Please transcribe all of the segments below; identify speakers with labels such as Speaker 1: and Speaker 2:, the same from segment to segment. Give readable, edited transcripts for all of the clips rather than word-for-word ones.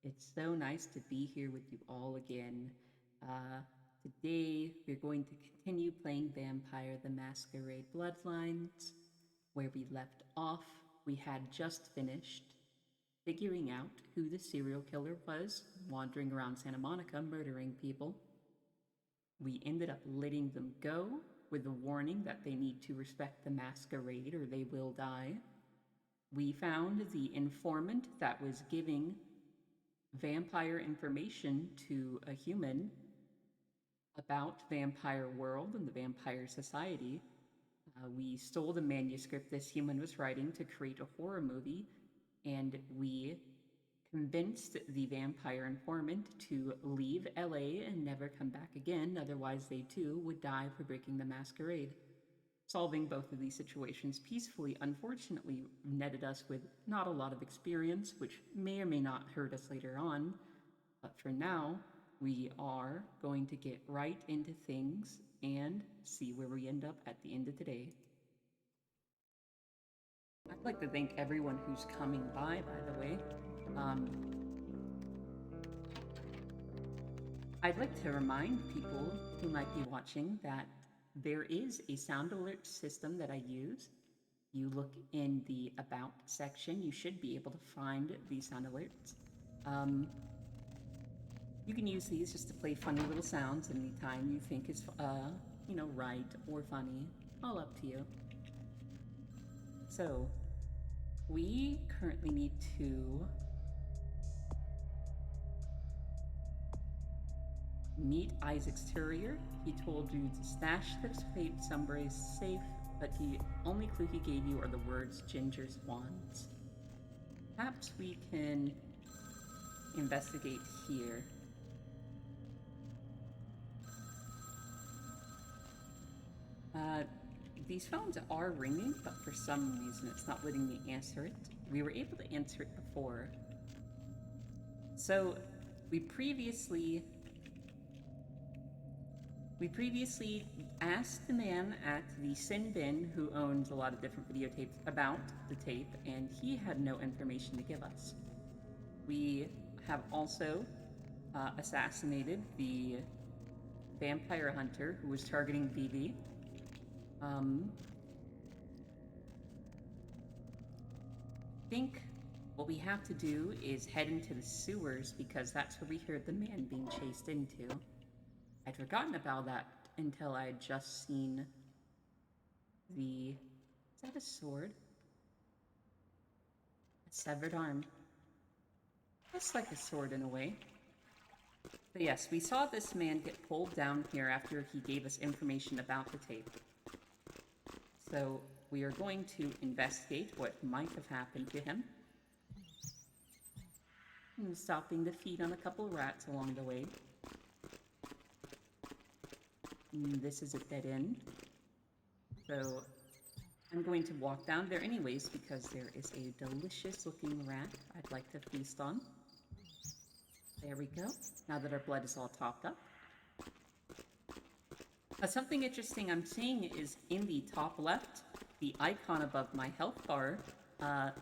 Speaker 1: It's so nice to be here with you all again. Uh, Today, we're going to continue playing Vampire the Masquerade Bloodlines. Where we left off, we had just finished figuring out who the serial killer was, wandering around Santa Monica murdering people. We ended up letting them go with a warning that they need to respect the masquerade or they will die. We found the informant that was giving vampire information to a human about vampire world and the vampire society. We stole the manuscript this human was writing to create a horror movie, and we convinced the vampire informant to leave LA and never come back again, otherwise they too would die for breaking the masquerade. Solving both of these situations peacefully, unfortunately, netted us with not a lot of experience, which may or may not hurt us later on. But for now, we are going to get right into things and see where we end up at the end of today. I'd like to thank everyone who's coming by the way. Um, I'd like to remind people who might be watching that there is a sound alert system that I use. You look in the About section, you should be able to find these sound alerts. You can use these just to play funny little sounds anytime you think is, right or funny. All up to you. So, we currently need to meet Isaac's Terrier. He told you to stash this plate somewhere safe, but the only clue he gave you are the words Ginger's Wands. Perhaps we can investigate here. These phones are ringing, but for some reason it's not letting me answer it. We were able to answer it before. So, we previously asked the man at the Sin Bin, who owns a lot of different videotapes, about the tape, and he had no information to give us. We have also assassinated the vampire hunter who was targeting Vivi. I think what we have to do is head into the sewers because that's where we heard the man being chased into. I'd forgotten about that until I had just seen the... Is that a sword? A severed arm. That's like a sword in a way. But yes, we saw this man get pulled down here after he gave us information about the tape. So we are going to investigate what might have happened to him. And stopping to feed on a couple rats along the way. This is a dead end. So I'm going to walk down there anyways because there is a delicious looking rat I'd like to feast on. There we go. Now that our blood is all topped up. Something interesting I'm seeing is in the top left, the icon above my health bar,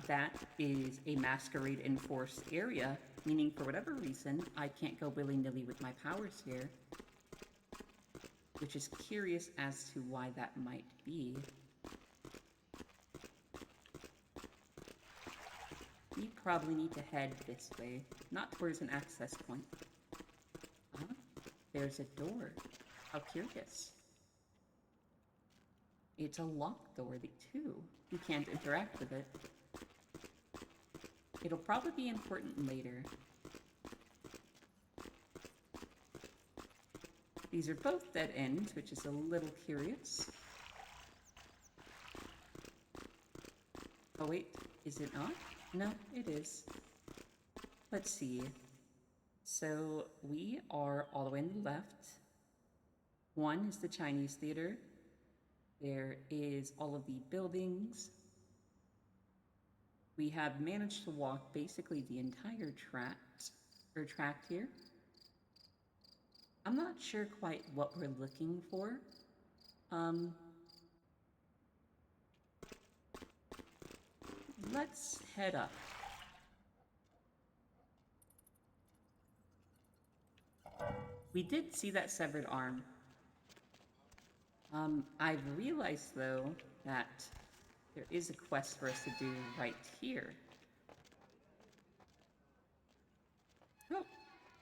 Speaker 1: that is a masquerade enforced area, meaning for whatever reason, I can't go willy-nilly with my powers here. Which is curious as to why that might be. We probably need to head this way, not towards an access point. There's a door. How curious. It's a locked door, too. You can't interact with it. It'll probably be important later. These are both dead ends, which is a little curious. Oh wait, is it not? No, it is. Let's see. So we are all the way on the left. One is the Chinese theater. There is all of the buildings. We have managed to walk basically the entire tract here. I'm not sure quite what we're looking for. Let's head up. We did see that severed arm. I've realized, though, that there is a quest for us to do right here. Oh,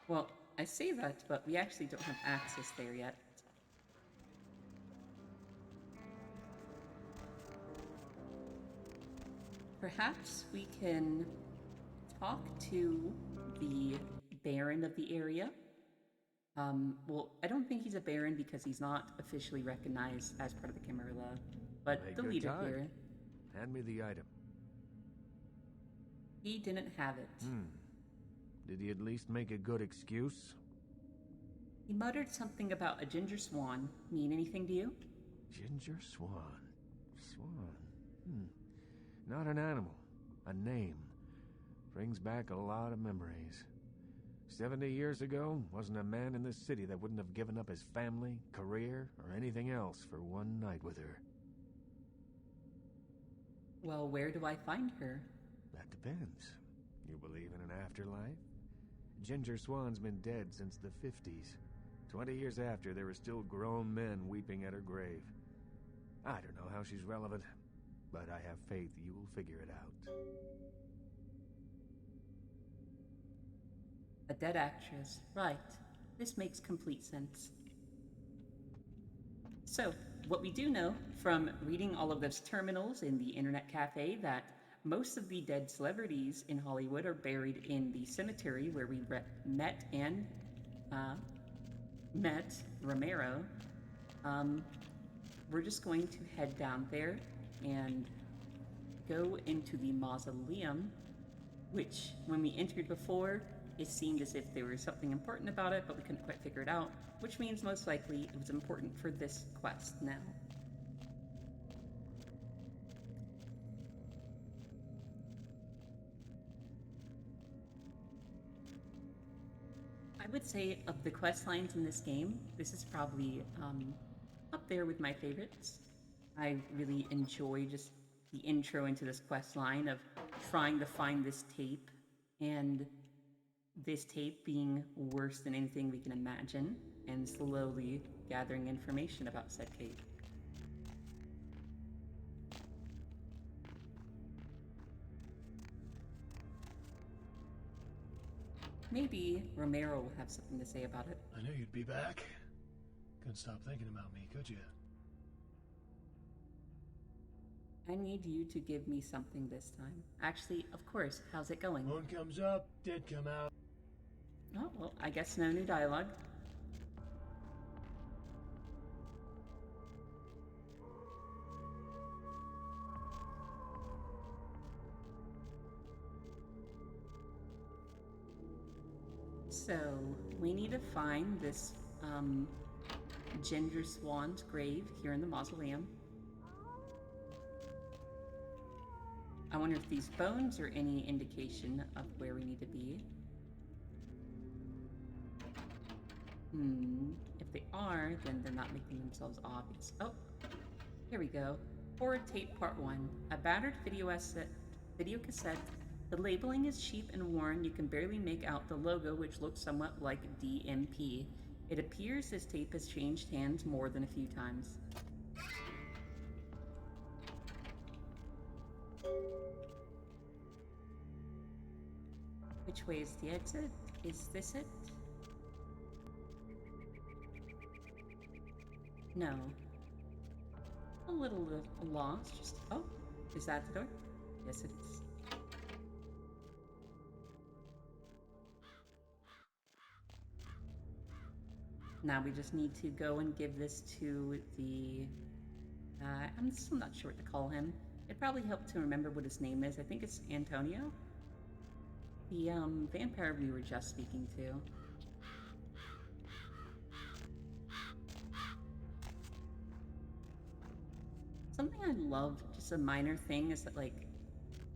Speaker 1: well, I say that, but we actually don't have access there yet. Perhaps we can talk to the Baron of the area. Well, I don't think he's a Baron because he's not officially recognized as part of the Camarilla, but
Speaker 2: Make
Speaker 1: the
Speaker 2: good
Speaker 1: leader
Speaker 2: time.
Speaker 1: here,
Speaker 2: Hand me the item.
Speaker 1: he didn't have it.
Speaker 2: Did he at least make a good excuse?
Speaker 1: He muttered something about a ginger swan. Mean anything to you?
Speaker 2: Ginger Swan. Swan. Not an animal. A name. Brings back a lot of memories. 70 years ago, wasn't a man in this city that wouldn't have given up his family, career, or anything else for one night with her.
Speaker 1: Well, where do I find her?
Speaker 2: That depends. You believe in an afterlife? Ginger Swan's been dead since the 50s. 20 years after, there were still grown men weeping at her grave. I don't know how she's relevant, but I have faith you'll figure it out.
Speaker 1: A dead actress. Right. This makes complete sense. So, what we do know from reading all of those terminals in the internet cafe that most of the dead celebrities in Hollywood are buried in the cemetery where we met and met Romero. We're just going to head down there and go into the mausoleum, which, when we entered before, it seemed as if there was something important about it, but we couldn't quite figure it out, which means most likely it was important for this quest now. I would say of the quest lines in this game, this is probably up there with my favorites. I really enjoy just the intro into this quest line of trying to find this tape, and this tape being worse than anything we can imagine, and slowly gathering information about said tape. Maybe Romero will have something to say about it.
Speaker 3: I knew you'd be back. Couldn't stop thinking about me, could you?
Speaker 1: I need you to give me something this time. Actually, of course, how's it going?
Speaker 3: Moon comes up, dead come out.
Speaker 1: Oh, well, I guess no new dialogue. So, we need to find this Ginger Swan's grave here in the mausoleum. I wonder if these bones are any indication of where we need to be. If they are, then they're not making themselves obvious. Oh, here we go. Horror Tape Part 1. A battered video cassette. The labeling is cheap and worn. You can barely make out the logo, which looks somewhat like DMP. It appears this tape has changed hands more than a few times. Which way is the exit? Is this it? No. A little lost. Just oh, is that the door? Yes, it is. Now we just need to go and give this to the. I'm still not sure what to call him. It'd probably help to remember what his name is. I think it's Antonio. The vampire we were just speaking to. Something I love, just a minor thing, is that like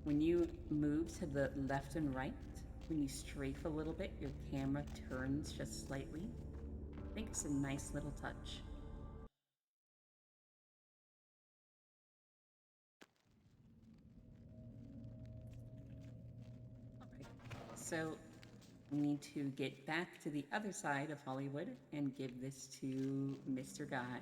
Speaker 1: when you move to the left and right, when you strafe a little bit, your camera turns just slightly. I think it's a nice little touch. Alright, so We need to get back to the other side of Hollywood and give this to Mr. Guy.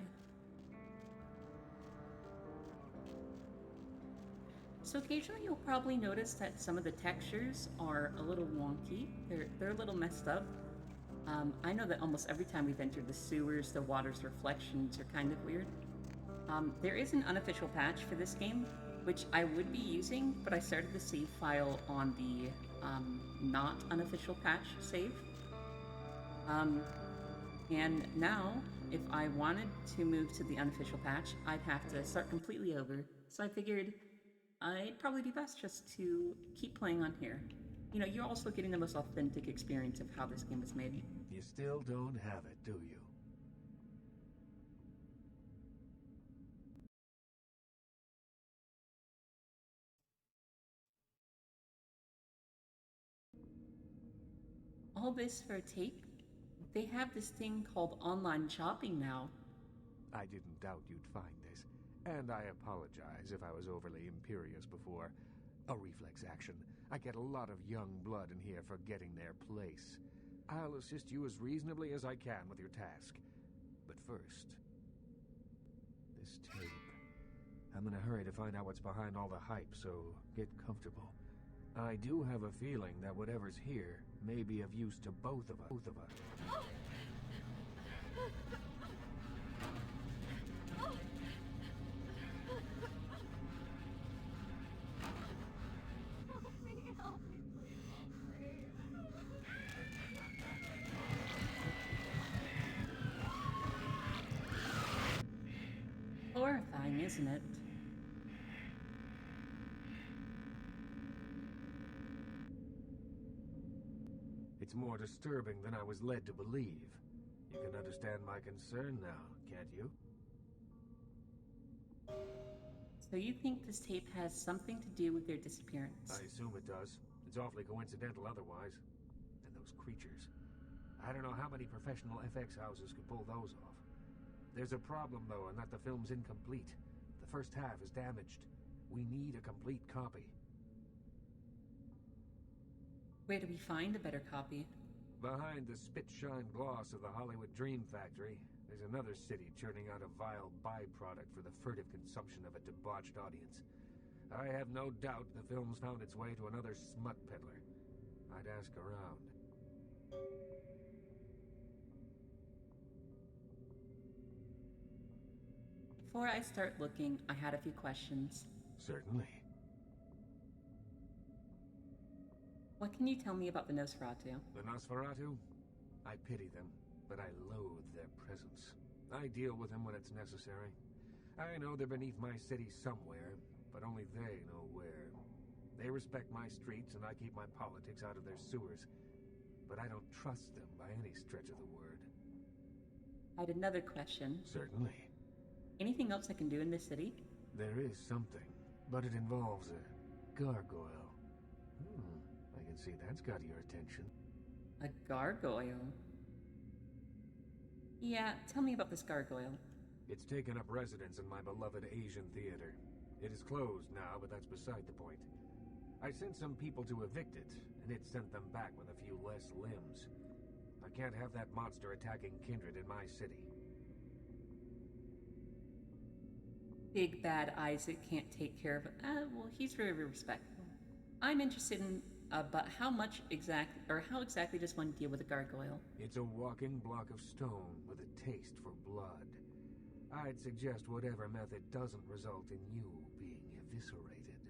Speaker 1: So occasionally you'll probably notice that some of the textures are a little wonky. They're a little messed up. I know that almost every time we've entered the sewers, the water's reflections are kind of weird. There is an unofficial patch for this game, which I would be using, but I started the save file on the not unofficial patch save. And now, if I wanted to move to the unofficial patch, I'd have to start completely over. So I figured it'd probably be best just to keep playing on here. You know, you're also getting the most authentic experience of how this game was made.
Speaker 2: You still don't have it, do you?
Speaker 1: All this for a tape? They have this thing called online shopping now.
Speaker 2: I didn't doubt you'd find this, and I apologize if I was overly imperious before. A reflex action. I get a lot of young blood in here forgetting their place. I'll assist you as reasonably as I can with your task. But first, this tape. I'm in a hurry to find out what's behind all the hype, so get comfortable. I do have a feeling that whatever's here may be of use to both of us.
Speaker 1: Horrifying, isn't it?
Speaker 2: It's more disturbing than I was led to believe. You can understand my concern now, can't you?
Speaker 1: So you think this tape has something to do with their disappearance?
Speaker 2: I assume it does. It's awfully coincidental otherwise. And those creatures. I don't know how many professional FX houses could pull those off. There's a problem, though, in that the film's incomplete. The first half is damaged. We need a complete copy.
Speaker 1: Where do we find a better copy?
Speaker 2: Behind the spit-shine gloss of the Hollywood Dream Factory, there's another city churning out a vile byproduct for the furtive consumption of a debauched audience. I have no doubt the film's found its way to another smut peddler. I'd ask around.
Speaker 1: Before I start looking, I had a few questions.
Speaker 2: Certainly.
Speaker 1: What can you tell me about the Nosferatu?
Speaker 2: The Nosferatu? I pity them, but I loathe their presence. I deal with them when it's necessary. I know they're beneath my city somewhere, but only they know where. They respect my streets, and I keep my politics out of their sewers. But I don't trust them by any stretch of the word.
Speaker 1: I had another question.
Speaker 2: Certainly.
Speaker 1: Anything else I can do in this city?
Speaker 2: There is something, but it involves a gargoyle. I can see that's got your attention.
Speaker 1: A gargoyle? Yeah, tell me about this gargoyle.
Speaker 2: It's taken up residence in my beloved Asian theater. It is closed now, but that's beside the point. I sent some people to evict it, and it sent them back with a few less limbs. I can't have that monster attacking kindred in my city.
Speaker 1: Big bad Isaac can't take care of it. Well, he's very respectful. I'm interested in, but how exactly does one deal with a gargoyle?
Speaker 2: It's a walking block of stone with a taste for blood. I'd suggest whatever method doesn't result in you being eviscerated.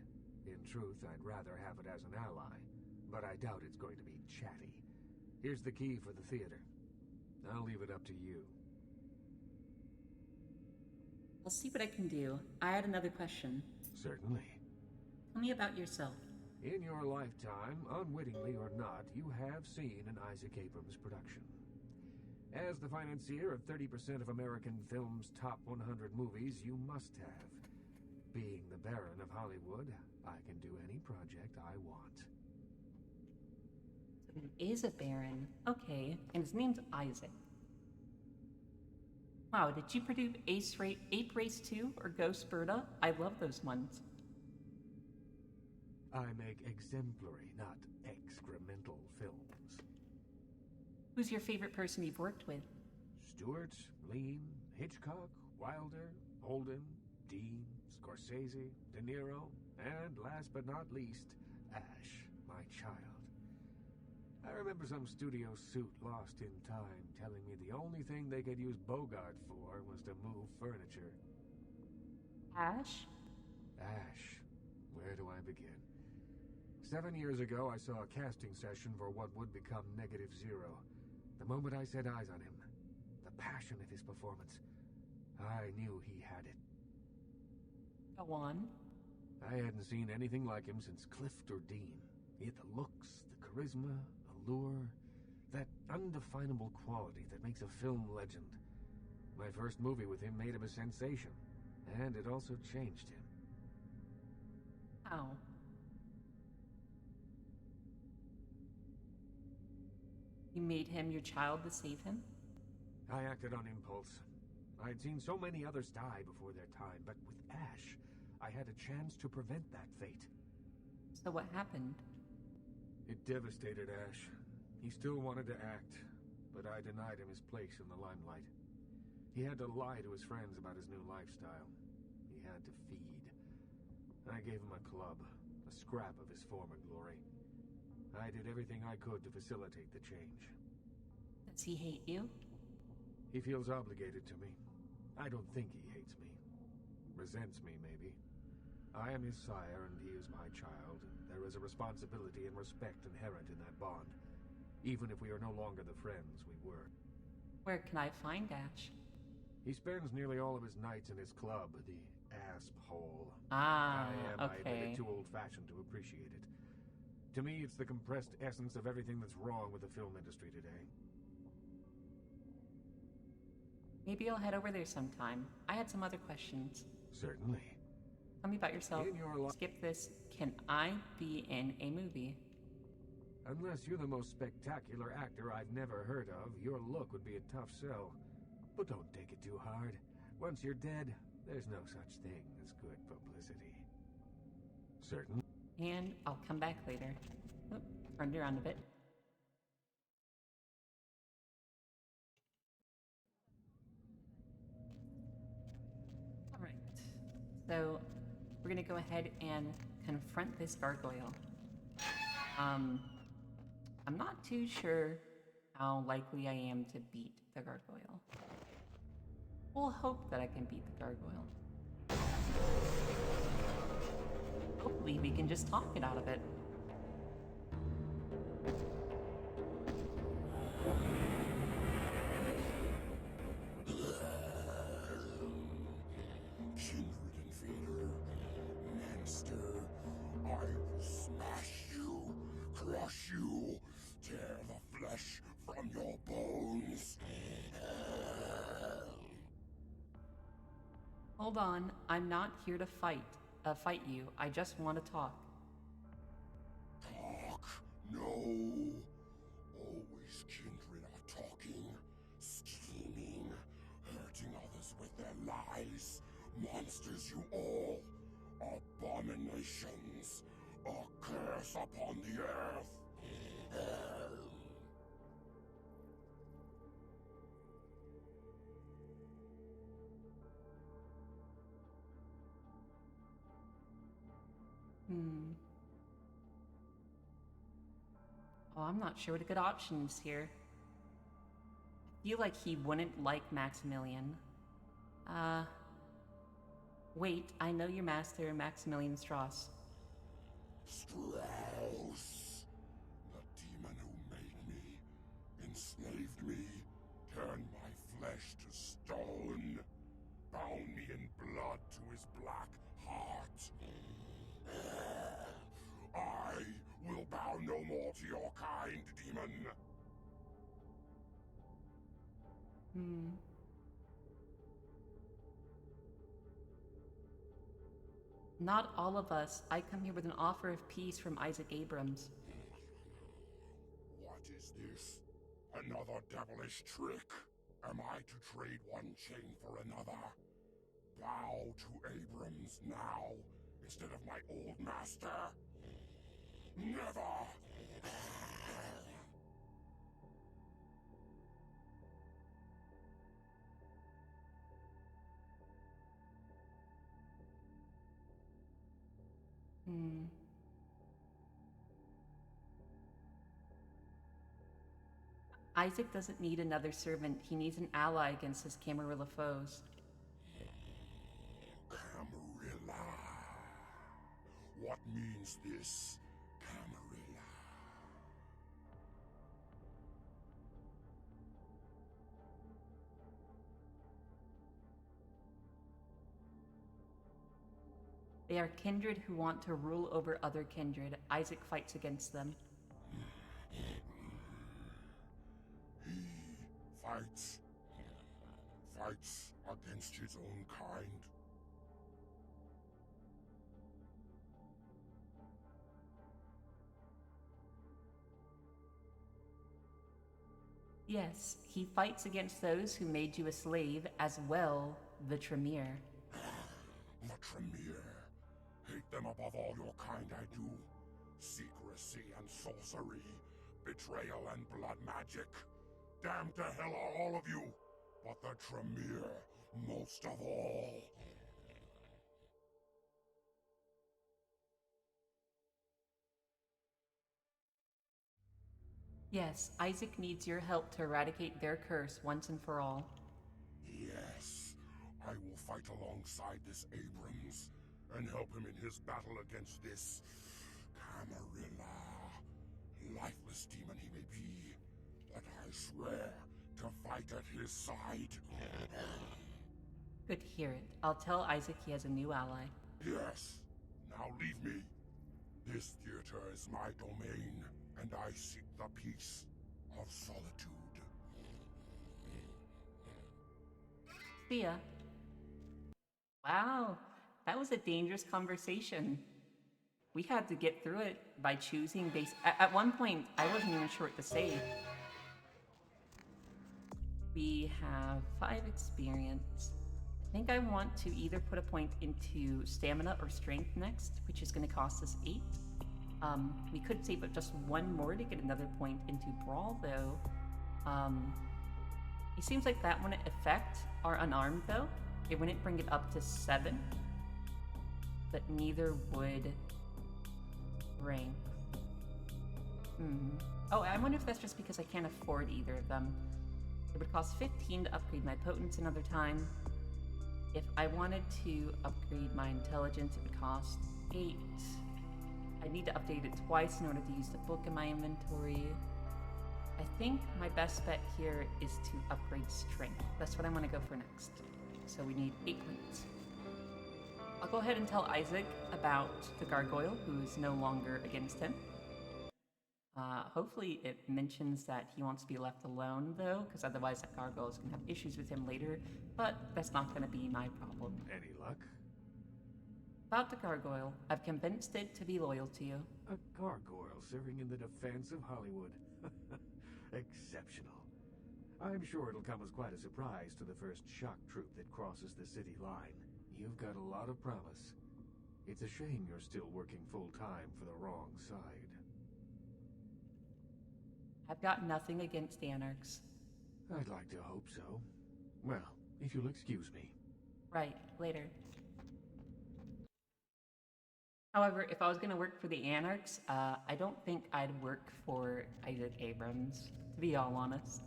Speaker 2: In truth, I'd rather have it as an ally, but I doubt it's going to be chatty. Here's the key for the theater. I'll leave it up to you.
Speaker 1: I'll see what I can do. I had another question.
Speaker 2: Certainly.
Speaker 1: Tell me about yourself.
Speaker 2: In your lifetime, unwittingly or not, you have seen an Isaac Abrams production. As the financier of 30% of American film's top 100 movies, you must have. Being the Baron of Hollywood, I can do any project I want.
Speaker 1: So he is a baron. Okay, and his name's Isaac. Wow, did you produce Ape Race 2 or Ghost Berta? I love those ones.
Speaker 2: I make exemplary, not excremental films.
Speaker 1: Who's your favorite person you've worked with?
Speaker 2: Stewart, Lean, Hitchcock, Wilder, Holden, Dean, Scorsese, De Niro, and last but not least, Ash, my child. I remember some studio suit lost in time telling me the only thing they could use Bogart for was to move furniture.
Speaker 1: Ash?
Speaker 2: Ash. Where do I begin? 7 years ago, I saw a casting session for what would become Negative Zero. The moment I set eyes on him, the passion of his performance, I knew he had it.
Speaker 1: Go on.
Speaker 2: I hadn't seen anything like him since Clift or Dean. He had the looks, the charisma, allure, that undefinable quality that makes a film legend. My first movie with him made him a sensation, and it also changed him.
Speaker 1: How? You made him your child to save him?
Speaker 2: I acted on impulse. I had seen so many others die before their time, but with Ash, I had a chance to prevent that fate.
Speaker 1: So what happened?
Speaker 2: It devastated Ash. He still wanted to act, but I denied him his place in the limelight. He had to lie to his friends about his new lifestyle. He had to feed. I gave him a club, a scrap of his former glory. I did everything I could to facilitate the change.
Speaker 1: Does he hate you?
Speaker 2: He feels obligated to me. I don't think he hates me. Resents me, maybe. I am his sire and he is my child, and there is a responsibility and respect inherent in that bond, even if we are no longer the friends we were.
Speaker 1: Where can I find Ash?
Speaker 2: He spends nearly all of his nights in his club, the Asp Hole.
Speaker 1: Ah,
Speaker 2: I admit
Speaker 1: okay.
Speaker 2: it, too old-fashioned to appreciate it. To me, it's the compressed essence of everything that's wrong with the film industry today.
Speaker 1: Maybe I'll head over there sometime. I had some other questions.
Speaker 2: Certainly.
Speaker 1: Tell me about yourself.
Speaker 2: In your life.
Speaker 1: Skip this. Can I be in a movie?
Speaker 2: Unless you're the most spectacular actor I've never heard of, your look would be a tough sell. But don't take it too hard. Once you're dead, there's no such thing as good publicity. Certainly.
Speaker 1: And I'll come back later. Oh, turned around a bit. Alright. So, we're gonna go ahead and confront this gargoyle. I'm not too sure how likely I am to beat the gargoyle. We'll hope that I can beat the gargoyle. Hopefully we can just talk it out of it.
Speaker 4: Kindred invader, monster, I will smash you, crush you, tear the flesh from your bones.
Speaker 1: Hold on, I'm not here to fight you. I just want to talk.
Speaker 4: Talk? No. Always kindred are talking, scheming, hurting others with their lies. Monsters you all, abominations, a curse upon the earth.
Speaker 1: Oh, I'm not sure what a good option is here. I feel like he wouldn't like Maximilian. Wait, I know your master, Maximilian Strauss.
Speaker 4: Strauss, the demon who made me, enslaved me, turned my flesh to stone, bound me in blood to his black heart. I will bow no more to your kind, demon.
Speaker 1: Not all of us. I come here with an offer of peace from Isaac Abrams.
Speaker 4: What is this? Another devilish trick? Am I to trade one chain for another? Bow to Abrams now, instead of my old master? Never!
Speaker 1: Hmm. Isaac doesn't need another servant. He needs an ally against his Camarilla foes.
Speaker 4: Camarilla. What means this, Camarilla?
Speaker 1: They are kindred who want to rule over other kindred. Isaac fights against them.
Speaker 4: He fights against his own kind.
Speaker 1: Yes, he fights against those who made you a slave, as well the Tremere.
Speaker 4: The Tremere. Hate them above all your kind I do. Secrecy and sorcery, betrayal and blood magic. Damned to hell are all of you, but the Tremere most of all.
Speaker 1: Yes, Isaac needs your help to eradicate their curse once and for all.
Speaker 4: Yes, I will fight alongside this Abrams and help him in his battle against this Camarilla. Lifeless demon he may be, but I swear to fight at his side.
Speaker 1: Good to hear it. I'll tell Isaac he has a new ally.
Speaker 4: Yes, now leave me. This theater is my domain, and I seek the peace of solitude.
Speaker 1: See ya. Wow, that was a dangerous conversation. We had to get through it by choosing base. At one point, I wasn't even sure what to say. We have 5 experience. I think I want to either put a point into stamina or strength next, which is going to cost us 8. We could save up just 1 more to get another point into brawl, though. It seems like that wouldn't affect our unarmed, though. It wouldn't bring it up to 7, but neither would rank. Oh, I wonder if that's just because I can't afford either of them. It would cost 15 to upgrade my potence another time. If I wanted to upgrade my intelligence, it would cost 8. I need to update it twice in order to use the book in my inventory. I think my best bet here is to upgrade strength. That's what I want to go for next. So we need 8 points. I'll go ahead and tell Isaac about the gargoyle, who is no longer against him. Hopefully it mentions that he wants to be left alone, though, because otherwise that gargoyle is going to have issues with him later, but that's not going to be my problem.
Speaker 2: Any luck?
Speaker 1: About the gargoyle, I've convinced it to be loyal to you.
Speaker 2: A gargoyle serving in the defense of Hollywood. Exceptional. I'm sure it'll come as quite a surprise to the first shock troop that crosses the city line. You've got a lot of promise. It's a shame you're still working full-time for the wrong side.
Speaker 1: I've got nothing against anarchs.
Speaker 2: I'd like to hope so. Well, if you'll excuse me.
Speaker 1: Right, later. However, if I was going to work for the anarchs, I don't think I'd work for Isaac Abrams, to be all honest.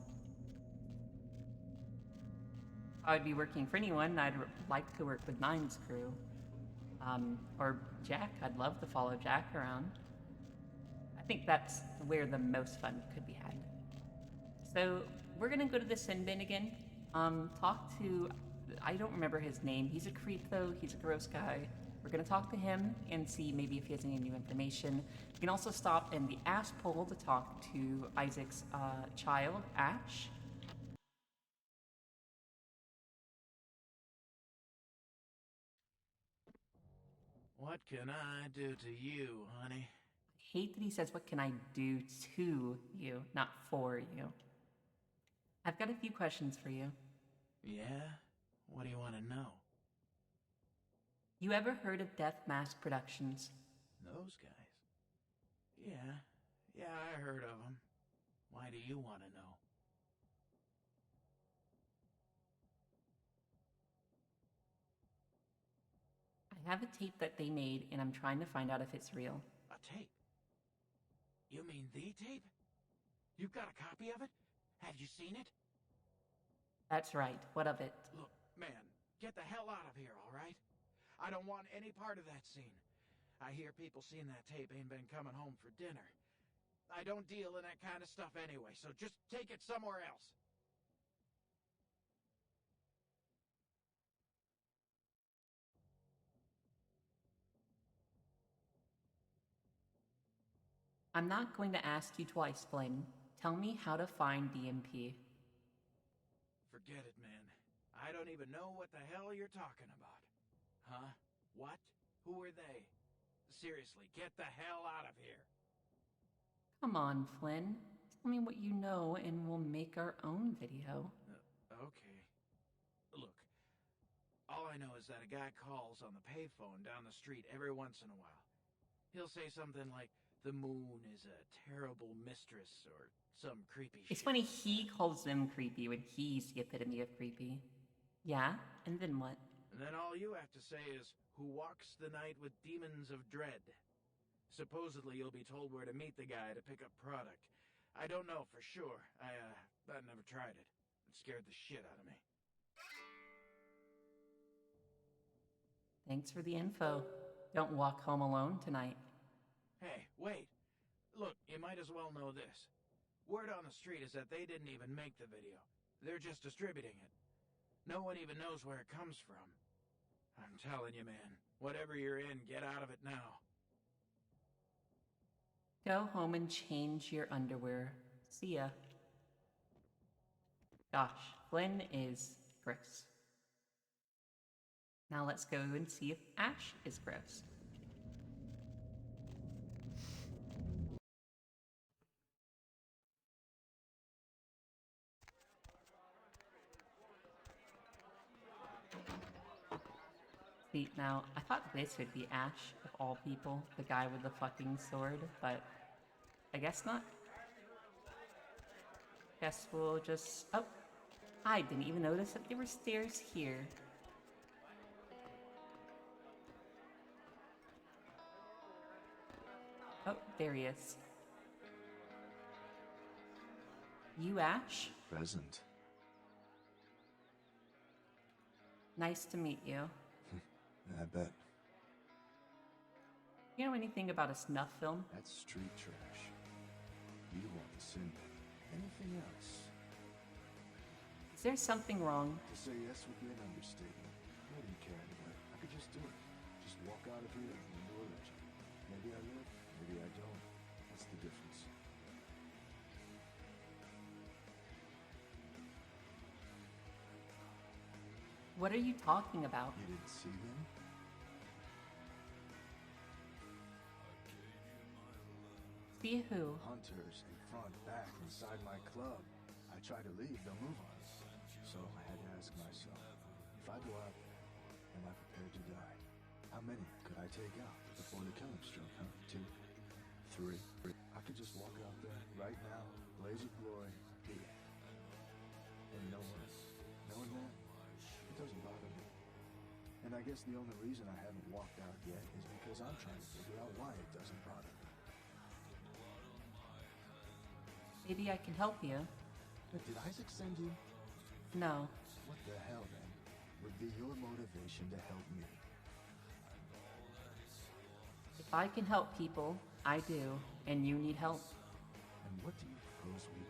Speaker 1: If I would be working for anyone, I'd like to work with Nine's crew. Or Jack. I'd love to follow Jack around. I think that's where the most fun could be had. So we're gonna go to the sin bin again. Talk to, I don't remember his name. He's a creep though. He's a gross guy. We're gonna talk to him and see maybe if he has any new information. We can also stop in the ash pole to talk to Isaac's child, Ash.
Speaker 5: What can I do to you, honey?
Speaker 1: I hate that he says, "What can I do to you," not for you. I've got a few questions for you.
Speaker 5: Yeah? What do you want to know?
Speaker 1: You ever heard of Death Mask Productions?
Speaker 5: Those guys? Yeah, I heard of them. Why do you want to know?
Speaker 1: I I have a tape that they made, and I'm trying to find out if it's real.
Speaker 5: A tape? You mean the tape? You've got a copy of it? Have you seen it?
Speaker 1: That's right. What of it?
Speaker 5: Look, man, get the hell out of here, all right? I don't want any part of that scene. I hear people seeing that tape ain't been coming home for dinner. I don't deal in that kind of stuff anyway, so just take it somewhere else.
Speaker 1: I'm not going to ask you twice, Flynn. Tell me how to find DMP.
Speaker 5: Forget it, man. I don't even know what the hell you're talking about. Huh? What? Who are they? Seriously, get the hell out of here.
Speaker 1: Come on, Flynn. Tell me what you know and we'll make our own video.
Speaker 5: Okay. Look, all I know is that a guy calls on the payphone down the street every once in a while. He'll say something like, the moon is a terrible mistress, or some creepy shit.
Speaker 1: It's funny he calls them creepy when he's the epitome of creepy. Yeah? And then what?
Speaker 5: And then all you have to say is, who walks the night with demons of dread. Supposedly you'll be told where to meet the guy to pick up product. I don't know for sure. I never tried it. It scared the shit out of me.
Speaker 1: Thanks for the info. Don't walk home alone tonight.
Speaker 5: Hey, wait. Look, you might as well know this. Word on the street is that they didn't even make the video. They're just distributing it. No one even knows where it comes from. I'm telling you, man, whatever you're in, get out of it now.
Speaker 1: Go home and change your underwear. See ya. Gosh, Flynn is gross. Now let's go and see if Ash is gross. See, now, I thought this would be Ash, of all people, the guy with the fucking sword, but I guess not. Guess we'll just... Oh, I didn't even notice that there were stairs here. Oh, there he is. You, Ash?
Speaker 6: Present.
Speaker 1: Nice to meet you.
Speaker 6: I bet.
Speaker 1: You know anything about a snuff film?
Speaker 6: That's street trash. You want the symbol. Anything else?
Speaker 1: Is there something wrong?
Speaker 6: To say yes would be an understatement. I didn't care anyway. I could just do it. Just walk out of here and no religion. Maybe I live, maybe I don't. What's the difference?
Speaker 1: What are you talking about?
Speaker 6: You didn't see them?
Speaker 1: See who?
Speaker 6: Hunters in front, back, inside my club. I try to leave, they'll move on us. So I had to ask myself, if I go out, am I prepared to die? How many could I take out before the killing stroke, huh? 2, 3. I could just walk out there right now, blaze of glory, be it. And you know what? Knowing that, it doesn't bother me. And I guess the only reason I haven't walked out yet is because I'm trying to figure out why it doesn't bother me.
Speaker 1: Maybe I can help you.
Speaker 6: But did Isaac send you?
Speaker 1: No.
Speaker 6: What the hell, then, would be your motivation to help me?
Speaker 1: If I can help people, I do, and you need help.
Speaker 6: And what do you propose we do?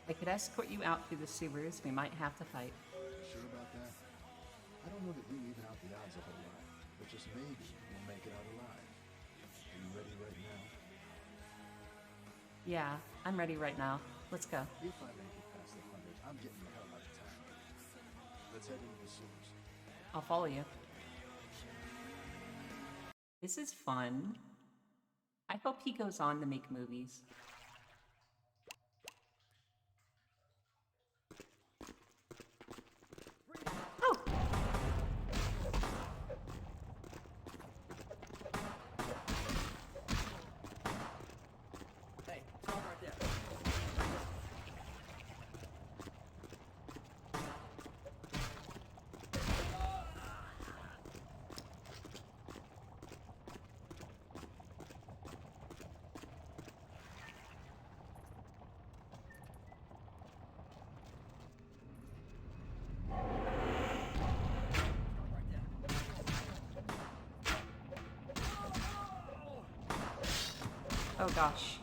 Speaker 1: I could escort you out through the sewers. We might have to fight.
Speaker 6: Sure about that? I don't know that we even out the odds a whole lot, but just maybe we'll make it out alive. Are you ready right now?
Speaker 1: Yeah, I'm ready right now. Let's go.
Speaker 6: If I make it past the 100, I'm getting the hell out of town. Let's head into the sewers.
Speaker 1: I'll follow you. This is fun. I hope he goes on to make movies. Oh!
Speaker 7: Hey, stop right there.
Speaker 1: Oh gosh.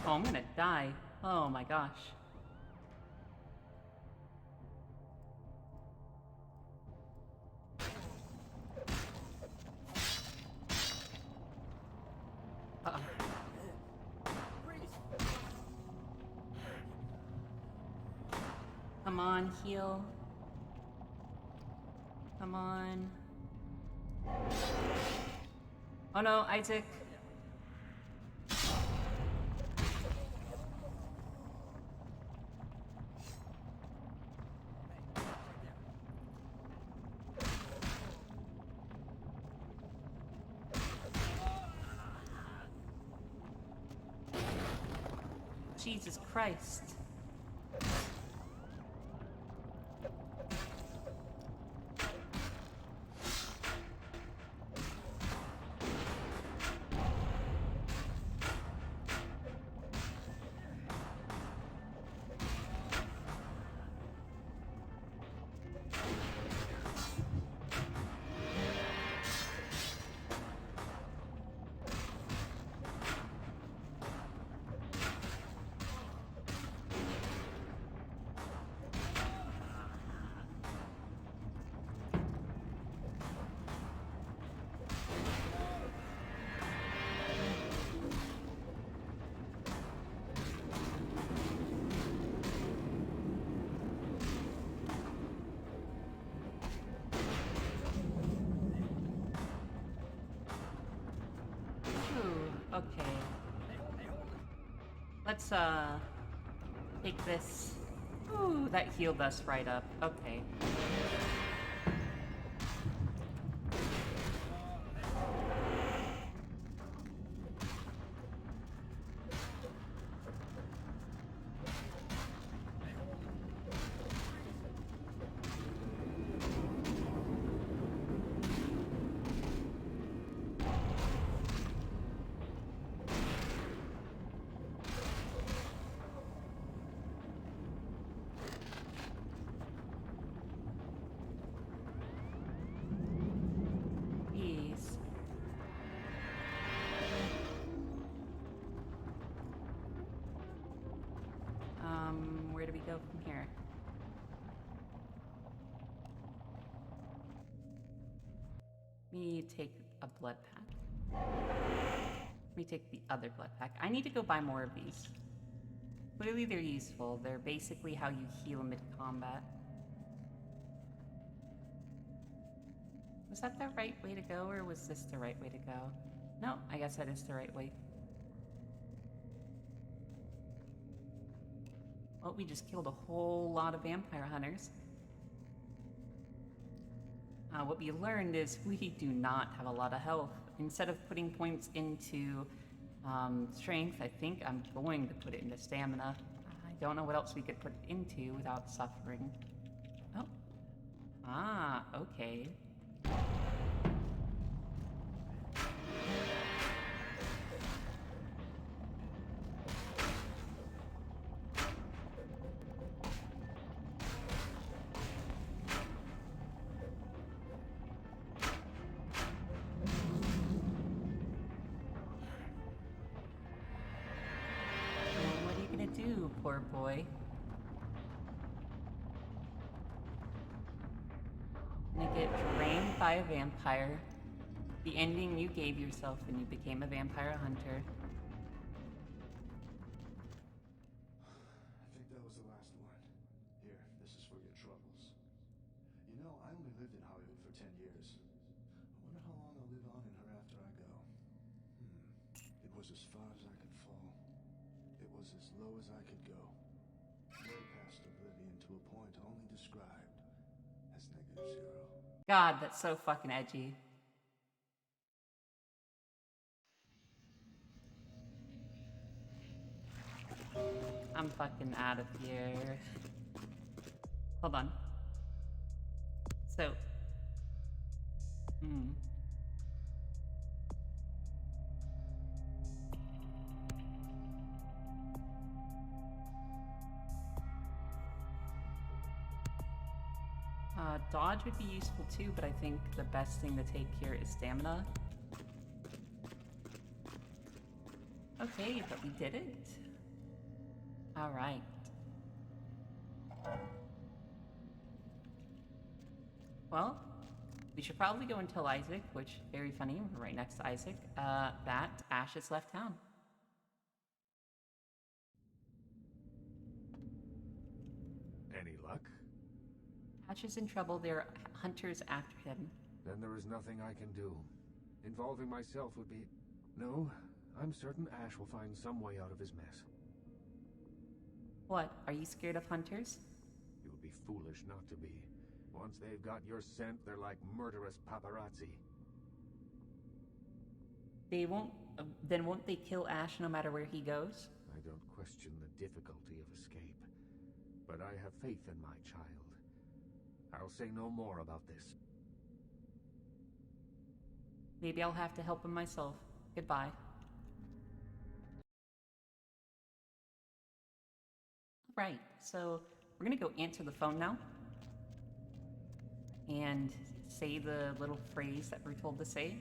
Speaker 1: Oh, I'm gonna die. Oh my gosh. Uh-oh. Come on, heal. Come on. Oh no, Isaac. Jesus Christ. Okay. Let's, take this. Ooh, that healed us right up. Okay. Jeez. Where do we go from here? Me take a blood pack. Let me take the other blood pack. I need to go buy more of these. Clearly they're useful. They're basically how you heal mid-combat. Was that the right way to go, or was this the right way to go? No, I guess that is the right way. Well, we just killed a whole lot of vampire hunters. What we learned is we do not have a lot of health. Instead of putting points into strength, I think I'm going to put it into stamina. I don't know what else we could put it into without suffering. Oh. Ah, okay. Poor boy. Gonna get drained by a vampire. The ending you gave yourself when you became a vampire hunter.
Speaker 6: I think that was the last one. Here, this is for your troubles. You know, I only lived in Hollywood for 10 years. I wonder how long I'll live on in her after I go. It was as far as I could fall. It was as low as I could go. Way past oblivion to a point only described as -0.
Speaker 1: God, that's so fucking edgy. I'm fucking out of here. Hold on. So. Dodge would be useful too, but I think the best thing to take here is stamina. Okay, but we did it. Alright. Well, we should probably go and tell Isaac, which, very funny, we're right next to Isaac, that Ash has left town.
Speaker 2: Any luck?
Speaker 1: Ash is in trouble, there are hunters after him.
Speaker 2: Then there is nothing I can do. Involving myself would be... No, I'm certain Ash will find some way out of his mess.
Speaker 1: What, are you scared of hunters?
Speaker 2: You would be foolish not to be. Once they've got your scent, they're like murderous paparazzi.
Speaker 1: They won't, then won't they kill Ash no matter where he goes?
Speaker 2: I don't question the difficulty of escape, but I have faith in my child. I'll say no more about this.
Speaker 1: Maybe I'll have to help him myself. Goodbye. Right, so we're gonna go answer the phone now. And say the little phrase that we're told to say.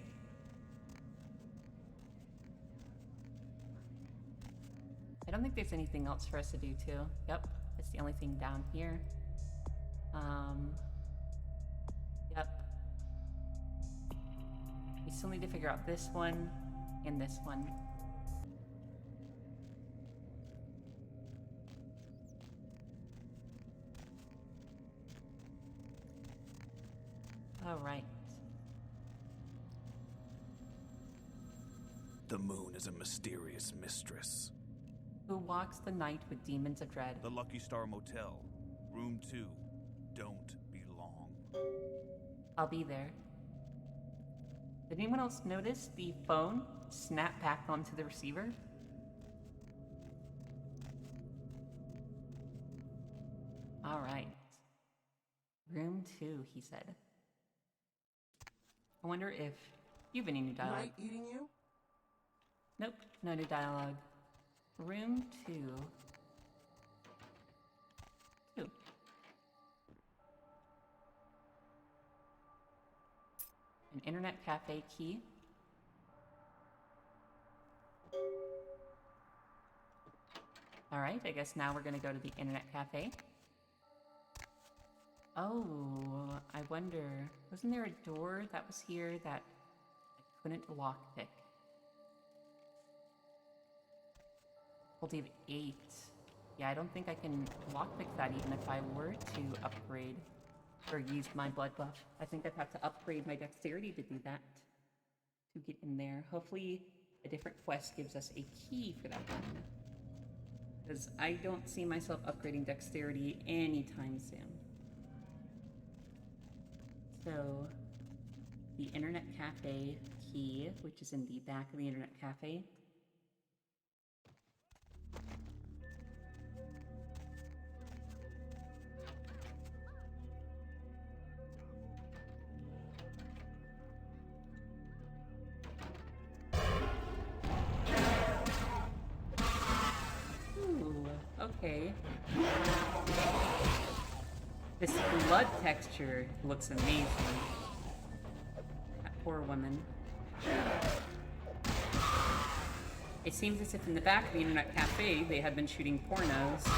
Speaker 1: I don't think there's anything else for us to do too. Yep, that's the only thing down here. Yep. We still need to figure out this one and this one. All right.
Speaker 7: The moon is a mysterious mistress.
Speaker 1: Who walks the night with demons of dread?
Speaker 7: The Lucky Star Motel, room 2. Don't be long.
Speaker 1: I'll be there. Did anyone else notice the phone snap back onto the receiver? All right. Room 2, he said. I wonder if you have any new dialogue.
Speaker 8: Night eating you?
Speaker 1: Nope, no new dialogue. Room 2. 2. An internet cafe key. Alright, I guess now we're gonna go to the internet cafe. Oh, I wonder, wasn't there a door that was here that I couldn't lockpick? Difficulty of 8. Yeah, I don't think I can lockpick that even if I were to upgrade or use my blood buff. I think I'd have to upgrade my dexterity to do that, to get in there. Hopefully a different quest gives us a key for that one, because I don't see myself upgrading dexterity anytime soon. So, the internet cafe key, which is in the back of the internet cafe. Ooh, okay. This blood texture looks amazing. That poor woman. It seems as if in the back of the internet cafe they had been shooting pornos.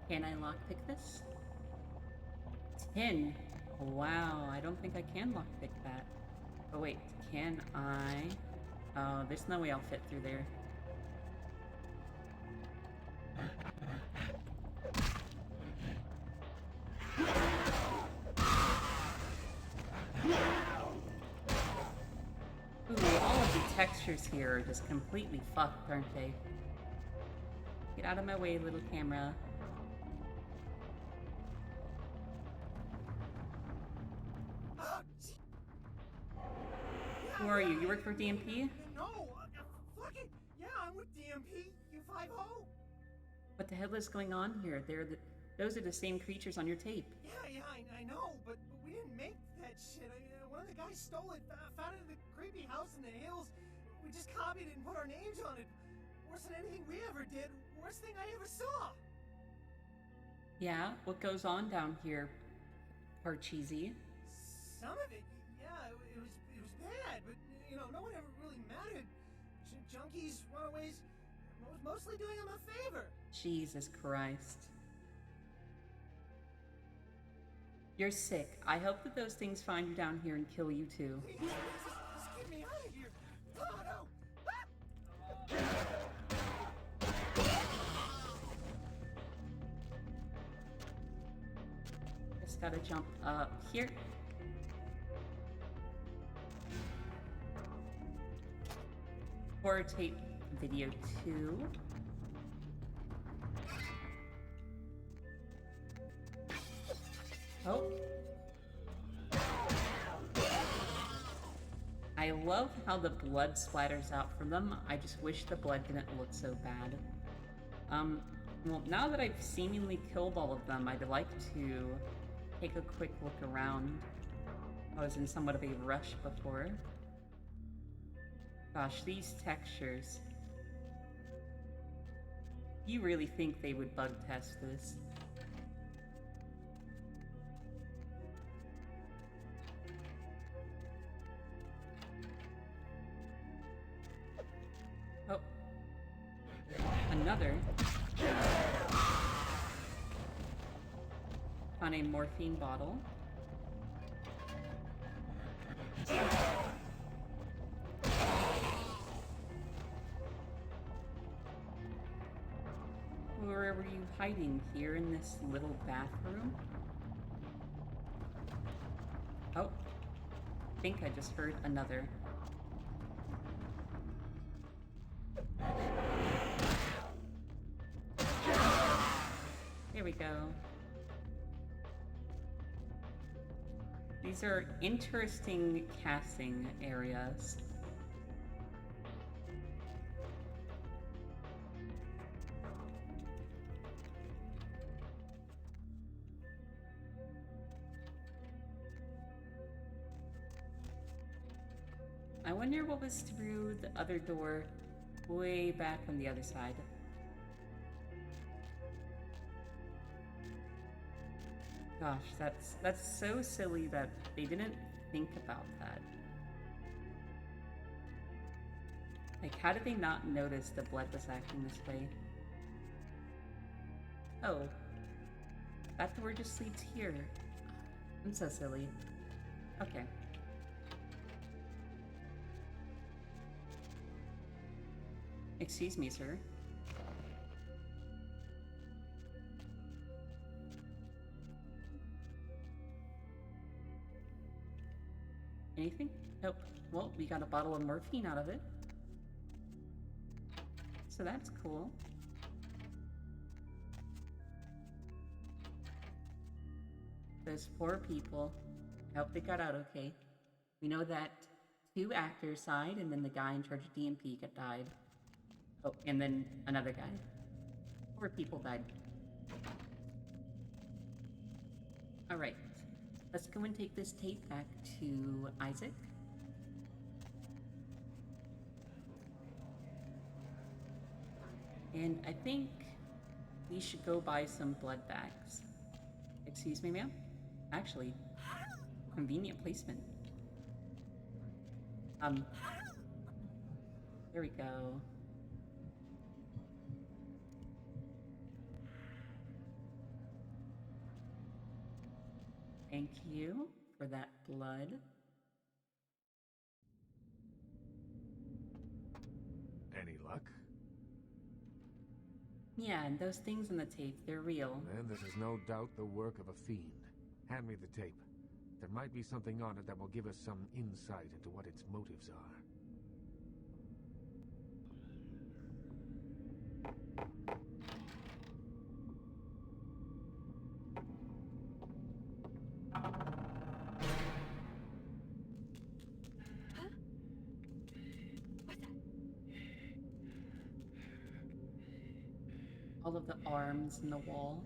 Speaker 1: Can I lockpick this? 10. Wow, I don't think I can lockpick that. Oh wait, can I? Oh, there's no way I'll fit through there. Ooh, all of the textures here are just completely fucked, aren't they? Get out of my way, little camera. Who are you? You work for DMP?
Speaker 8: No, fucking, yeah, I'm with DMP, you 5-0.
Speaker 1: What the hell is going on here? Those are the same creatures on your tape.
Speaker 8: Yeah, I know, but we didn't make that shit. One of the guys stole it, found it in the creepy house in the hills. We just copied it and put our names on it. Worse than anything we ever did. Worst thing I ever saw.
Speaker 1: Yeah, what goes on down here, Parcheesi?
Speaker 8: Some of it, yeah, it was bad, but no one ever really mattered. Junkies, runaways, mostly doing them a favor.
Speaker 1: Jesus Christ. You're sick. I hope that those things find you down here and kill you too.
Speaker 8: Please, just get me out of here. Oh no!
Speaker 1: Just gotta jump up here. Horror tape video 2. Oh. I love how the blood splatters out from them. I just wish the blood didn't look so bad. Well, now that I've seemingly killed all of them, I'd like to take a quick look around. I was in somewhat of a rush before. Gosh, these textures. You really think they would bug test this? Oh. Another. On a morphine bottle. Where were you hiding? Here in this little bathroom? Oh. I think I just heard another. Here we go. These are interesting casting areas. I wonder what was through the other door way back on the other side. Gosh, that's so silly that they didn't think about that. Like, how did they not notice the blood was acting this way? Oh. That door just leads here. I'm so silly. Okay. Excuse me, sir. Anything? Nope. Well, we got a bottle of morphine out of it. So that's cool. Those poor people. I hope they got out okay. We know that 2 actors died, and then the guy in charge of DMP died. Oh, and then another guy. 4 people died. Alright. Let's go and take this tape back to Isaac. And I think we should go buy some blood bags. Excuse me, ma'am? Actually, convenient placement. There we go. Thank you for that blood.
Speaker 2: Any luck?
Speaker 1: Yeah, and those things in the tape, they're real.
Speaker 2: Then this is no doubt the work of a fiend. Hand me the tape. There might be something on it that will give us some insight into what its motives are.
Speaker 1: All of the arms in the wall.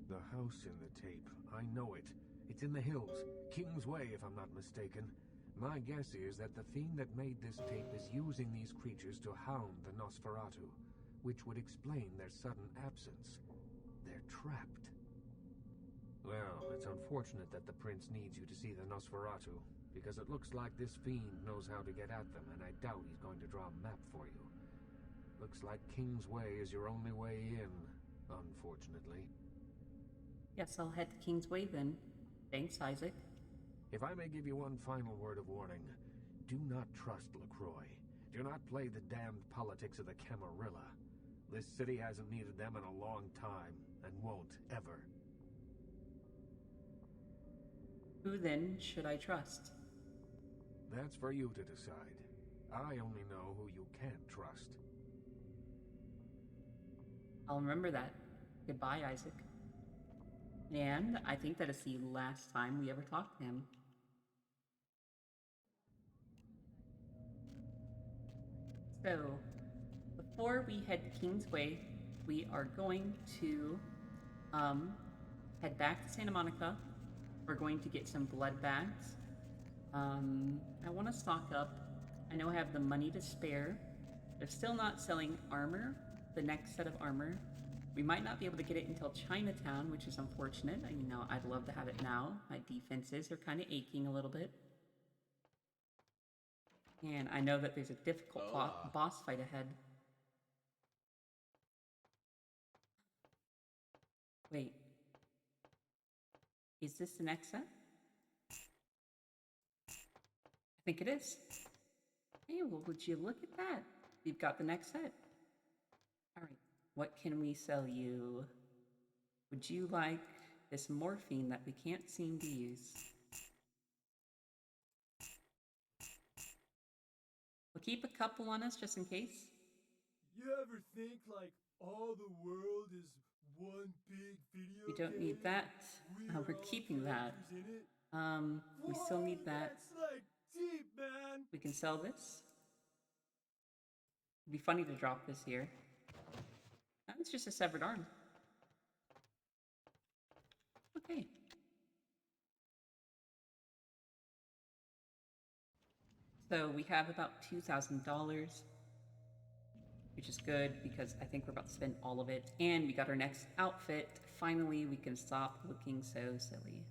Speaker 2: The house in the tape. I know it. It's in the hills. King's Way, if I'm not mistaken. My guess is that the fiend that made this tape is using these creatures to hound the Nosferatu, which would explain their sudden absence. They're trapped. Well, it's unfortunate that the prince needs you to see the Nosferatu, because it looks like this fiend knows how to get at them, and I doubt he's going to draw a map for you. Looks like King's Way is your only way in, unfortunately.
Speaker 1: Yes, I'll head to King's Way then. Thanks, Isaac.
Speaker 2: If I may give you one final word of warning, do not trust LaCroix. Do not play the damned politics of the Camarilla. This city hasn't needed them in a long time, and won't ever.
Speaker 1: Who then should I trust?
Speaker 2: That's for you to decide. I only know who you can't trust.
Speaker 1: I'll remember that. Goodbye, Isaac. And I think that is the last time we ever talked to him. So, before we head to King's Way, we are going to head back to Santa Monica. We're going to get some blood bags. I want to stock up. I know I have the money to spare. They're still not selling armor, the next set of armor. We might not be able to get it until Chinatown, which is unfortunate. You know, I'd love to have it now. My defenses are kind of aching a little bit. And I know that there's a difficult boss fight ahead. Wait. Is this the next set? I think it is. Hey, well, would you look at that? We've got the next set. All right. What can we sell you? Would you like this morphine that we can't seem to use? We'll keep a couple on us just in case.
Speaker 9: You ever think like all the world is one big video
Speaker 1: We don't need that. We're keeping that. We still need that.
Speaker 9: That's like deep, man.
Speaker 1: We can sell this. It'd be funny to drop this here. It's just a severed arm. Okay. So we have about $2,000, which is good because I think we're about to spend all of it. And we got our next outfit. Finally, we can stop looking so silly.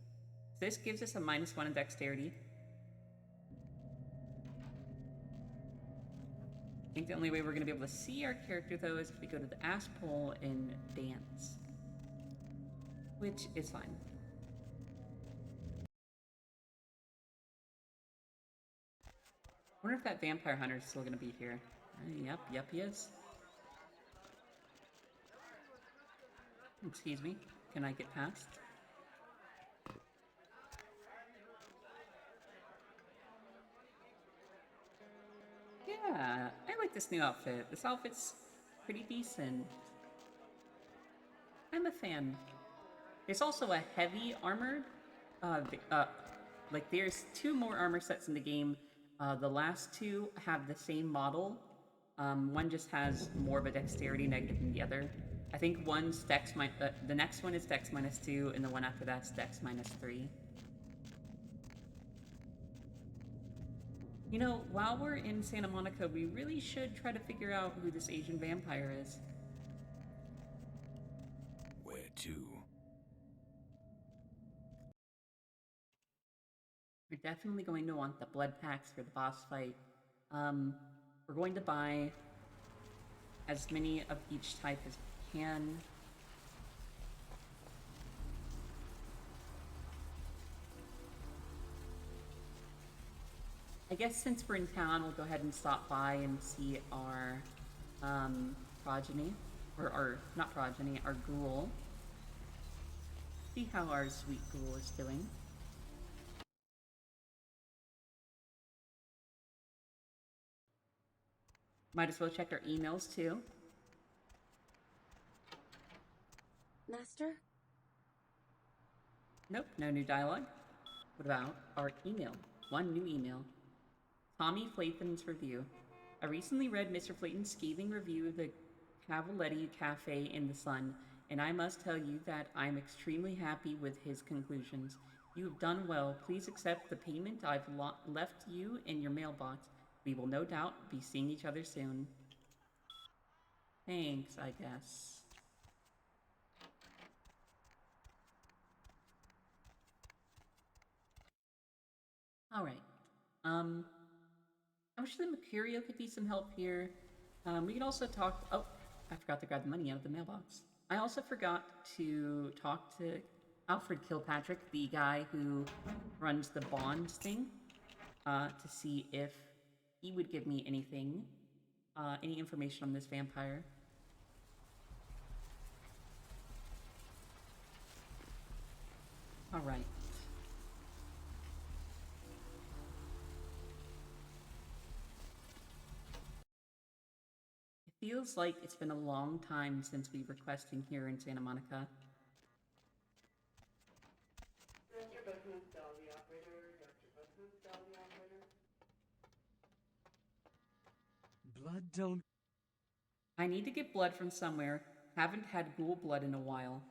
Speaker 1: So this gives us a -1 in dexterity. I think the only way we're going to be able to see our character, though, is if we go to the ash pole and dance. Which is fine. I wonder if that vampire hunter is still going to be here. Yep, he is. Excuse me. Can I get past? Yeah, I like this new outfit. This outfit's pretty decent. I'm a fan. There's also a heavy armored. Like there's 2 more armor sets in the game. The last 2 have the same model. One just has more of a dexterity negative than the other. I think one's dex the next one is dex -2, and the one after that's dex -3. You know, while we're in Santa Monica, we really should try to figure out who this Asian vampire is.
Speaker 7: Where to?
Speaker 1: We're definitely going to want the blood packs for the boss fight. We're going to buy as many of each type as we can. I guess since we're in town, we'll go ahead and stop by and see our progeny, or our not progeny, our ghoul. See how our sweet ghoul is doing. Might as well check our emails too.
Speaker 10: Master?
Speaker 1: Nope, no new dialogue. What about our email? One new email. Tommy Flatham's review. I recently read Mr. Flayton's scathing review of the Cavaletti Cafe in the Sun, and I must tell you that I'm extremely happy with his conclusions. You have done well. Please accept the payment I've left you in your mailbox. We will no doubt be seeing each other soon. Thanks, I guess. All right. I'm sure the Mercurio could be some help here. We can also talk. Oh, I forgot to grab the money out of the mailbox. I also forgot to talk to Alfred Kilpatrick, the guy who runs the bonds thing, to see if he would give me anything, any information on this vampire. All right. Feels like it's been a long time since we were questing here in Santa Monica.
Speaker 11: Dr. Buckman's dial the operator. Dr. Buckman's dial the operator.
Speaker 12: Blood don't...
Speaker 1: I need to get blood from somewhere. Haven't had ghoul blood in a while.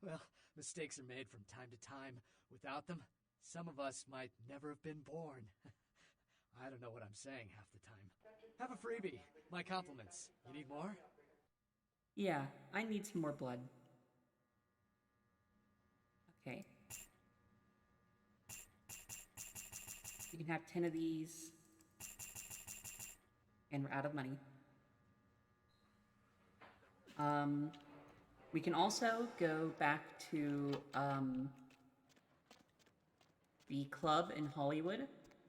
Speaker 12: Well, mistakes are made from time to time. Without them, some of us might never have been born. I don't know what I'm saying half the time. Have a freebie. My compliments. You need more?
Speaker 1: Yeah, I need some more blood. Okay. You can have 10 of these. And we're out of money. We can also go back to the club in Hollywood.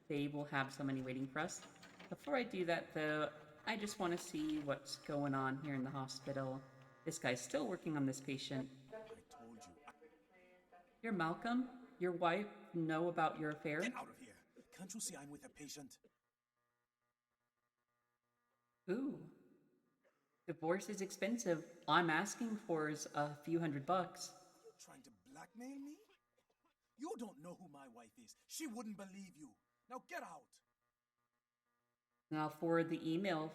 Speaker 1: They will have so many waiting for us. Before I do that, though, I just want to see what's going on here in the hospital. This guy's still working on this patient.
Speaker 7: I told you.
Speaker 1: You're Malcolm? Your wife know about your affair?
Speaker 7: Get out of here. Can't you see I'm with a patient?
Speaker 1: Ooh. Divorce is expensive. All I'm asking for is a few $100.
Speaker 7: You trying to blackmail me? You don't know who my wife is. She wouldn't believe you. Now get out.
Speaker 1: Now forward the email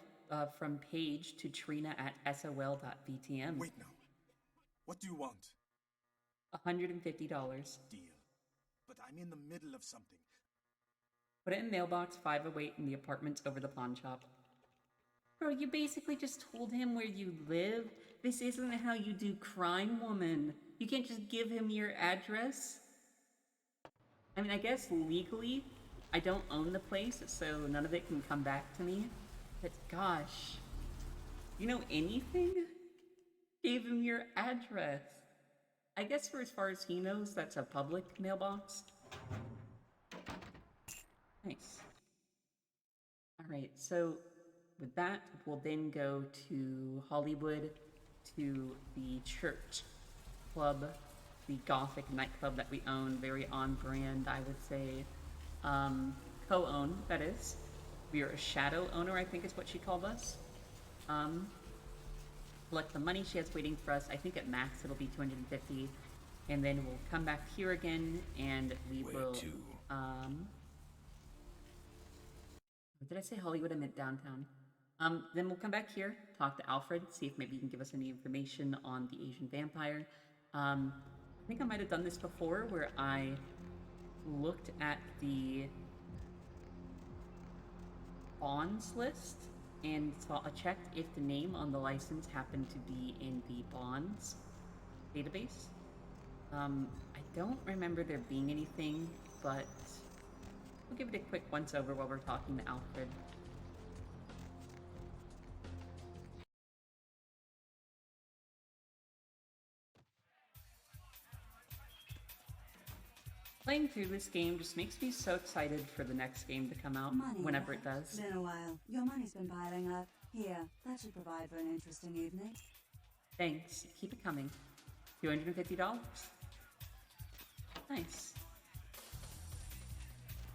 Speaker 1: from Paige to trina@sol.vtm.
Speaker 7: Wait now. What do you want?
Speaker 1: $150.
Speaker 7: Deal. But I'm in the middle of something.
Speaker 1: Put it in mailbox 508 in the apartments over the pawn shop. Bro, you basically just told him where you live. This isn't how you do crime, woman. You can't just give him your address. I mean, I guess legally, I don't own the place, so none of it can come back to me. But gosh, you know anything? Gave him your address. I guess for as far as he knows, that's a public mailbox. Nice. Alright, so with that, we'll then go to Hollywood, to the church club, the gothic nightclub that we own, very on brand, I would say. Co-own, that is. We are a shadow owner, I think is what she called us. Collect the money she has waiting for us. I think at max it'll be $250. And then we'll come back here again and we will... Did I say Hollywood? I meant downtown. Then we'll come back here, talk to Alfred, see if maybe he can give us any information on the Asian vampire. I think I might have done this before, where I looked at the bonds list and checked if the name on the license happened to be in the bonds database. I don't remember there being anything, but we'll give it a quick once-over while we're talking to Alfred. Playing through this game just makes me so excited for the next game to come out,
Speaker 13: Money,
Speaker 1: whenever it does.
Speaker 13: Been a while. Your money's been piling up. Here, that should provide for an interesting evening.
Speaker 1: Thanks. Keep it coming. $250? Nice.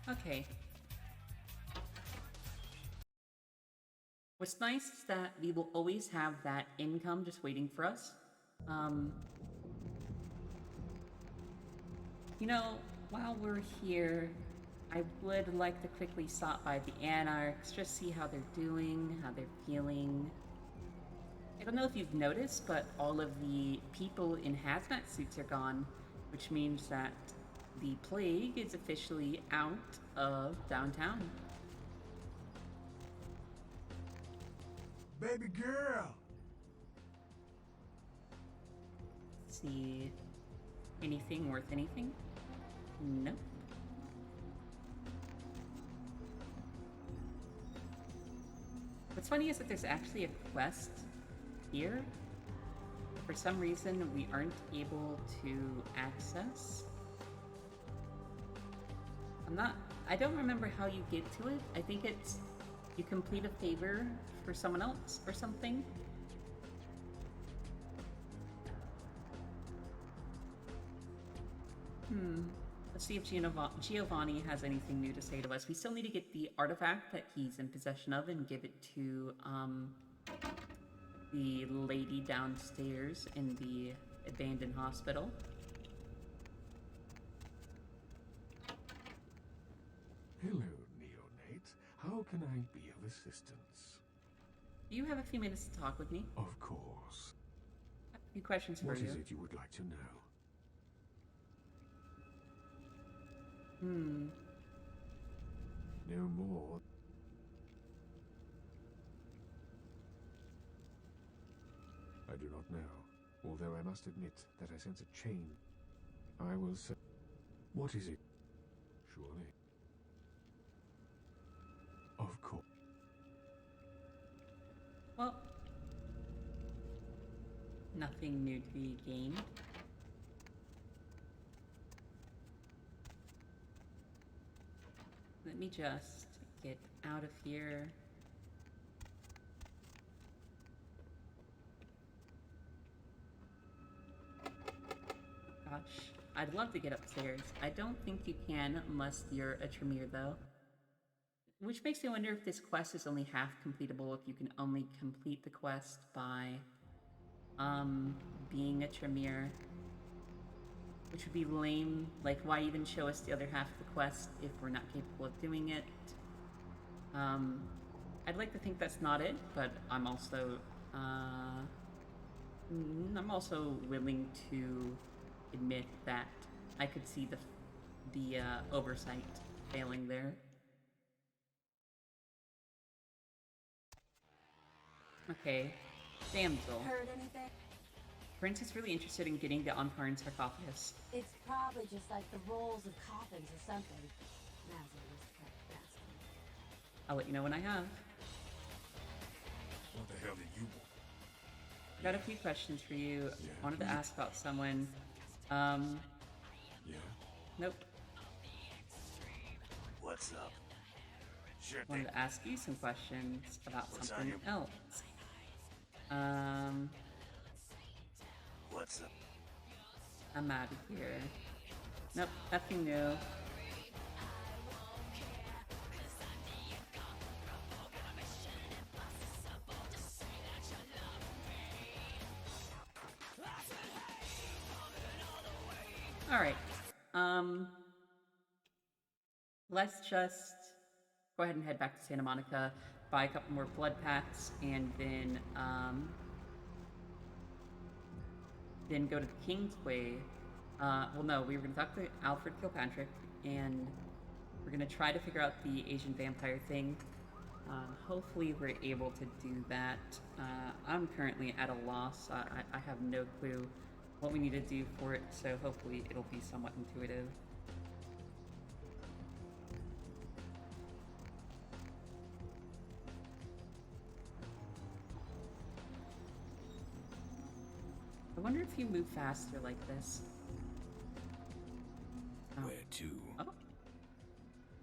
Speaker 1: Okay. What's nice is that we will always have that income just waiting for us. You know, while we're here, I would like to quickly stop by the Anarchs, just see how they're doing, how they're feeling. I don't know if you've noticed, but all of the people in hazmat suits are gone, which means that the plague is officially out of downtown.
Speaker 4: Baby girl!
Speaker 1: Let's see. Anything worth anything? Nope. What's funny is that there's actually a quest here. For some reason, we aren't able to access. I don't remember how you get to it. I think it's you complete a favor for someone else or something. Let's see if Giovanni has anything new to say to us. We still need to get the artifact that he's in possession of and give it to the lady downstairs in the abandoned hospital.
Speaker 2: Hello, neonate. How can I be of assistance?
Speaker 1: Do you have a few minutes to talk with me?
Speaker 2: Of course.
Speaker 1: I have a few questions for
Speaker 2: What
Speaker 1: you.
Speaker 2: is it you would like to know? No more. I do not know, although I must admit that I sense a change. I will say... What is it? Surely. Of course.
Speaker 1: Well, nothing new to be gained. Let me just get out of here. Gosh, I'd love to get upstairs. I don't think you can unless you're a Tremere, though. Which makes me wonder if this quest is only half completable, if you can only complete the quest by, being a Tremere. Which would be lame. Like, why even show us the other half of the quest if we're not capable of doing it? I'd like to think that's not it, but I'm also willing to admit that I could see the oversight failing there. Okay, damsel.
Speaker 13: Heard anything?
Speaker 1: Prince is really interested in getting the Anparan sarcophagus.
Speaker 10: It's probably just like the rolls of coffins or something. Lazarus kept asking.
Speaker 1: I'll let you know when I have.
Speaker 4: What the hell did you want?
Speaker 1: Got a few questions for you.
Speaker 4: Yeah.
Speaker 1: Wanted to ask about someone.
Speaker 4: Yeah?
Speaker 1: Nope.
Speaker 5: What's up? Sure
Speaker 1: Wanted
Speaker 5: thing.
Speaker 1: to ask you some questions about
Speaker 5: What's on
Speaker 1: something
Speaker 5: your-
Speaker 1: else.
Speaker 5: What's up?
Speaker 1: I'm out of here. Nope, nothing new. Alright. Let's just go ahead and head back to Santa Monica, buy a couple more blood packs, and then go to the Kingsway. Well, no, we were going to talk to Alfred Kilpatrick, and we're going to try to figure out the Asian vampire thing. Hopefully we're able to do that. I'm currently at a loss. I have no clue what we need to do for it, so hopefully it'll be somewhat intuitive. I wonder if you move faster like this. Oh.
Speaker 4: Where to?
Speaker 14: too.
Speaker 1: Oh.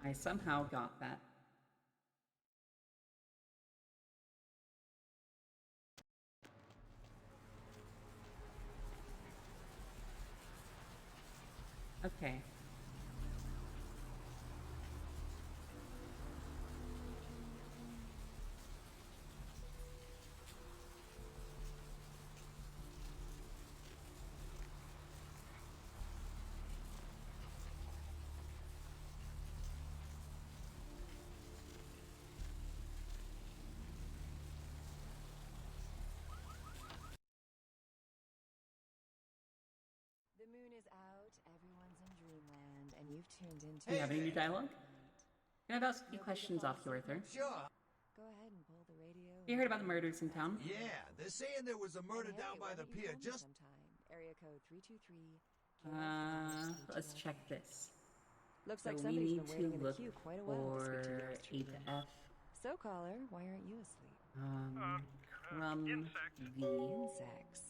Speaker 1: I somehow got that. Okay.
Speaker 15: The moon is out, everyone's in dreamland, and you've tuned into...
Speaker 1: Do you have any new dialogue? Can I ask you questions off you, Arthur?
Speaker 16: Sure.
Speaker 15: Go ahead and pull the radio.
Speaker 1: You heard about the murders in town?
Speaker 16: Yeah, they're saying there was a murder down by the pier just...
Speaker 15: Area code 323.
Speaker 1: Let's check this.
Speaker 15: Looks
Speaker 1: so
Speaker 15: like
Speaker 1: we
Speaker 15: somebody's
Speaker 1: need
Speaker 15: been waiting
Speaker 1: to
Speaker 15: in the
Speaker 1: look
Speaker 15: queue quite a while to speak to
Speaker 1: for
Speaker 15: yours truly.
Speaker 1: 8F.
Speaker 15: So, caller, why aren't you asleep?
Speaker 1: Crumb V.
Speaker 15: Insects.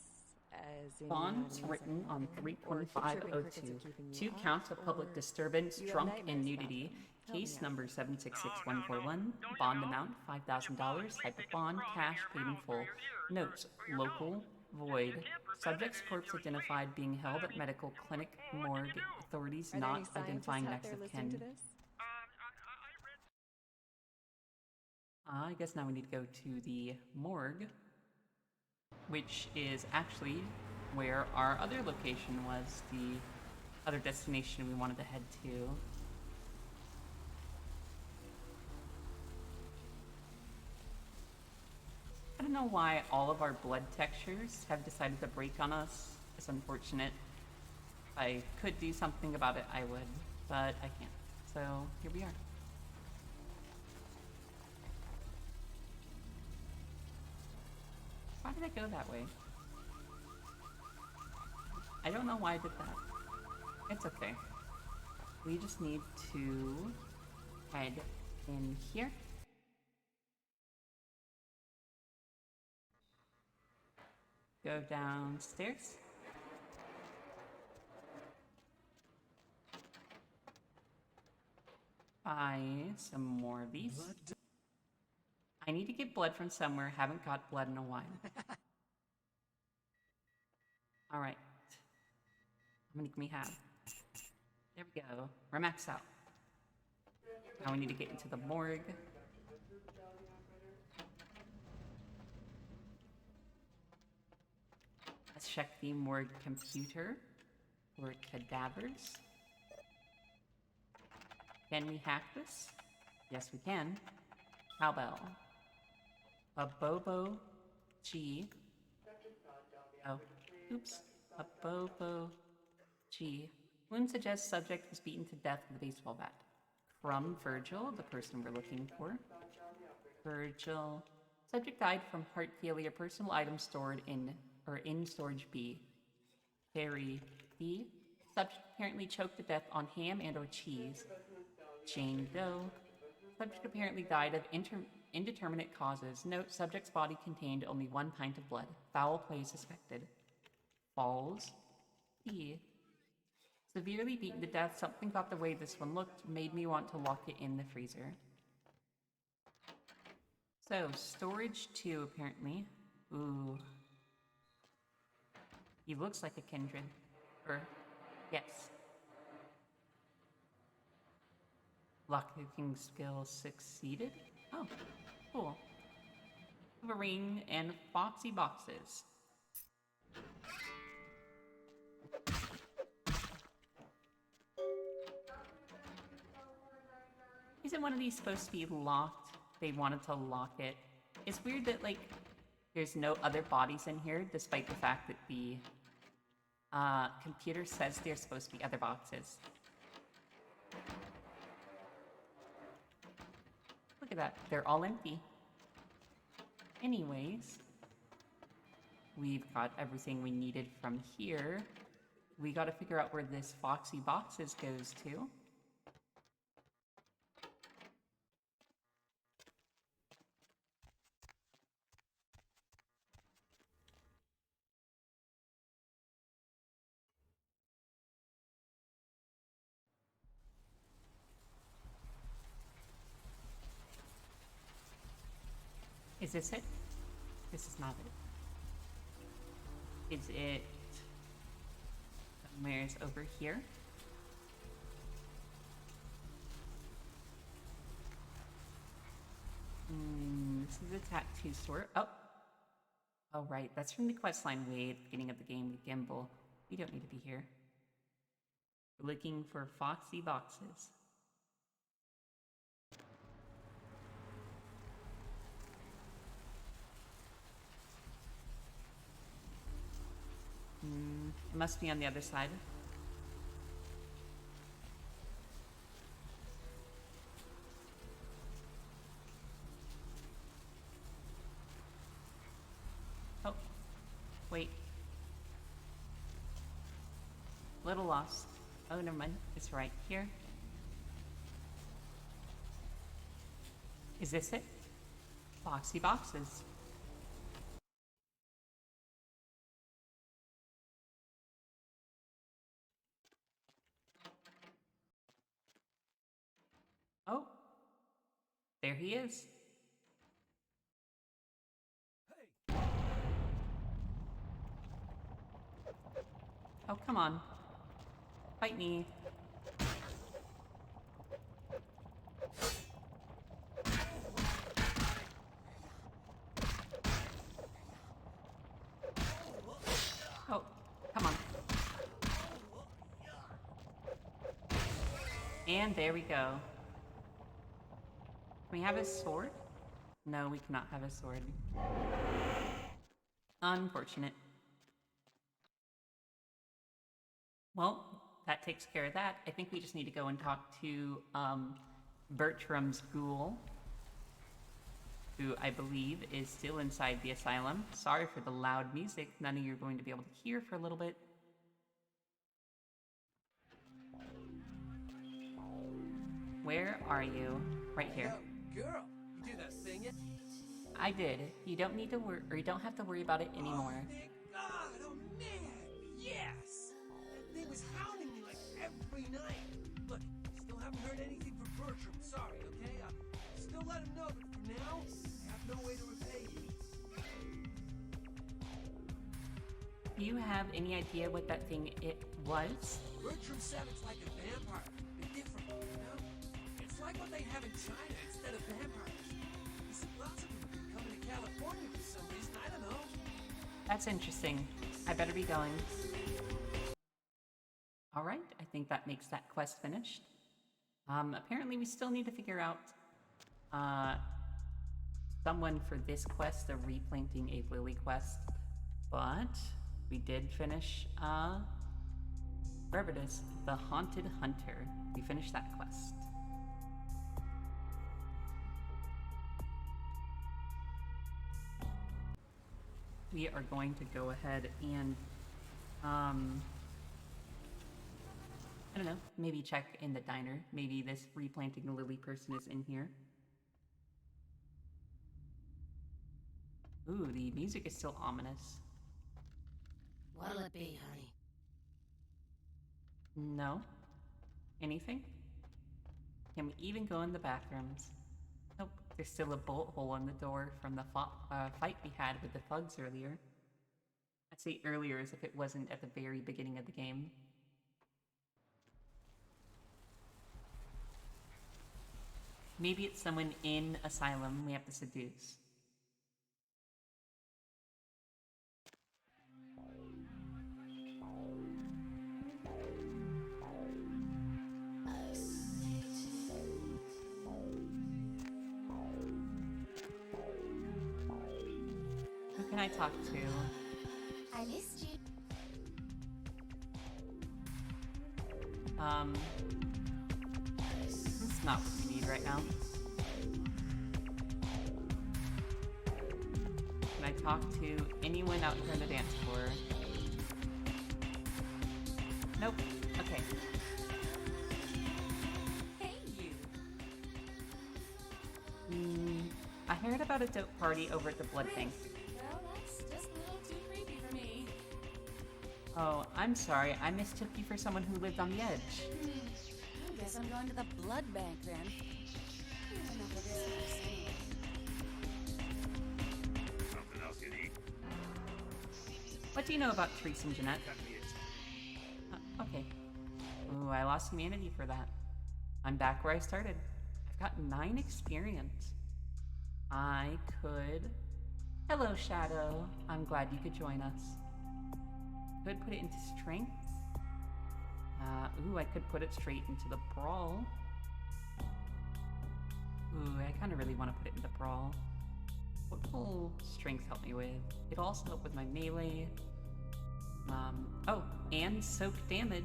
Speaker 15: As in
Speaker 1: Bonds written on 3.502. 2 counts of public disturbance, drunk, and nudity. Case number 766141. Bond amount $5,000. Type of bond, cash, paid in full. Notes: local, void. Subject's corpse identified, being held at medical clinic morgue. Authorities not identifying next of kin. I guess now we need to go to the morgue, which is actually where our other location was, the other destination we wanted to head to. I don't know why all of our blood textures have decided to break on us. It's unfortunate. If I could do something about it, I would, but I can't. So here we are. Why did I go that way? I don't know why I did that. It's okay. We just need to head in here. Go downstairs. Buy some more of these. I need to get blood from somewhere. Haven't got blood in a while. Alright. How many can we have? There we go. We're maxed out. Now we need to get into the morgue. Let's check the morgue computer for cadavers. Can we hack this? Yes, we can. Cowbell. A Bobo G. Oh, oops. A Bobo G. Wound suggests subject was beaten to death with a baseball bat. From Virgil, the person we're looking for. Virgil. Subject died from heart failure. Personal items stored in storage B. Carrie B. Subject apparently choked to death on ham and or cheese. Jane Doe. Subject apparently died of indeterminate causes. Note, subject's body contained only 1 pint of blood. Foul play suspected. Falls. B. Severely beaten to death. Something about the way this one looked made me want to lock it in the freezer. So, storage 2, apparently. Ooh. He looks like a kindred. Or, yes. Lockpicking skill succeeded? Oh, cool. Have a ring and foxy boxes. Isn't one of these supposed to be locked? They wanted to lock it. It's weird that, like, there's no other bodies in here, despite the fact that the computer says there's supposed to be other boxes. Look at that. They're all empty. Anyways, we've got everything we needed from here. We gotta figure out where this Foxy Boxes goes to. Is this it? This is not it. Is it somewhere's over here? This is a tattoo store. Oh, right. That's from the questline way at the beginning of the game with Gimbal. We don't need to be here. We're looking for foxy boxes. It must be on the other side. Oh, wait. Little lost. Oh, never mind. It's right here. Is this it? Foxy boxes. Oh, there he is. Oh, come on. Fight me. Oh, come on. And there we go. Can we have his sword? No, we cannot have his sword. Unfortunate. Well, that takes care of that. I think we just need to go and talk to Bertram's ghoul, who I believe is still inside the asylum. Sorry for the loud music. None of you are going to be able to hear for a little bit. Where are you? Right here.
Speaker 14: Yo, girl, you do that thing yet?
Speaker 1: I did. You don't need to worry, or you don't have to worry about it anymore.
Speaker 14: Oh, thank God! Oh man, yes! That thing was hounding me like every night. Look, still haven't heard anything from Bertram. Sorry, okay? Still let him know, but for now, I have no way to repay you.
Speaker 1: Do you have any idea what that thing it was?
Speaker 14: Bertram said it's like a vampire, but different, you know? It's like what they have in China instead of vampires. He said lots of them have been coming to California for some reason, I don't know.
Speaker 1: That's interesting. I better be going. Alright, I think that makes that quest finished. Apparently we still need to figure out someone for this quest, the replanting a lily quest. But we did finish wherever it is, the Haunted Hunter. We finished that quest. We are going to go ahead and I don't know, maybe check in the diner. Maybe this replanting the lily person is in here. Ooh, the music is still ominous.
Speaker 10: What'll it be, honey?
Speaker 1: No. Anything? Can we even go in the bathrooms? Nope, there's still a bullet hole in the door from the fight we had with the thugs earlier. I'd say earlier as if it wasn't at the very beginning of the game. Maybe it's someone in Asylum we have to seduce. Who can I talk to?
Speaker 10: I missed you.
Speaker 1: That's not what we need right now. Can I talk to anyone out here on the dance floor? Nope. Okay.
Speaker 10: Hey, you.
Speaker 1: I heard about a dope party over at the blood bank.
Speaker 10: Well, that's just a little too creepy for me.
Speaker 1: Oh, I'm sorry. I mistook you for someone who lived on the edge.
Speaker 10: I guess I'm going to the blood bank then. Enough of this.
Speaker 1: What do you know about Therese and Jeanette? Okay. Ooh, I lost humanity for that. I'm back where I started. I've got 9 experience. I could... Hello, Shadow. I'm glad you could join us. Could put it into strength. Ooh, I could put it straight into the brawl. Ooh, I kind of really want to put it into brawl. What will strength help me with? It'll also help with my melee. Oh, and soak damage.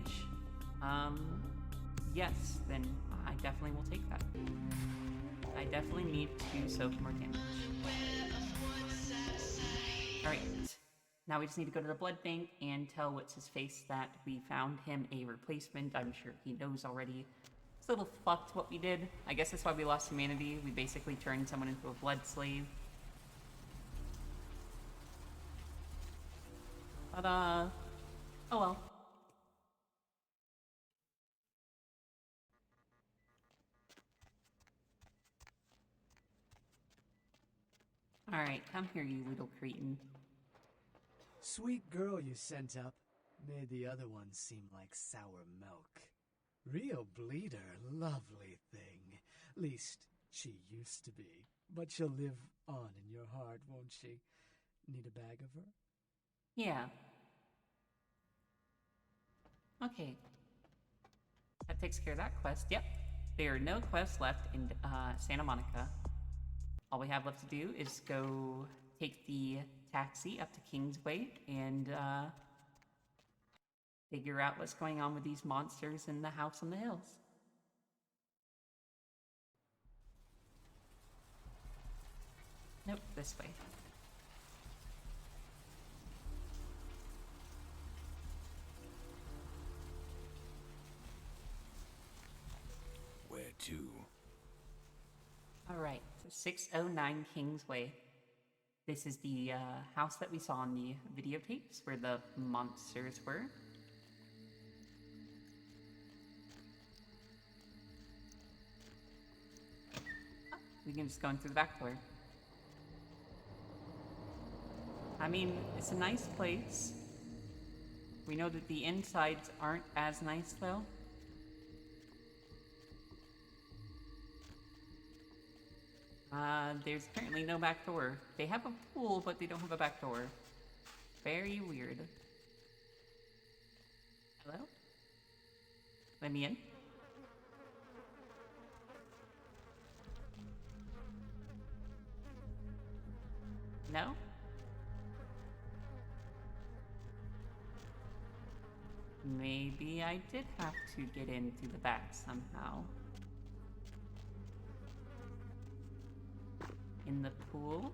Speaker 1: Yes, then I definitely will take that. I definitely need to soak more damage. Alright, now we just need to go to the blood bank and tell What's-His-Face that we found him a replacement. I'm sure he knows already. It's a little fucked what we did. I guess that's why we lost humanity. We basically turned someone into a blood slave. But, oh well. Alright, come here, you little cretin.
Speaker 12: Sweet girl you sent up made the other ones seem like sour milk. Real bleeder, lovely thing. Least, she used to be. But she'll live on in your heart, won't she? Need a bag of her?
Speaker 1: Yeah. Okay. That takes care of that quest. Yep. There are no quests left in Santa Monica. All we have left to do is go take the taxi up to Kingsway and figure out what's going on with these monsters in the house on the hills. Nope, this way.
Speaker 2: Where to?
Speaker 1: Alright, so 609 Kingsway. This is the house that we saw in the videotapes where the monsters were. Oh, we can just go in through the back door. I mean, it's a nice place. We know that the insides aren't as nice, though. There's apparently no back door. They have a pool, but they don't have a back door. Very weird. Hello? Let me in. No? Maybe I did have to get in through the back somehow. In the pool?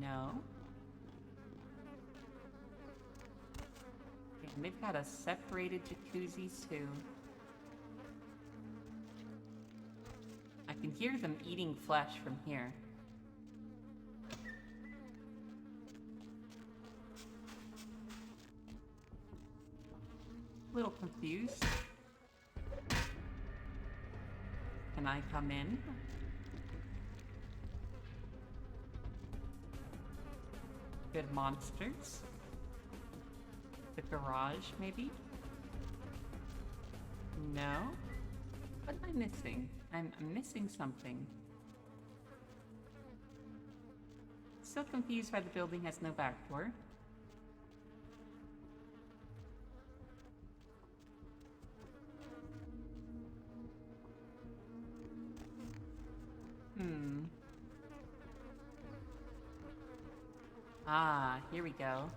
Speaker 1: No. And they've got a separated jacuzzis too. I can hear them eating flesh from here. A little confused. Can I come in? Good monsters. The garage, maybe? No? What am I missing? I'm missing something. Still confused why the building has no back door. Ah, here we go.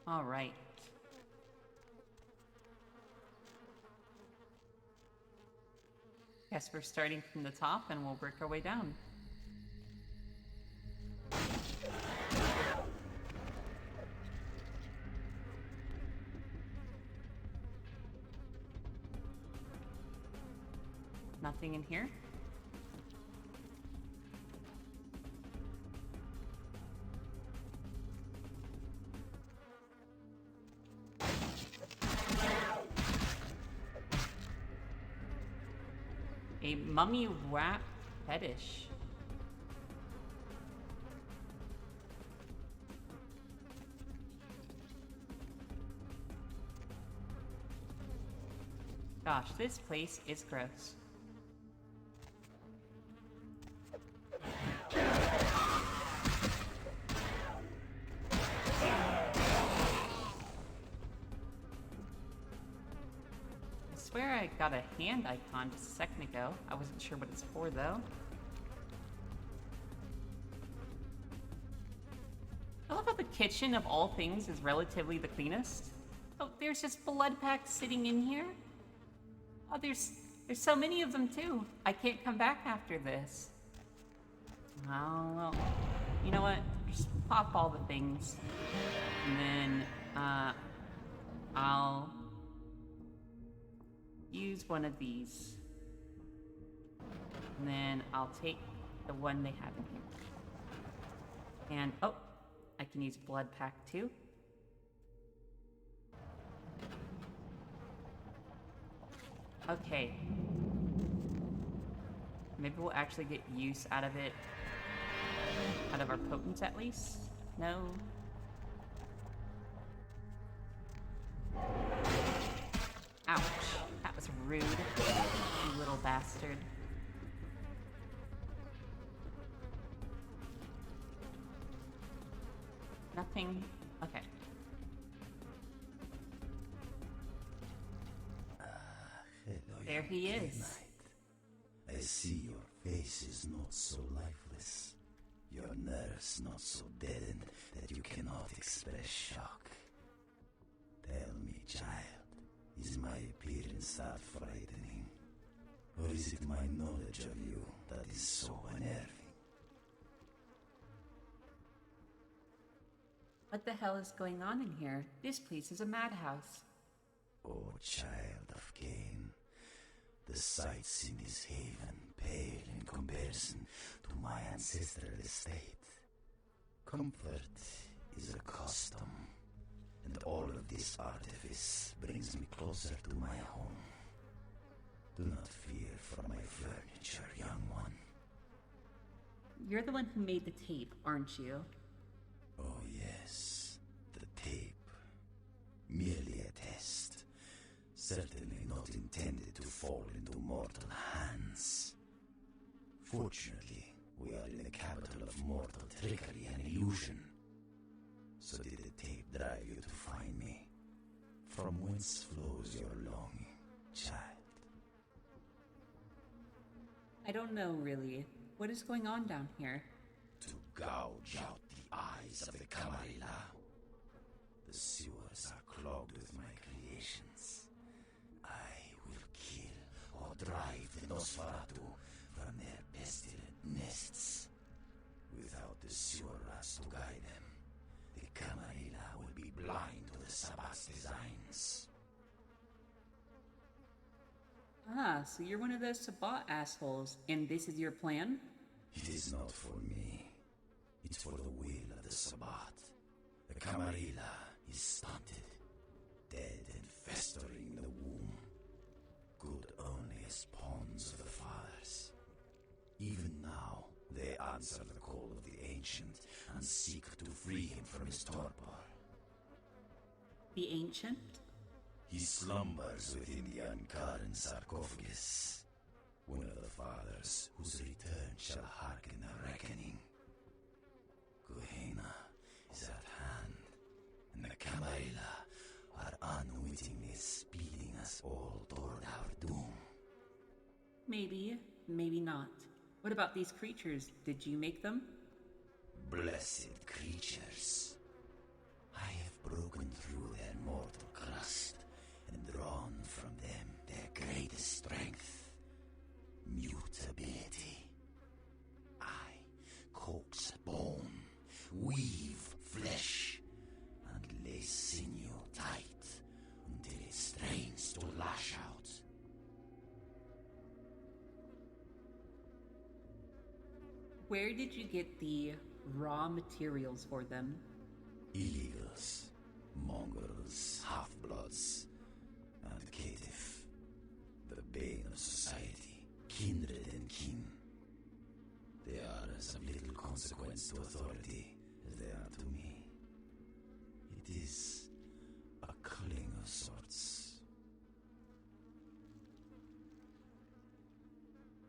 Speaker 1: All right. Guess we're starting from the top and we'll work our way down. Nothing in here? A mummy wrap fetish. Gosh, this place is gross. I swear I got a hand icon just a second ago. I wasn't sure what it's for, though. I love how the kitchen, of all things, is relatively the cleanest. Oh, there's just blood packs sitting in here. Oh, there's so many of them, too. I can't come back after this. Oh, well, you know what? Just pop all the things. And then, I'll use one of these. And then I'll take the one they have in here. And, oh, I can use blood pack too. Okay. Maybe we'll actually get use out of it. Out of our potence, at least? No? Ouch. That was rude. You little bastard. Nothing? Okay. There he is.
Speaker 17: I see your face is not so lifeless. Your nerves not so deadened that you cannot express shock. Tell me, child, is my appearance that frightening? Or is it my knowledge of you that is so unnerving?
Speaker 1: What the hell is going on in here? This place is a madhouse.
Speaker 17: Oh, child of Cain, the sights in this haven pale in comparison to my ancestral estate. Comfort is a custom, and all of this artifice brings me closer to my home. Do not fear for my furniture, young one.
Speaker 1: You're the one who made the tape, aren't you?
Speaker 17: Oh yes, the tape. Merely a test. Certainly not intended to fall into mortal hands. Fortunately, we are in the capital of mortal trickery and illusion. So did the tape drive you to find me? From whence flows your longing, child?
Speaker 1: I don't know, really. What is going on down here?
Speaker 17: To gouge out the eyes of the Camarilla. The sewers are clogged with my creations. I will kill or drive the Nosferatu from their pestilent nests. Without the sewer rats to guide them, the Camarilla will be blind to the Sabbath's designs.
Speaker 1: Ah, so you're one of those Sabbat assholes, and this is your plan?
Speaker 17: It is not for me. It's for the will of the Sabbat. The Camarilla is stunted, dead and festering in the womb. Good only as pawns of the fathers. Even now, they answer the call of the Ancient and seek to free him from his torpor.
Speaker 1: The Ancient?
Speaker 17: He slumbers within the uncurrent sarcophagus. One of the fathers whose return shall hearken a reckoning. Gehenna is at hand, and the Camarilla are unwittingly speeding us all toward our doom.
Speaker 1: Maybe, maybe not. What about these creatures? Did you make them?
Speaker 17: Blessed creatures. I have broken through their mortal crust and drawn from them their greatest strength, mutability. I coax bone, weave flesh, and lay sinew tight until it strains to lash out.
Speaker 1: Where did you get the raw materials for them?
Speaker 17: Illegals, mongrels, half-bloods, and caitiff, the bane of society, kindred and kin. as of little consequence to authority as they are to me. It is a calling of sorts.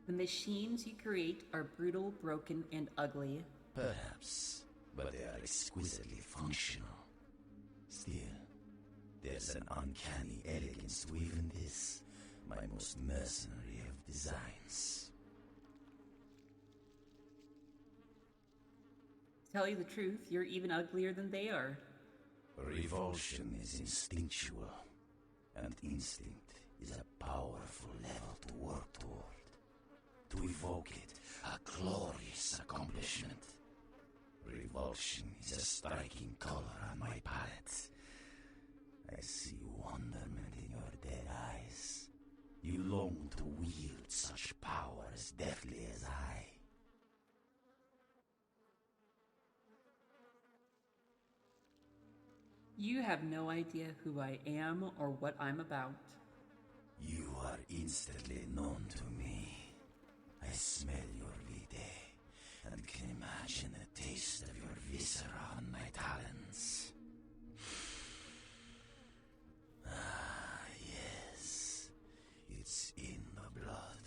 Speaker 1: The machines you create are brutal, broken, and ugly.
Speaker 17: Perhaps, but they are exquisitely functional. Still, there's an uncanny elegance to even this, my most mercenary of designs.
Speaker 1: To tell you the truth, you're even uglier than they are.
Speaker 17: Revulsion is instinctual, and instinct is a powerful level to work toward. To evoke it, a glorious accomplishment. Revulsion is a striking color on my palette. I see wonderment in your dead eyes. You long to wield such power as deftly as I.
Speaker 1: You have no idea who I am or what I'm about.
Speaker 17: You are instantly known to me. I smell your vitae and can imagine the taste of your viscera on my talons. Ah, yes. It's in the blood.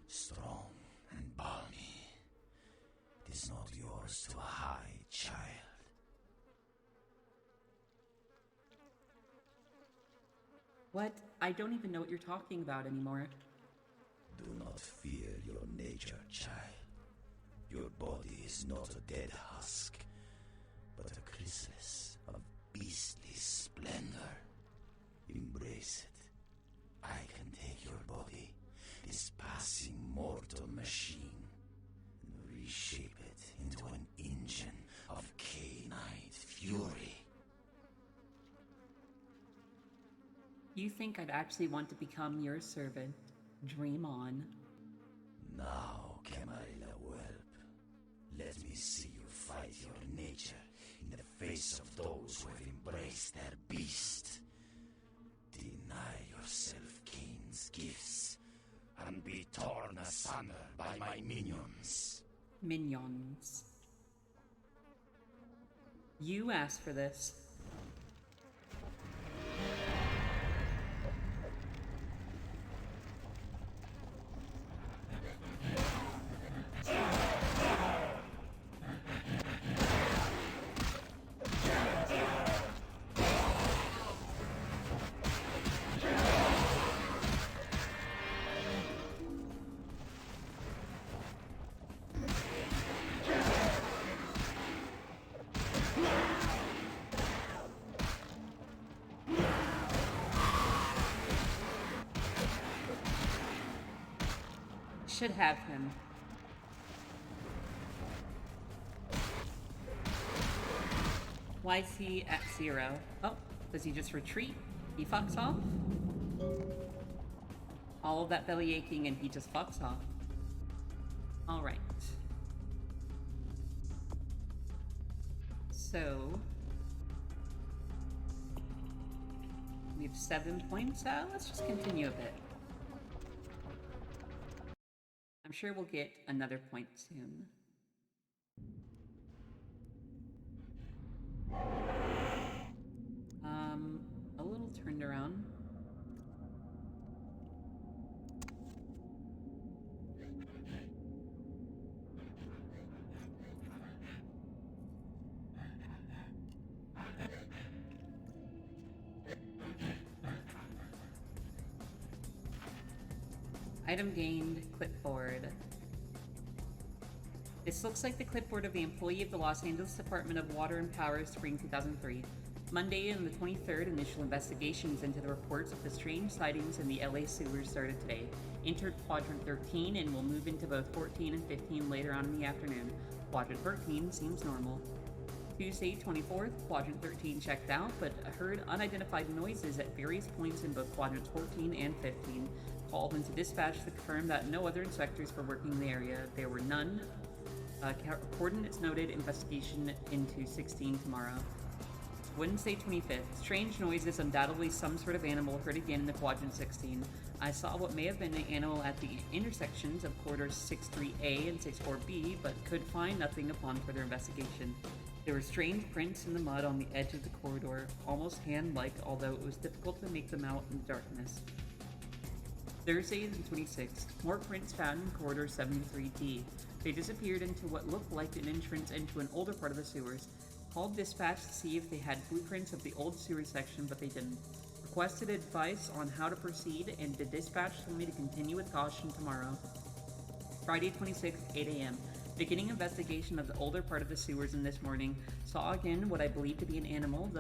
Speaker 17: Strong and balmy. It is not yours to hide, child.
Speaker 1: What? I don't even know what you're talking about anymore.
Speaker 17: Do not fear your nature, child. Your body is not a dead husk, but a chrysalis of beastly splendor. Embrace it. I can take your body, this passing mortal machine, and reshape it into an engine of canine fury.
Speaker 1: You think I'd actually want to become your servant? Dream on.
Speaker 17: Now, Camarilla whelp, let me see you fight your nature in the face of those who have embraced their beast. Deny yourself Cain's gifts, and be torn asunder by my minions.
Speaker 1: Minions. You asked for this. Should have him. Why is he at 0? Oh, does he just retreat? He fucks off? All of that belly aching and he just fucks off. Alright. So... we have 7 points out. Let's just continue a bit. I'm sure we'll get another point soon. A little turned around. Item gained, clipboard. This looks like the clipboard of the employee of the Los Angeles Department of Water and Power, spring 2003. Monday and the 23rd, initial investigations into the reports of the strange sightings in the LA sewers started today. Entered Quadrant 13 and will move into both 14 and 15 later on in the afternoon. Quadrant 13 seems normal. Tuesday, 24th, Quadrant 13 checked out, but heard unidentified noises at various points in both Quadrants 14 and 15. Called into dispatch to confirm that no other inspectors were working in the area. There were none. Coordinates noted, investigation into 16 tomorrow. Wednesday 25th. Strange noises, undoubtedly some sort of animal heard again in the Quadrant 16. I saw what may have been an animal at the intersections of corridors 63A and 64B, but could find nothing upon further investigation. There were strange prints in the mud on the edge of the corridor, almost hand-like, although it was difficult to make them out in the darkness. Thursday the 26th. More prints found in corridor 73D. They disappeared into what looked like an entrance into an older part of the sewers. Called dispatch to see if they had blueprints of the old sewer section, but they didn't. Requested advice on how to proceed, and the dispatch told me to continue with caution tomorrow. Friday 26th, 8 a.m. Beginning investigation of the older part of the sewers in this morning. Saw again what I believe to be an animal,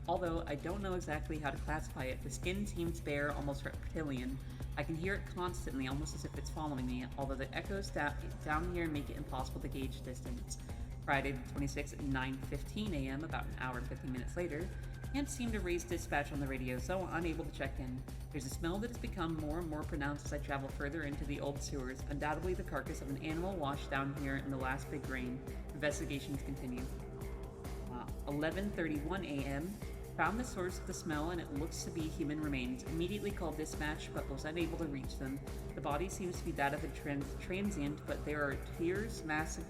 Speaker 1: although I don't know exactly how to classify it. The skin seems bare, almost reptilian. I can hear it constantly, almost as if it's following me, although the echoes down here make it impossible to gauge distance. Friday the 26th at 9:15 a.m., about an hour and 15 minutes later. Can't seem to raise dispatch on the radio, so unable to check in. There's a smell that has become more and more pronounced as I travel further into the old sewers, undoubtedly the carcass of an animal washed down here in the last big rain. Investigations continue. 11:31 a.m. Found the source of the smell, and it looks to be human remains. Immediately called dispatch, but was unable to reach them. The body seems to be that of a transient, but there are massive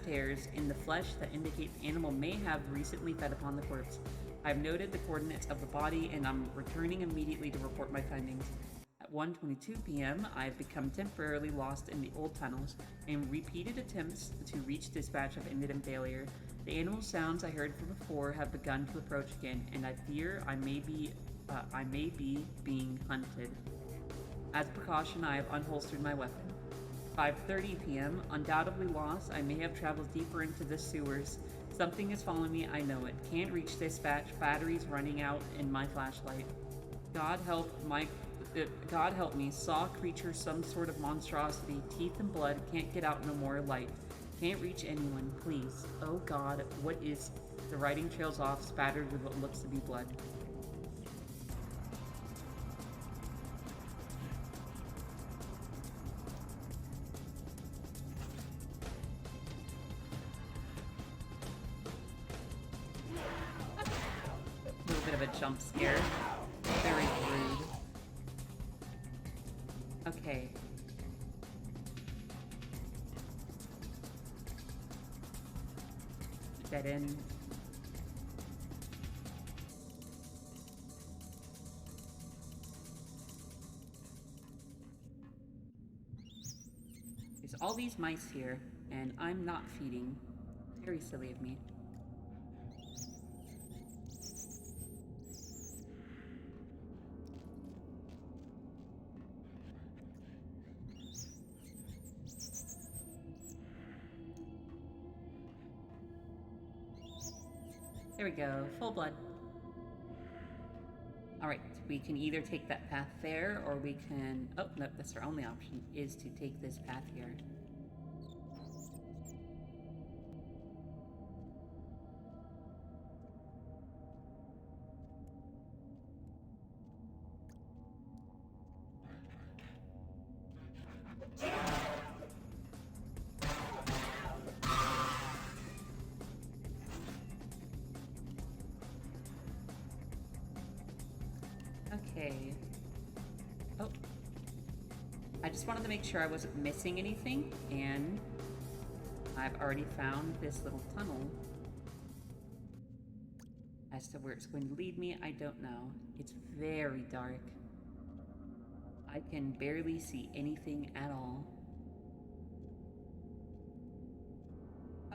Speaker 1: tears in the flesh that indicate the animal may have recently fed upon the corpse. I've noted the coordinates of the body, and I'm returning immediately to report my findings. At 1:22 p.m., I've become temporarily lost in the old tunnels, and repeated attempts to reach dispatch have ended in failure. The animal sounds I heard from before have begun to approach again, and I fear I may be being hunted. As precaution, I have unholstered my weapon. 5:30 p.m. Undoubtedly lost. I may have traveled deeper into the sewers. Something is following me. I know it. Can't reach dispatch. Batteries running out in my flashlight. God help me. Saw creature, some sort of monstrosity. Teeth and blood. Can't get out no more light. Can't reach anyone. Please. Oh God, what is... The writing trails off, spattered with what looks to be blood. A little bit of a jump scare. Very rude. Okay. Dead end. There's all these mice here, and I'm not feeding. Very silly of me. There we go, full blood. Alright, we can either take that path there, or we can... Oh, no, that's our only option, is to take this path here. Okay. Oh. I just wanted to make sure I wasn't missing anything, and I've already found this little tunnel. As to where it's going to lead me, I don't know. It's very dark. I can barely see anything at all.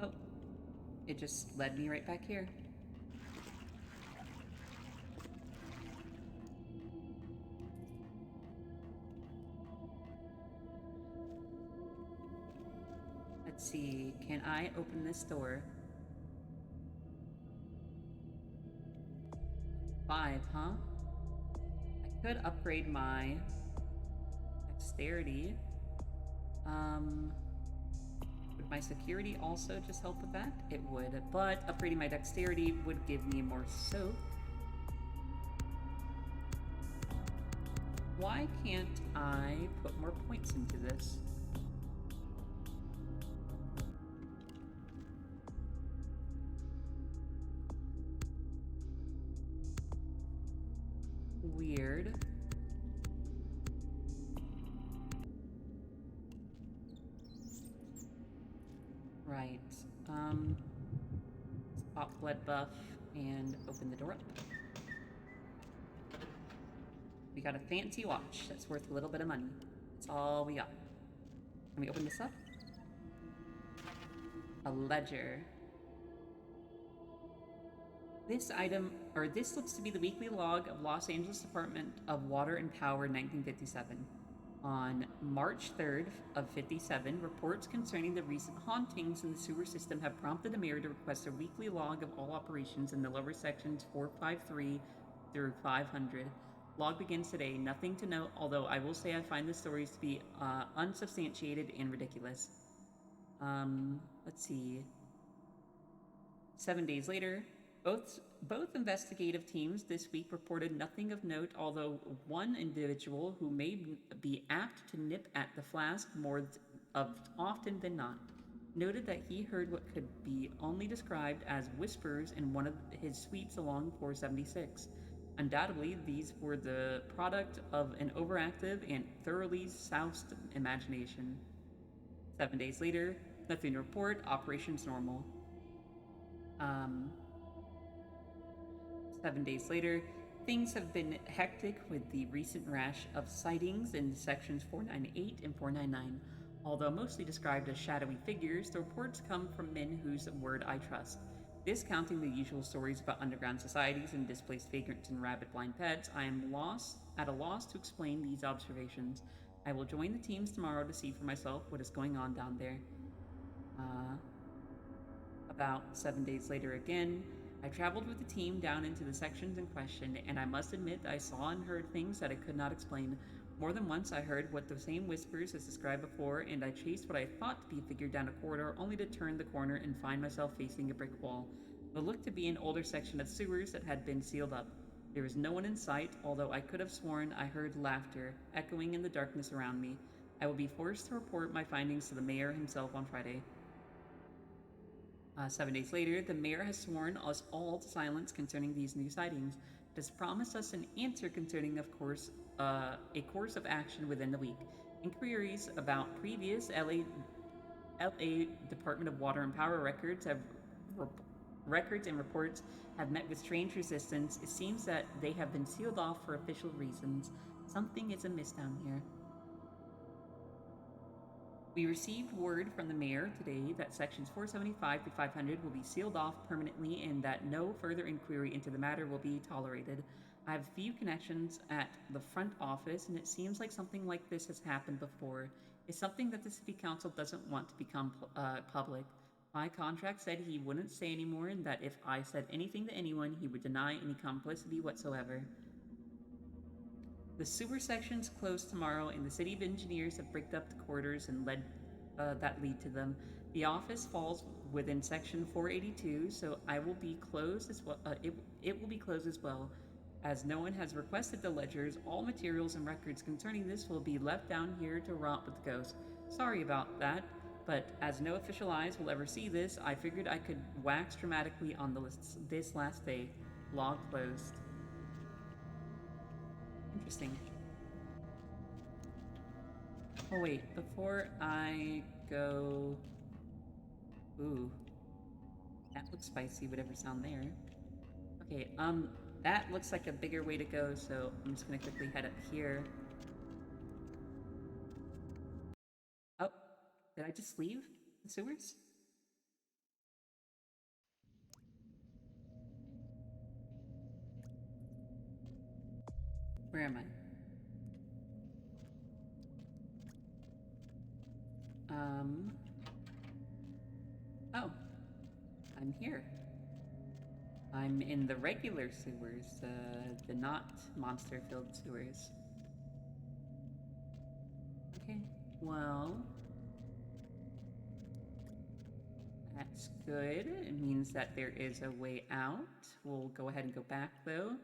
Speaker 1: Oh. It just led me right back here. Let's see, can I open this door? 5, huh? I could upgrade my dexterity. Would my security also just help with that? It would, but upgrading my dexterity would give me more soap. Why can't I put more points into this? weird. Right. Let's pop blood buff and open the door up. We got a fancy watch that's worth a little bit of money. That's all we got. Can we open this up? A ledger. This looks to be the weekly log of Los Angeles Department of Water and Power 1957. On March 3rd of 57, reports concerning the recent hauntings in the sewer system have prompted the mayor to request a weekly log of all operations in the lower sections 453 through 500. Log begins today. Nothing to note, although I will say I find the stories to be unsubstantiated and ridiculous. Let's see. 7 days later, both investigative teams this week reported nothing of note, although one individual who may be apt to nip at the flask more often than not noted that he heard what could be only described as whispers in one of his suites along 476. Undoubtedly, these were the product of an overactive and thoroughly soused imagination. 7 days later, nothing to report, operations normal. 7 days later, things have been hectic with the recent rash of sightings in sections 498 and 499. Although mostly described as shadowy figures, the reports come from men whose word I trust. Discounting the usual stories about underground societies and displaced vagrants and rabid blind pets, I am at a loss to explain these observations. I will join the teams tomorrow to see for myself what is going on down there. About 7 days later again, I traveled with the team down into the sections in question, and I must admit I saw and heard things that I could not explain. More than once I heard what the same whispers as described before, and I chased what I thought to be a figure down a corridor, only to turn the corner and find myself facing a brick wall. It looked to be an older section of sewers that had been sealed up. There was no one in sight, although I could have sworn I heard laughter echoing in the darkness around me. I will be forced to report my findings to the mayor himself on Friday. 7 days later, the mayor has sworn us all to silence concerning these new sightings, but has promised us an answer concerning, of course, a course of action within the week. Inquiries about previous LA Department of Water and Power records and reports have met with strange resistance. It seems that they have been sealed off for official reasons. Something is amiss down here. We received word from the mayor today that sections 475 to 500 will be sealed off permanently and that no further inquiry into the matter will be tolerated. I have a few connections at the front office, and it seems like something like this has happened before. It's something that the city council doesn't want to become public. My contract said he wouldn't say anymore, and that if I said anything to anyone, he would deny any complicity whatsoever. The sewer sections close tomorrow, and the city of engineers have bricked up the corridors and that lead to them. The office falls within section 482, so I will be closed as well. It will be closed as well, as no one has requested the ledgers. All materials and records concerning this will be left down here to rot with the ghosts. Sorry about that, but as no official eyes will ever see this, I figured I could wax dramatically on this last day. Log closed. Interesting. Oh wait, before I go... Ooh. That looks spicy, whatever's down there. Okay, that looks like a bigger way to go, so I'm just gonna quickly head up here. Oh, did I just leave the sewers? Where am I? Oh. I'm here. I'm in the regular sewers, the not monster-filled sewers. Okay, well... That's good. It means that there is a way out. We'll go ahead and go back, though.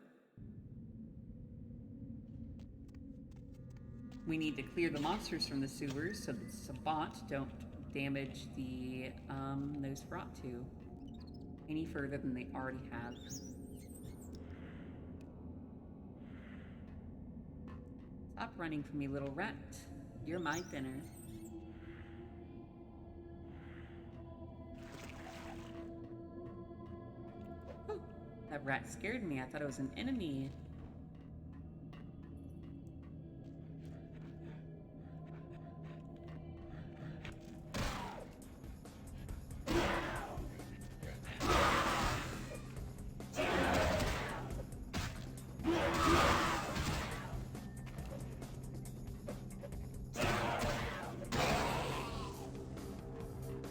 Speaker 1: We need to clear the monsters from the sewers so the Sabbat don't damage the Nosferatu any further than they already have. running from me, little rat. You're my dinner. Whew. That rat scared me. I thought it was an enemy.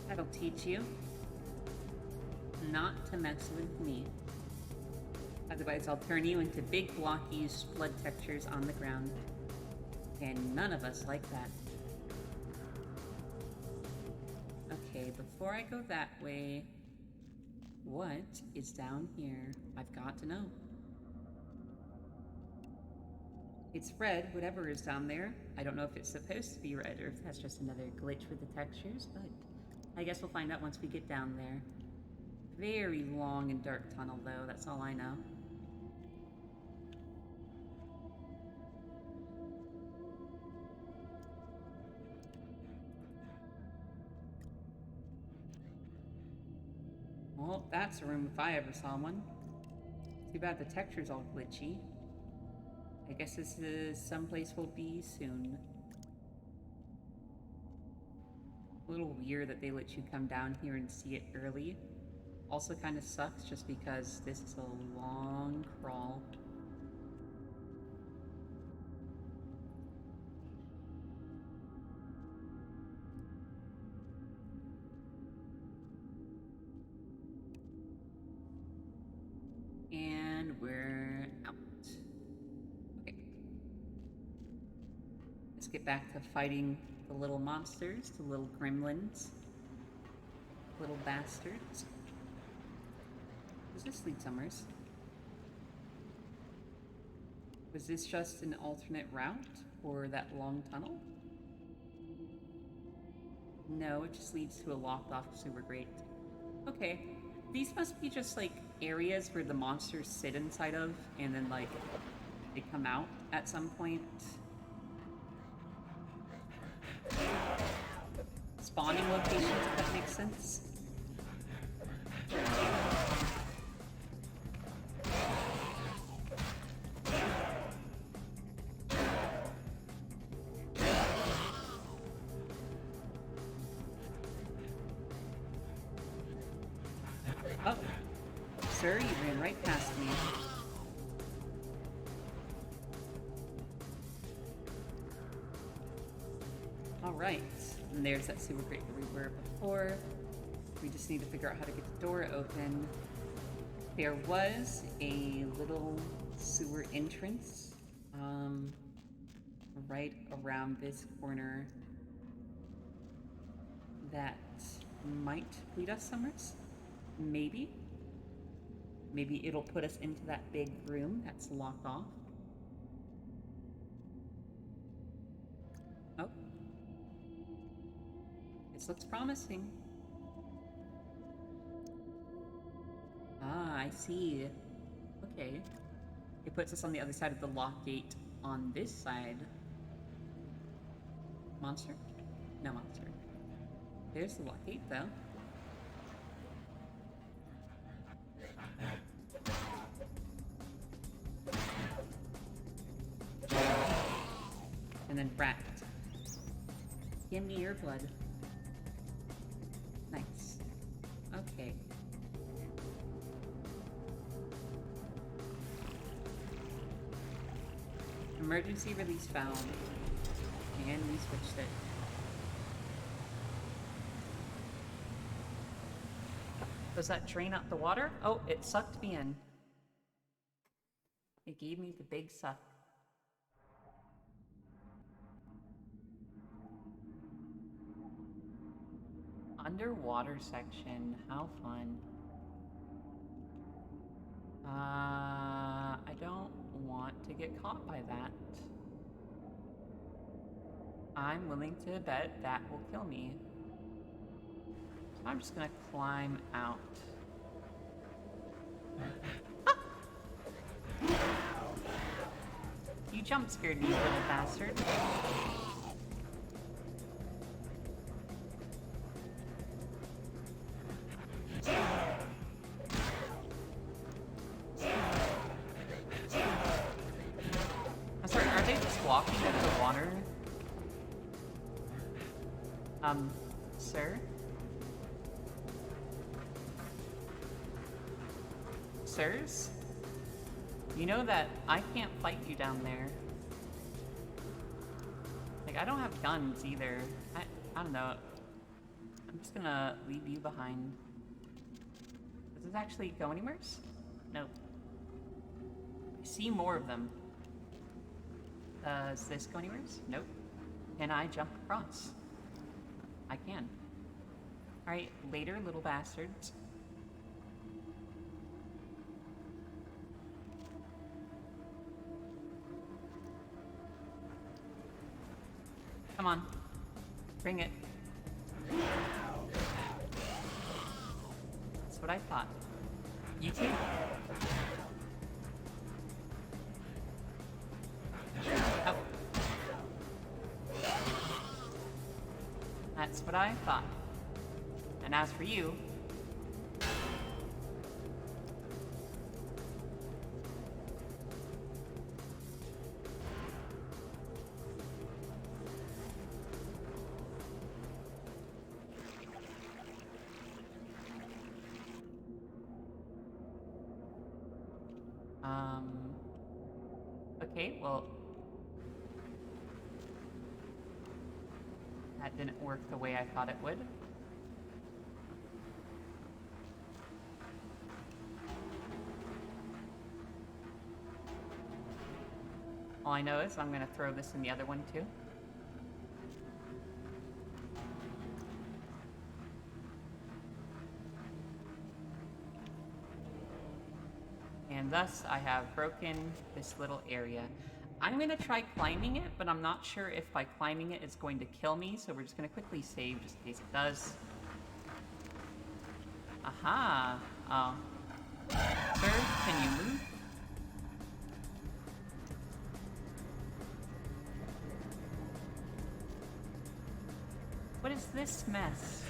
Speaker 1: That'll teach you not to mess with me. Otherwise, I'll turn you into big, blocky blood textures on the ground. And none of us like that. Okay, before I go that way, what is down here? I've got to know. It's red, whatever is down there. I don't know if it's supposed to be red or if that's just another glitch with the textures, but I guess we'll find out once we get down there. Very long and dark tunnel, though. That's all I know. Well, that's a room if I ever saw one. Too bad the texture's all glitchy. I guess this is someplace we'll be soon. A little weird that they let you come down here and see it early. Also kind of sucks just because this is a long crawl. And we're out. Okay. Let's get back to fighting the little monsters, the little gremlins. Little bastards. Does this lead somewhere? Was this just an alternate route for that long tunnel? No, it just leads to a locked off sewer grate. Okay. These must be just like areas where the monsters sit inside of and then like they come out at some point. Spawning locations, if that makes sense. Oh, sir, you ran right past me. Alright, and there's that sewer grate where we were before. We just need to figure out how to get the door open. There was a little sewer entrance right around this corner that might lead us somewhere. Maybe. Maybe it'll put us into that big room that's locked off. Oh. This looks promising. Ah, I see. Okay. It puts us on the other side of the lock gate on this side. Monster? No monster. There's the lock gate, though. And then rat. Give me your blood. Nice. Okay. Emergency release found. And we switched it. Does that drain out the water? Oh, it sucked me in. It gave me the big suck. Underwater section, how fun. I don't want to get caught by that. I'm willing to bet that will kill me. So I'm just gonna climb out. You jump scared me, little bastard. I'm sorry, are they just walking over the water? Sir? Sirs? You know that I can't fight you down there. Like, I don't have guns either. I don't know. I'm just gonna leave you behind. Does this actually go anywhere? Nope. I see more of them. Does this go anywhere? Nope. Can I jump across? I can. Alright, later, little bastards. Come on. Bring it. That's what I thought. You too? Oh. That's what I thought. And as for you... Okay, well... that didn't work the way I thought it would. All I know is I'm gonna throw this in the other one too. And thus I have broken this little area. I'm gonna try climbing it, but I'm not sure if by climbing it it's going to kill me, so we're just gonna quickly save just in case it does. Aha! Oh. Sir, can you move? What is this mess?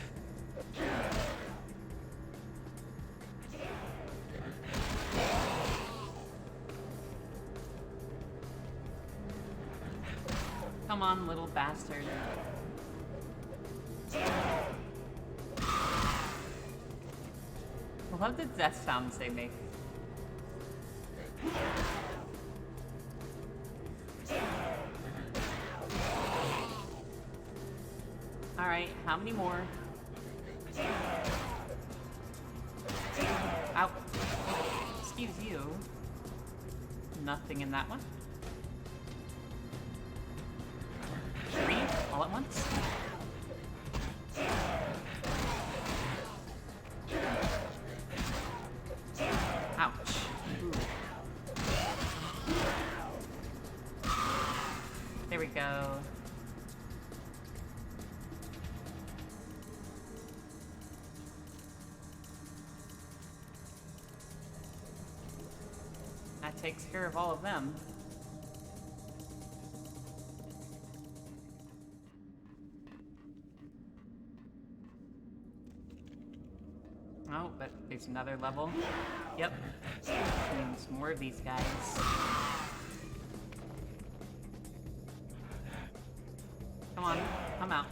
Speaker 1: Come on, little bastard. I love the death sounds they make. Alright, how many more? Ow. Excuse you. Nothing in that one. 3 all at once. Ouch. Ooh. There we go. That takes care of all of them. Oh, but there's another level. Yep. Means more of these guys. Come on, come out.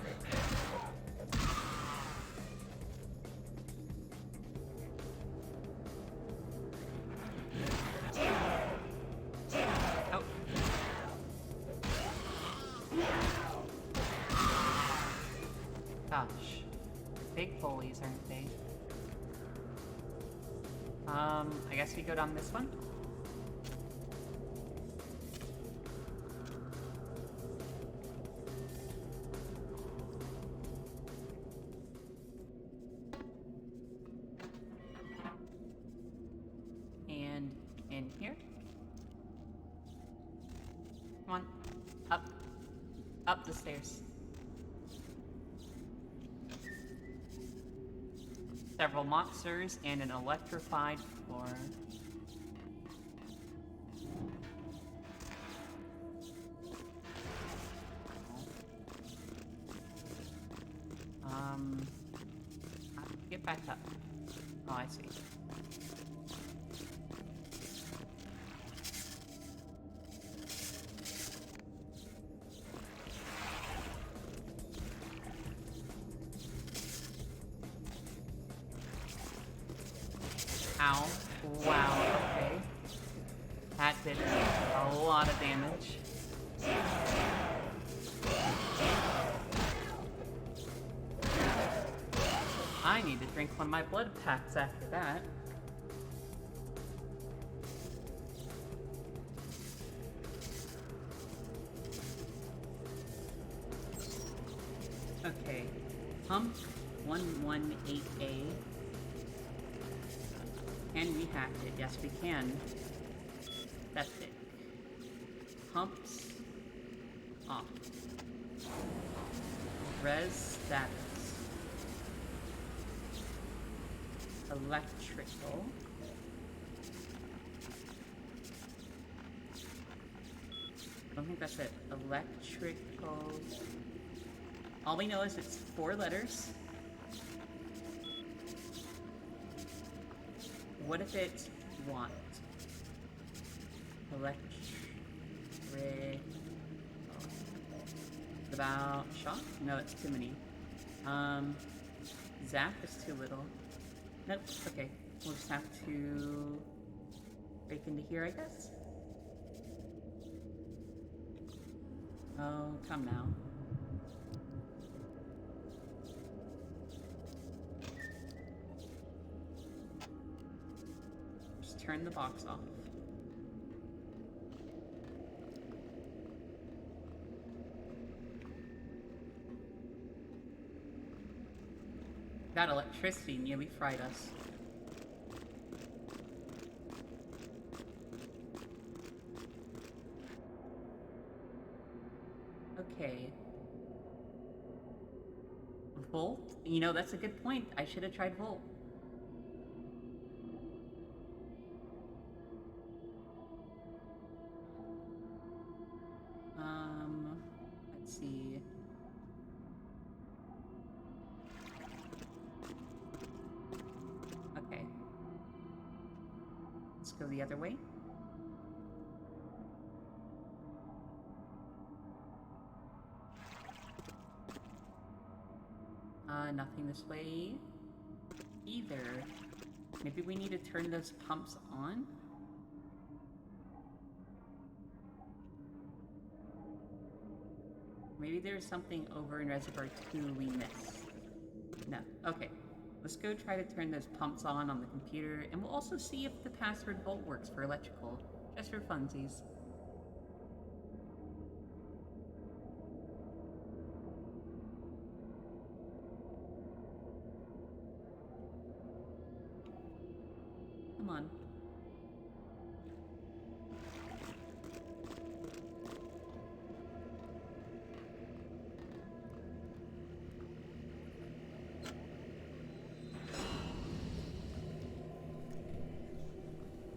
Speaker 1: Oh. Gosh. Big bullies, aren't they? I guess we go down this one. And in here. Come on. Up. Up the stairs. Several monsters and an electrified floor. Back up. Oh, I see. Ow. Wow, okay. That did a lot of damage. I need to drink one of my blood packs after that. Okay. Pump 118A. Can we hack it? Yes, we can. Septic. Pumps off. Res status. Electrical. I don't think that's it. Electrical. All we know is it's 4 letters. What if it's want? Electric. About shock? No, it's too many. Zap is too little. Nope, okay. We'll just have to break into here, I guess. Oh, come now. Just turn the box off. That electricity nearly fried us. Okay. Volt? You know, that's a good point. I should have tried Volt. Let's see. Okay. Let's go the other way. Nothing this way either. Maybe we need to turn those pumps on? Maybe there's something over in Reservoir 2 we missed. No. Okay. Let's go try to turn those pumps on the computer, and we'll also see if the password Volt works for electrical, just for funsies. Come on.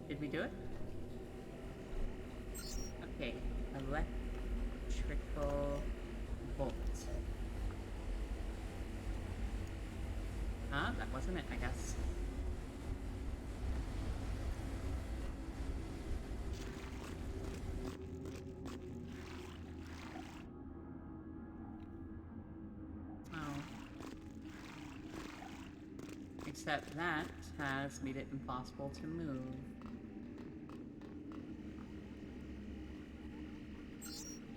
Speaker 1: Did we do it? Okay, electrical Volt. That wasn't it, I guess. Except that has made it impossible to move.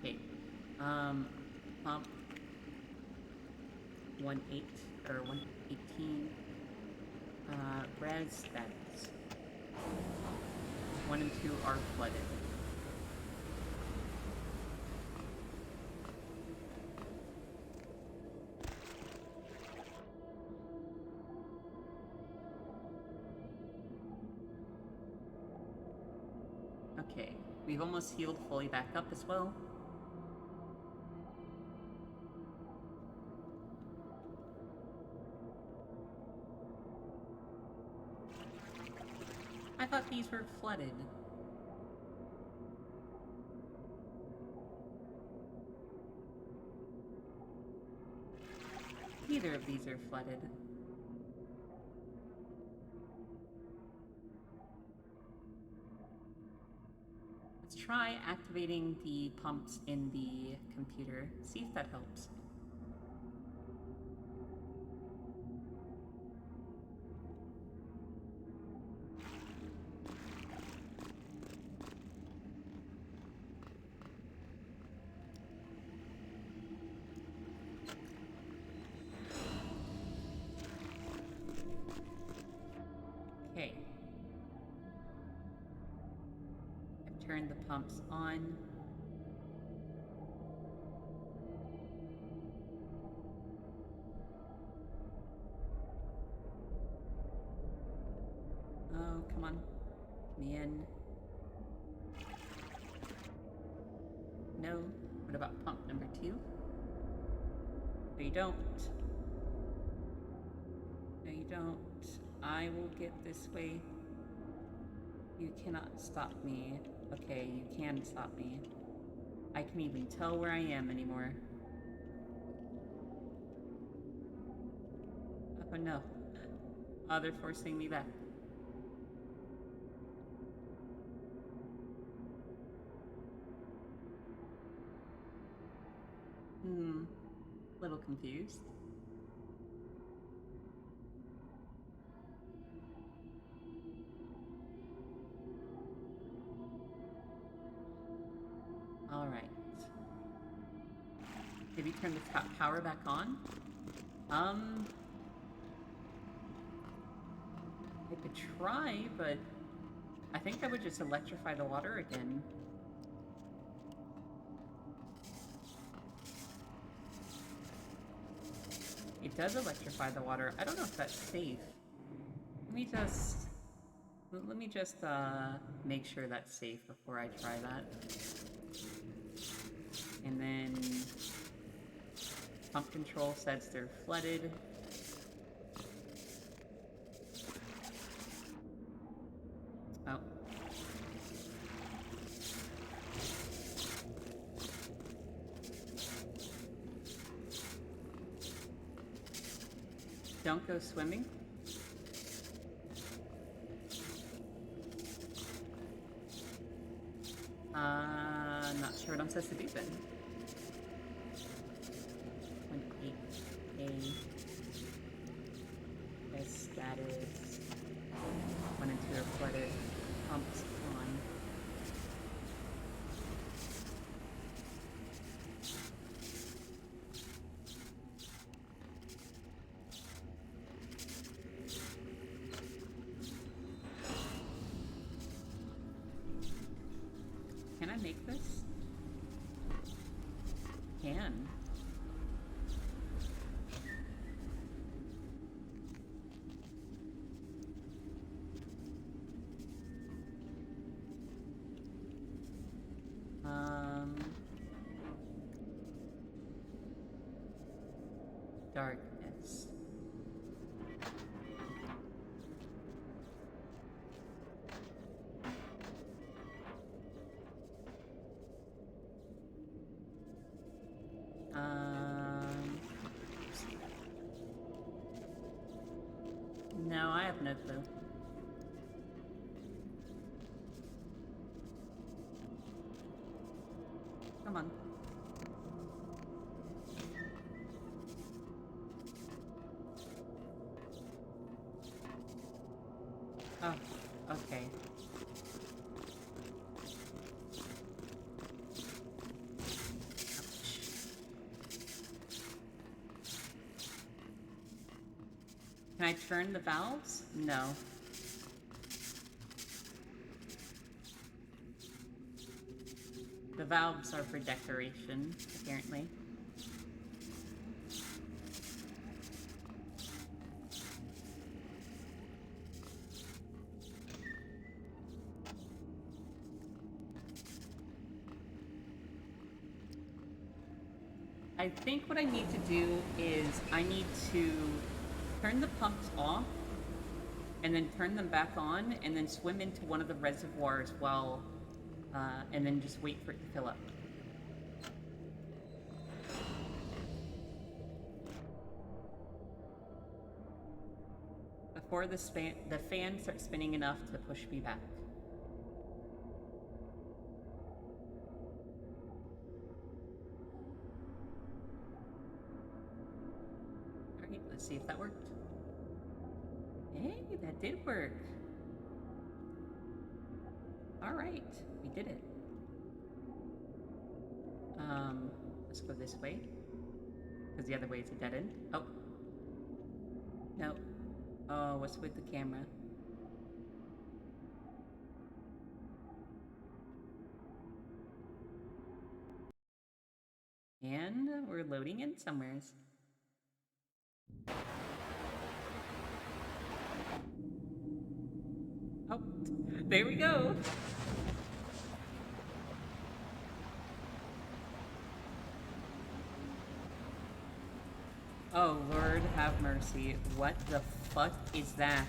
Speaker 1: Okay. Pump 118. Res status. 1 and 2 are flooded. Okay, we've almost healed fully back up as well. I thought these were flooded. Neither of these are flooded. try activating the pumps in the computer. See if that helps. Okay. I've turned the pumps on. Oh, come on. Let me in. No. What about pump number 2? No, you don't. No, you don't. I will get this way. You cannot stop me. Okay, you can stop me. I can even tell where I am anymore. Oh no. Oh, they're forcing me back. Little confused. All right. Maybe turn the power back on? I could try, but I think that would just electrify the water again. It does electrify the water. I don't know if that's safe. Let me just make sure that's safe before I try that. And then pump control says they're flooded. Oh. Don't go swimming. Not sure what I'm supposed to do then. 1.8A. As status. 1 and 2 are flooded. Pumps on. Can I make this? Can. Darkness. No, I have no clue. Come on. Oh, okay. Can I turn the valves? No. The valves are for decoration, apparently. I think what I need to do is I need to turn the pumps off and then turn them back on and then swim into one of the reservoirs while and then just wait for it to fill up. Before the fan starts spinning enough to push me back. see if that worked. Hey, that did work. All right, we did it. Let's go this way, because the other way is a dead end. Oh. No. Oh, what's with the camera? And we're loading in somewheres. Oh, there we go. Oh, Lord have mercy. What the fuck is that?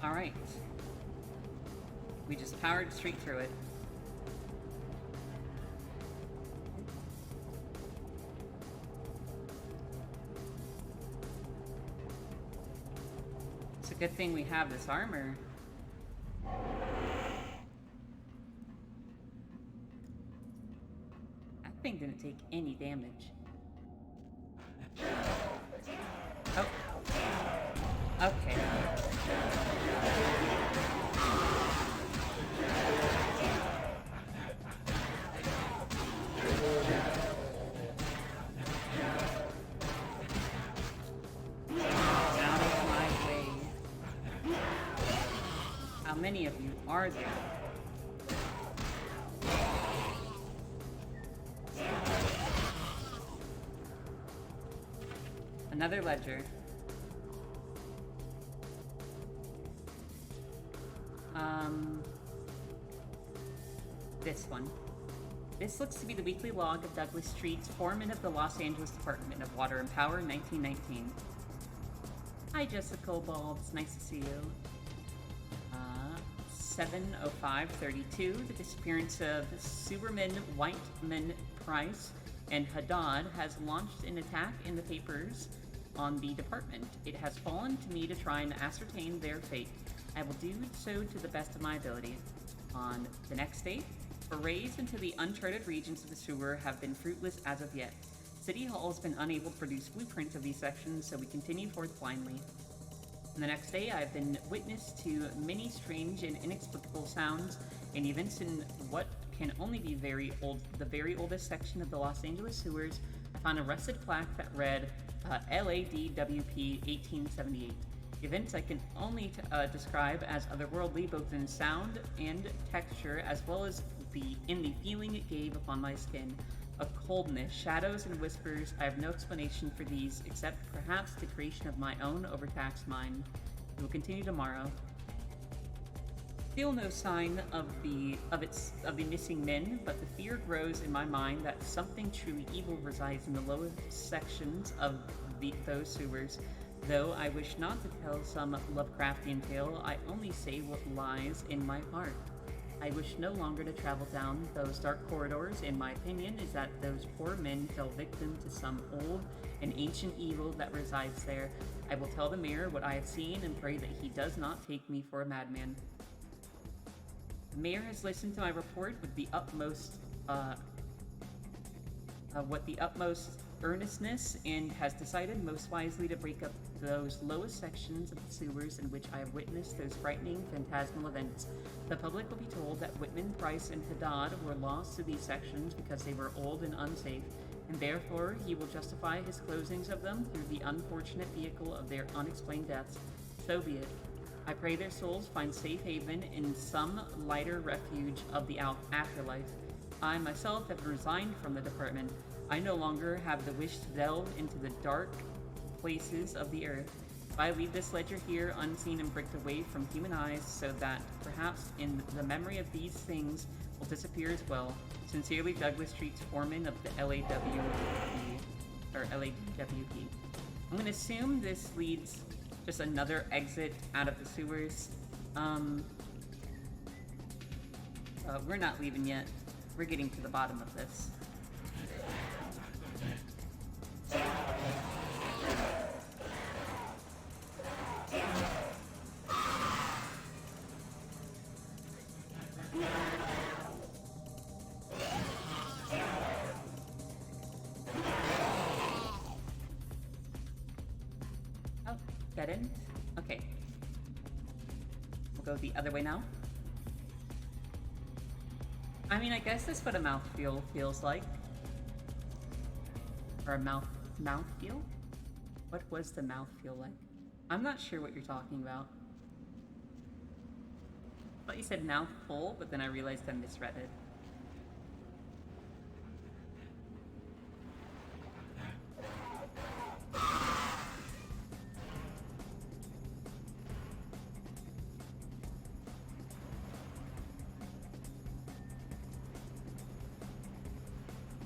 Speaker 1: Alright. We just powered straight through it. It's a good thing we have this armor. That thing didn't take any damage. Oh. Okay. Out of my way. How many of you are there? Another ledger. This one. This looks to be the weekly log of Douglas Street's foreman of the Los Angeles Department of Water and Power in 1919. Hi, Jessica Bald. It's nice to see you. 7:05:32. The disappearance of Superman, Whiteman, Price, and Haddad has launched an attack in the papers on the department. It has fallen to me to try and ascertain their fate. I will do so to the best of my ability. On the next day, forays into the uncharted regions of the sewer have been fruitless as of yet. City Hall has been unable to produce blueprints of these sections, so we continue forth blindly. On the next day, I've been witness to many strange and inexplicable sounds and events in what can only be the very oldest section of the Los Angeles sewers. I found a rusted plaque that read LADWP 1878. Events I can only describe as otherworldly, both in sound and texture, as well as in the feeling it gave upon my skin. A coldness, shadows, and whispers. I have no explanation for these, except perhaps the creation of my own overtaxed mind. We will continue tomorrow. Still no sign of the missing men, but the fear grows in my mind that something truly evil resides in the lowest sections of those sewers. Though I wish not to tell some Lovecraftian tale, I only say what lies in my heart. I wish no longer to travel down those dark corridors. In my opinion, is that those poor men fell victim to some old and ancient evil that resides there. I will tell the mayor what I have seen and pray that he does not take me for a madman. The mayor has listened to my report with the utmost earnestness and has decided most wisely to break up those lowest sections of the sewers in which I have witnessed those frightening phantasmal events. The public will be told that Whitman, Price, and Haddad were lost to these sections because they were old and unsafe, and therefore he will justify his closings of them through the unfortunate vehicle of their unexplained deaths. So be it. I pray their souls find safe haven in some lighter refuge of the afterlife. I myself have resigned from the department. I no longer have the wish to delve into the dark places of the earth. If I leave this ledger here unseen and bricked away from human eyes, so that perhaps in the memory of these things will disappear as well. Sincerely, Douglas Street's foreman of the LAWP. I'm gonna assume this leads just another exit out of the sewers. We're not leaving yet. We're getting to the bottom of this. dead end? Okay. We'll go the other way now. I mean, I guess that's what a mouthfeel feels like. Or a mouthfeel? What was the mouthfeel like? I'm not sure what you're talking about. I thought you said mouthful, but then I realized I misread it.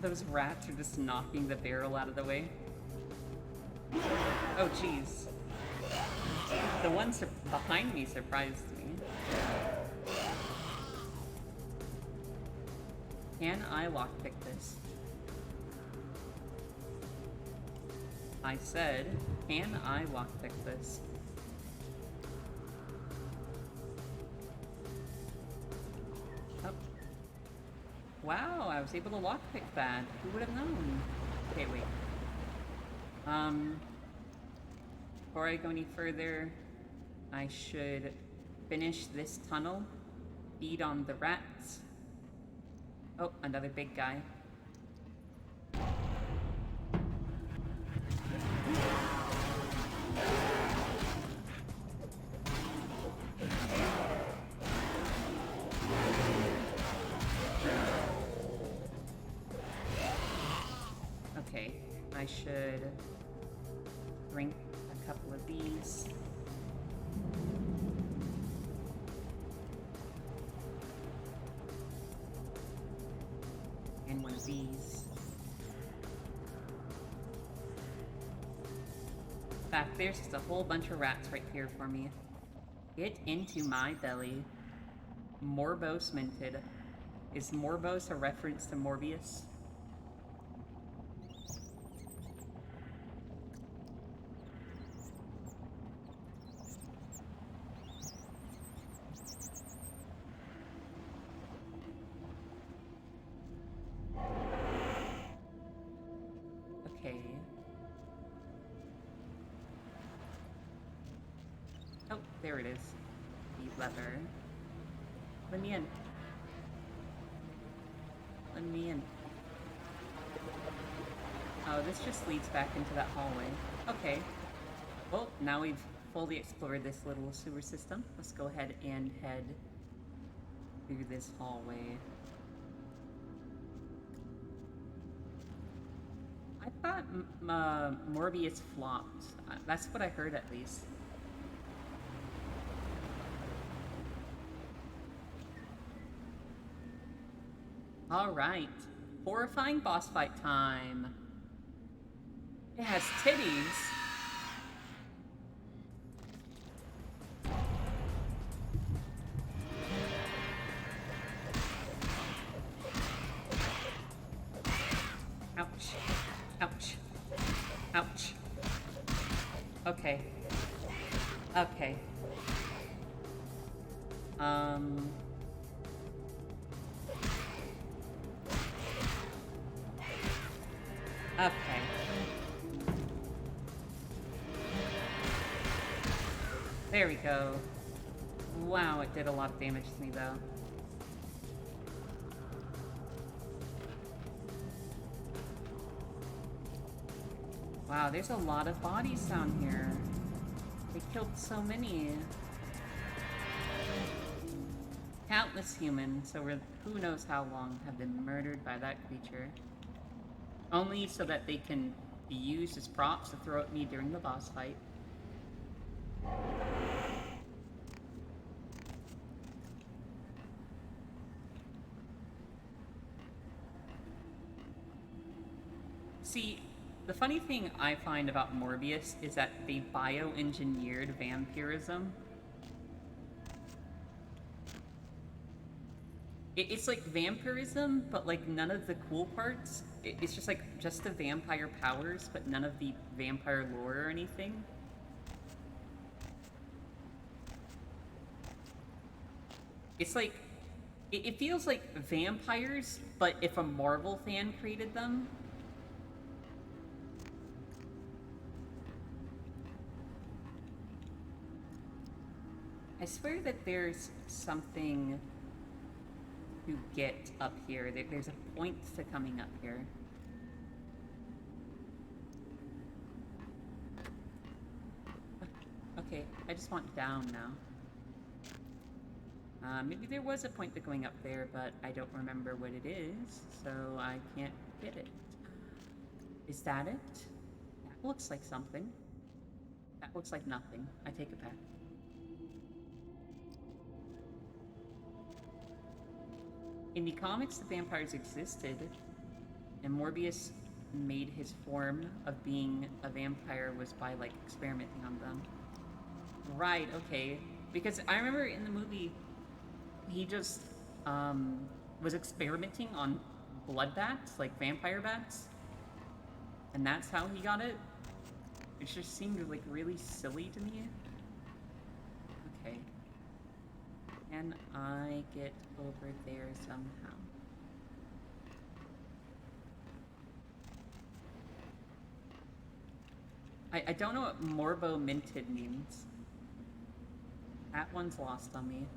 Speaker 1: Those rats are just knocking the barrel out of the way. Oh, jeez. The ones behind me surprised me. Can I lockpick this? I said, can I lockpick this? Oh. Wow, I was able to lockpick that. Who would have known? Okay, wait. Before I go any further, I should finish this tunnel, feed on the rats. Oh, another big guy. Okay, I should drink a couple of these. And one of these. In fact, there's just a whole bunch of rats right here for me. Get into my belly. Morbos minted. Is Morbos a reference to Morbius? Okay. Oh, there it is. The lever. Let me in. Let me in. Oh, this just leads back into that hallway. Okay. Well, now we've fully explored this little sewer system. Let's go ahead and head through this hallway. I thought Morbius flopped. That's what I heard, at least. Alright. Horrifying boss fight time. It has titties. Ouch. Ouch. Ouch. Okay. Okay. Okay. There we go. Wow, it did a lot of damage to me, though. Wow, there's a lot of bodies down here. They killed so many. Countless humans over who knows how long have been murdered by that creature. Only so that they can be used as props to throw at me during the boss fight. See, the funny thing I find about Morbius is that they bioengineered vampirism. It's like vampirism, but like none of the cool parts. It's just like just the vampire powers, but none of the vampire lore or anything. It's like, it feels like vampires, but if a Marvel fan created them. swear that there's something to get up here. There's a point to coming up here. Okay, I just want down now. Maybe there was a point to going up there, but I don't remember what it is, so I can't get it. Is that it? That looks like something. That looks like nothing. I take it back. In the comics, the vampires existed, and Morbius made his form of being a vampire was by, like, experimenting on them. Right, okay. Because I remember in the movie, he just, was experimenting on blood bats, like vampire bats. And that's how he got it. It just seemed, like, really silly to me. Okay. Can I get over there somehow? I don't know what Morbo Minted means. That one's lost on me.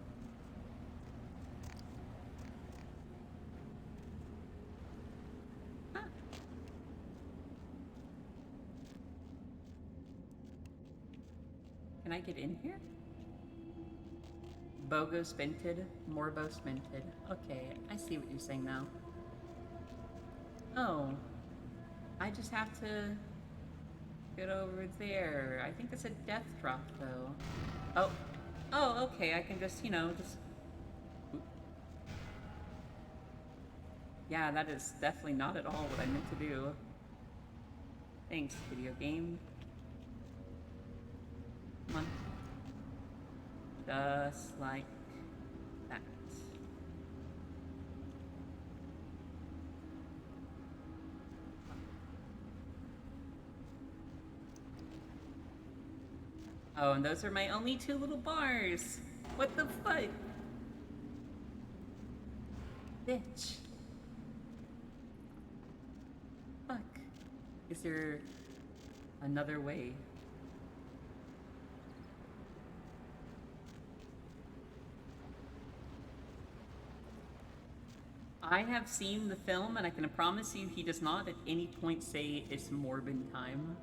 Speaker 1: Huh. Can I get in here? Bogo Spinted, Morbo Spinted. Okay, I see what you're saying now. Oh. I just have to get over there. I think it's a death drop, though. Oh. Oh, okay, I can just, you know, just... Yeah, that is definitely not at all what I meant to do. Thanks, video game. Come on. Just like that. Oh, and those are my only 2 little bars. What the fuck? Bitch. Fuck. Is there another way? I have seen the film, and I can promise you he does not at any point say it's Morbin time.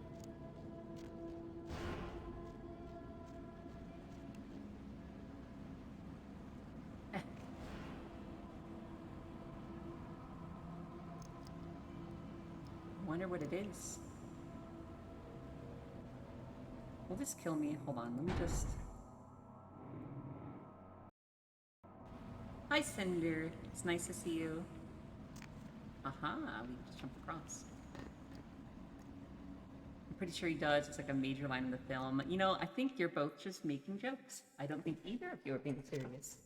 Speaker 1: Wonder what it is. Will this kill me? Hold on, let me just... Hi, Cinder. It's nice to see you. Aha, we just jump across. I'm pretty sure he does. It's like a major line in the film. You know, I think you're both just making jokes. I don't think either of you are being serious.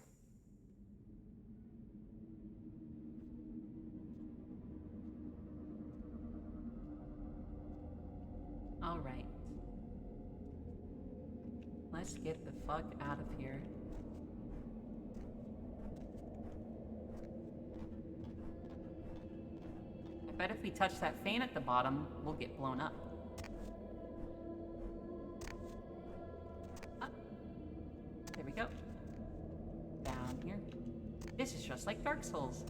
Speaker 1: Alright. Let's get the fuck out of here. I bet if we touch that fan at the bottom, we'll get blown up. Up. There we go. Down here. This is just like Dark Souls.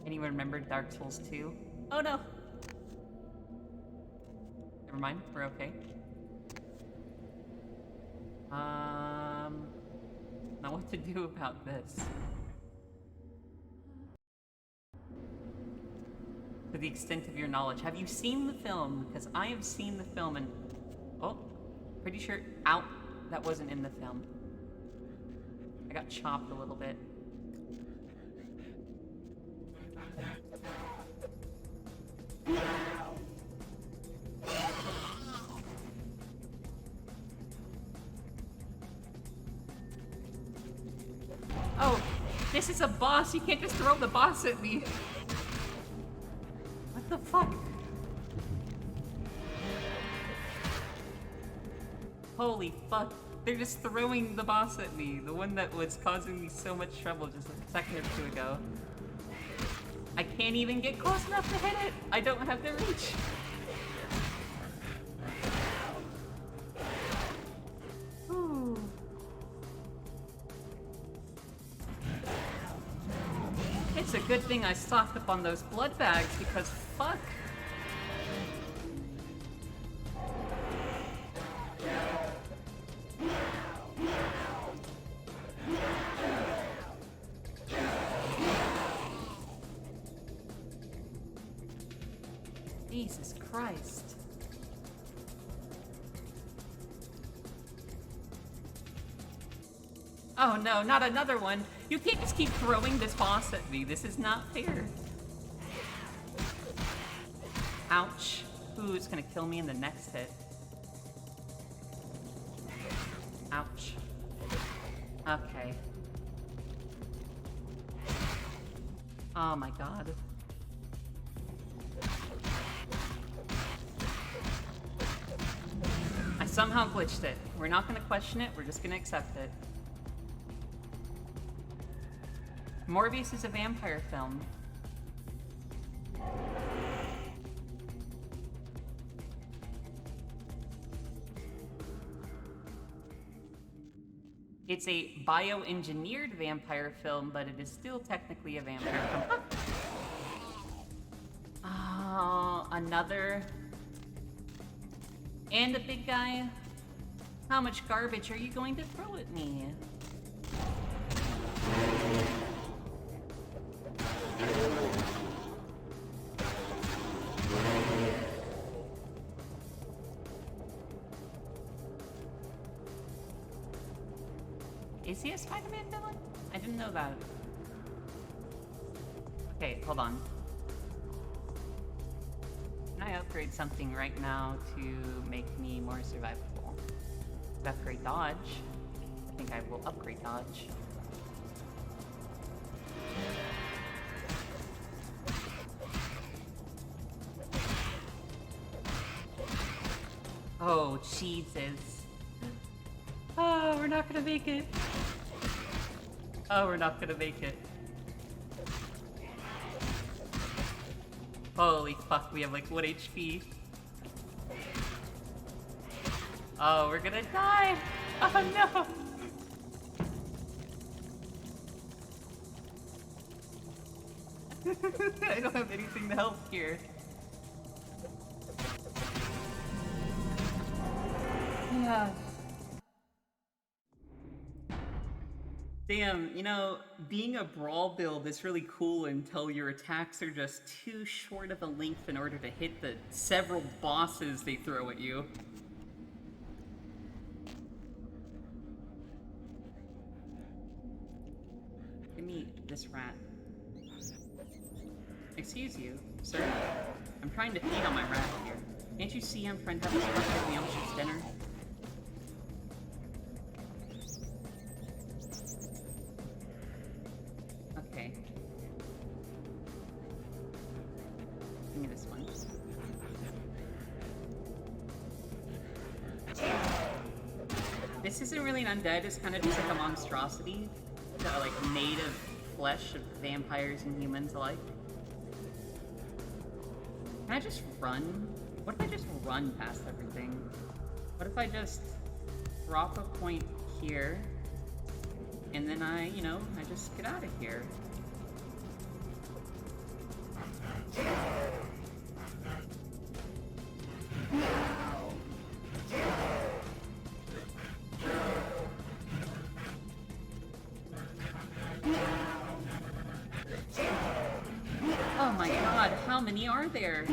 Speaker 1: Anyone remember Dark Souls 2? Oh no! Never mind, we're okay. Now what to do about this? To the extent of your knowledge, have you seen the film? Because I have seen the film and... Oh, pretty sure... Ow! That wasn't in the film. I got chopped a little bit. Oh, this is a boss. You can't just throw the boss at me. What the fuck? Holy fuck. They're just throwing the boss at me. The one that was causing me so much trouble just a second or two ago. I can't even get close enough to hit it. I don't have the reach. Ooh. It's a good thing I stocked up on those blood bags because fuck. Jesus Christ. Oh no, not another one. You can't just keep throwing this boss at me. This is not fair. Ouch. Ooh, it's gonna kill me in the next hit. Ouch. Okay. Oh my god. I somehow glitched it. We're not gonna question it, we're just gonna accept it. Morbius is a vampire film. It's a bioengineered vampire film, but it is still technically a vampire film. Oh, another. And a big guy? How much garbage are you going to throw at me? Is he a Spider-Man villain? I didn't know that. Okay, hold on. Can I upgrade something right now to make me more survivable? Upgrade dodge. I think I will upgrade dodge. Oh, Jesus. Oh, we're not gonna make it. Oh, we're not gonna make it. Holy fuck, we have like 1 HP. Oh, we're gonna die! Oh no! I don't have anything to help here. Yeah. Damn, you know, being a brawl build is really cool until your attacks are just too short of a length in order to hit the several bosses they throw at you. Give me this rat. Excuse you, sir. I'm trying to feed on my rat here. Can't you see I'm trying to have a scrumptious dinner? Okay. Give me this one. This isn't really an undead, it's kind of just like a monstrosity. Like made of flesh of vampires and humans alike. Can I just run? What if I just run past everything? What if I just drop a point here, and then I just get out of here? Oh my god, how many are there?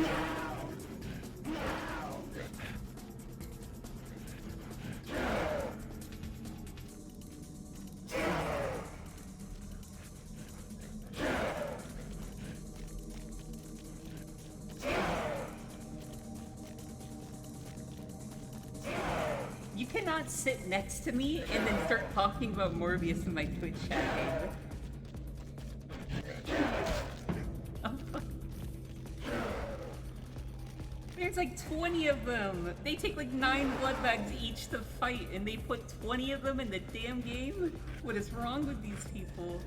Speaker 1: You cannot sit next to me and then start talking about Morbius in my Twitch chat, David. There's like 20 of them! They take like 9 blood bags each to fight, and they put 20 of them in the damn game? What is wrong with these people?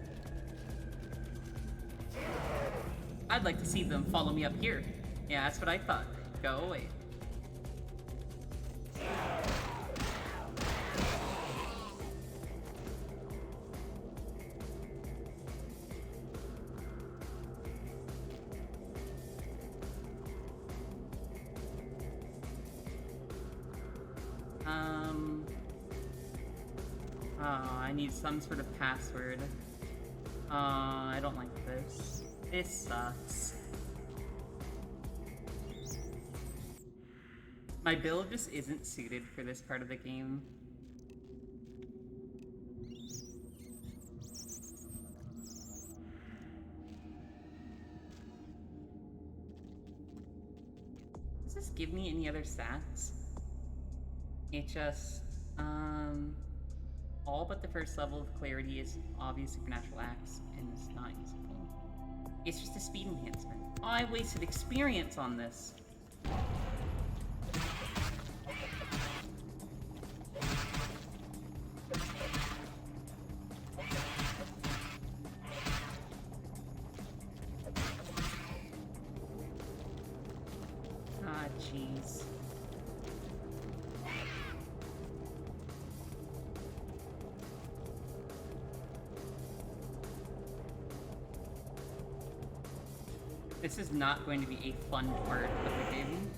Speaker 1: I'd like to see them follow me up here. Yeah, that's what I thought. Go away. Oh, I need some sort of password. I don't like this. This sucks. My build just isn't suited for this part of the game. Does this give me any other stats? It just, all but the first level of clarity is obvious supernatural acts and is not usable. It's just a speed enhancement. Oh, I wasted experience on this. Ah, jeez. This is not going to be a fun part of the game.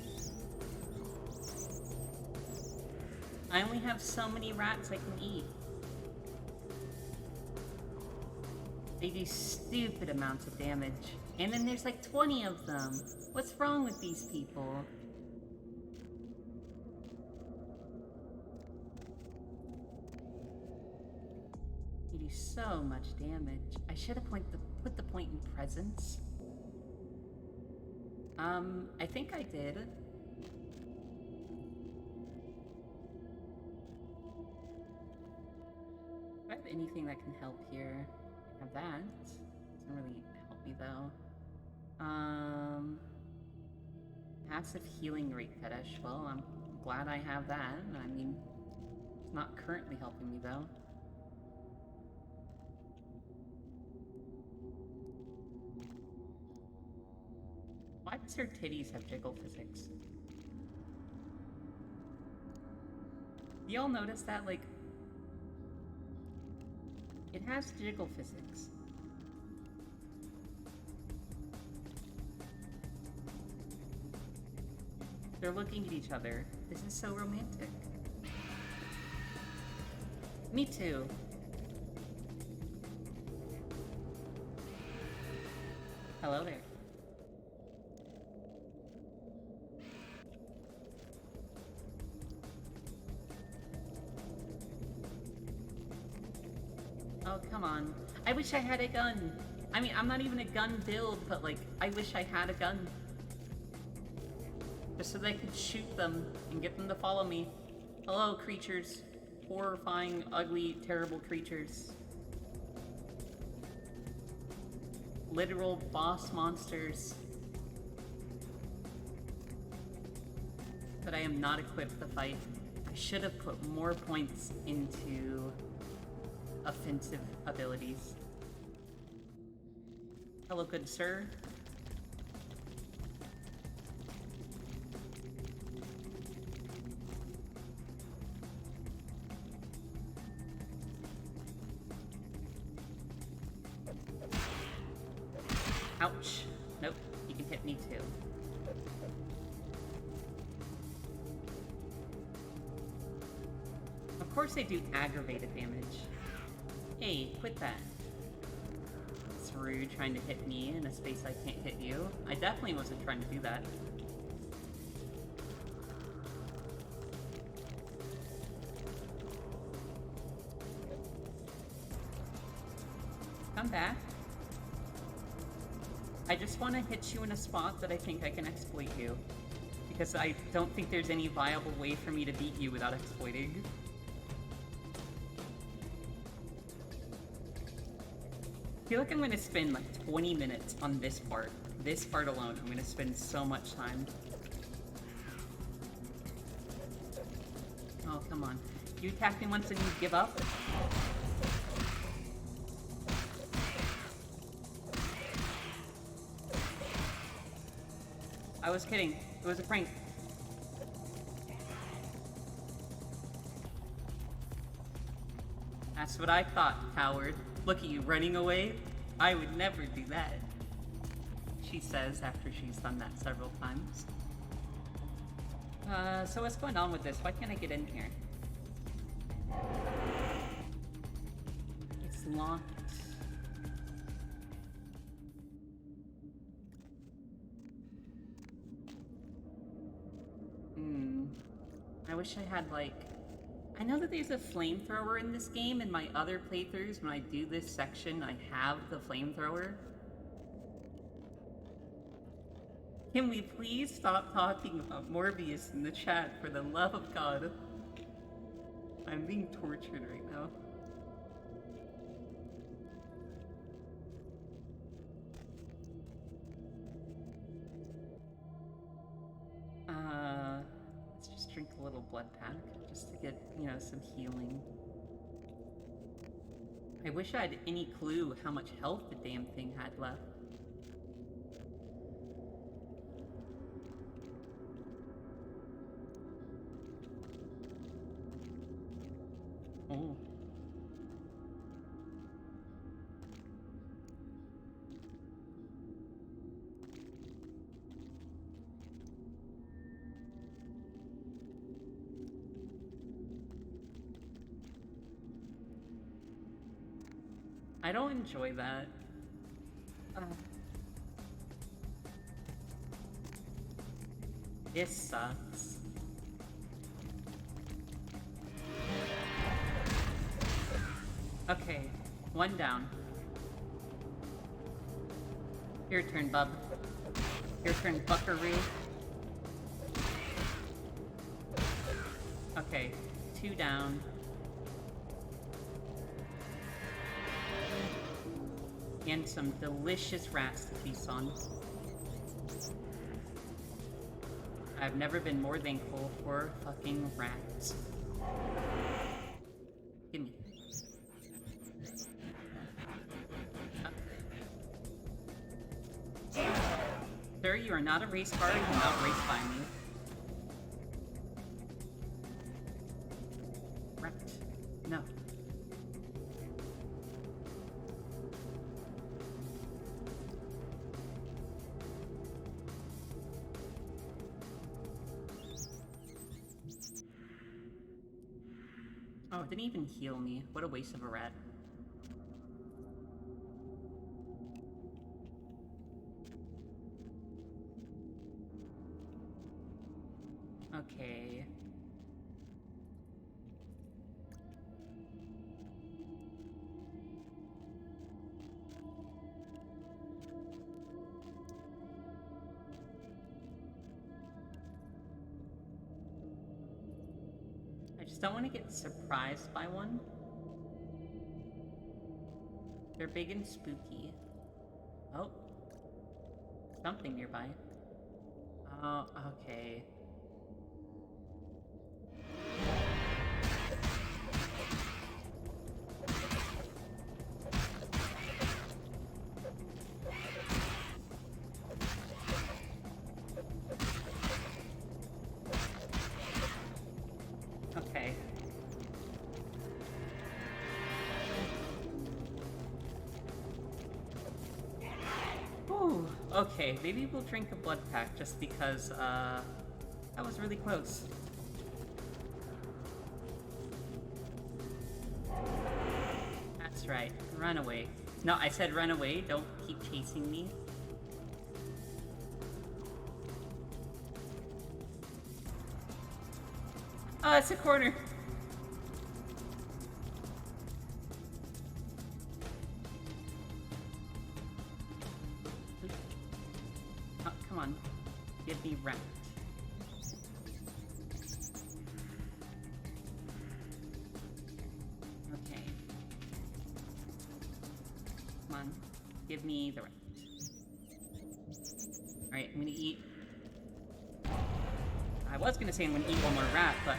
Speaker 1: I only have so many rats I can eat. They do stupid amounts of damage. And then there's like 20 of them. What's wrong with these people? They do so much damage. I should have put the point in presence. I think I did. Do I have anything that can help here? I have that. Doesn't really help me though. Passive healing rate fetish. Well, I'm glad I have that. I mean, it's not currently helping me though. Why does her titties have jiggle physics? Y'all notice that, like, it has jiggle physics. They're looking at each other. This is so romantic. Me too. Hello there. Oh, come on. I wish I had a gun. I mean, I'm not even a gun build, but like, I wish I had a gun. Just so that I could shoot them and get them to follow me. Hello, creatures. Horrifying, ugly, terrible creatures. Literal boss monsters. But I am not equipped to fight. I should have put more points into offensive abilities. Hello, good sir. Ouch. Nope, you can hit me too. Of course they do aggravated damage. Hey, quit that. It's rude trying to hit me in a space I can't hit you. I definitely wasn't trying to do that. Come back. I just want to hit you in a spot that I think I can exploit you. Because I don't think there's any viable way for me to beat you without exploiting. I feel like I'm gonna spend like 20 minutes on this part. This part alone, I'm gonna spend so much time. Oh, come on. You attack me once and you give up? I was kidding. It was a prank. That's what I thought, coward. Look at you running away. I would never do that. She says after she's done that several times. So what's going on with this? Why can't I get in here? It's locked. I wish I had, like... I know that there's a flamethrower in this game. In my other playthroughs, when I do this section, I have the flamethrower. Can we please stop talking about Morbius in the chat, for the love of God? I'm being tortured right now. Let's just drink a little blood pack, just to get, you know, some healing. I wish I had any clue how much health the damn thing had left. Oh. I don't enjoy that. This sucks. Okay, one down. Your turn, bub. Your turn, buckaroo. Okay, two down. And some delicious rats to feast on. I've never been more thankful for fucking rats. Gimme. Sir, you are not a race car, you cannot race by me. Rat. No. Oh, it didn't even heal me. What a waste of a rat. Okay. I just don't want to get surprised by one. They're big and spooky. Oh. Something nearby. Oh, okay. Okay. Ooh, okay, maybe we'll drink a blood pack just because, that was really close. That's right, run away. No, I said run away, don't keep chasing me. Oh, it's a corner. Oh, come on. Get me wrecked. Okay. Come on. Give me the rat. Alright, I'm gonna eat. I was gonna say I'm gonna eat one more rat, but...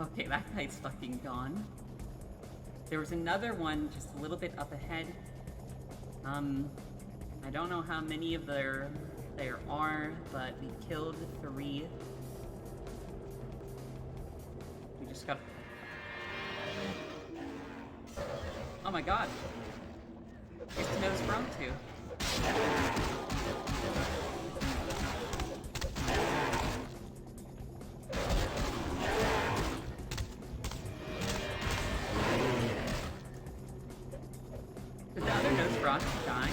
Speaker 1: Okay, that guy's fucking gone. There was another one just a little bit up ahead. I don't know how many of there are, but we killed 3. We just got... Oh my god! It's to know sprung to. Nosferatu die?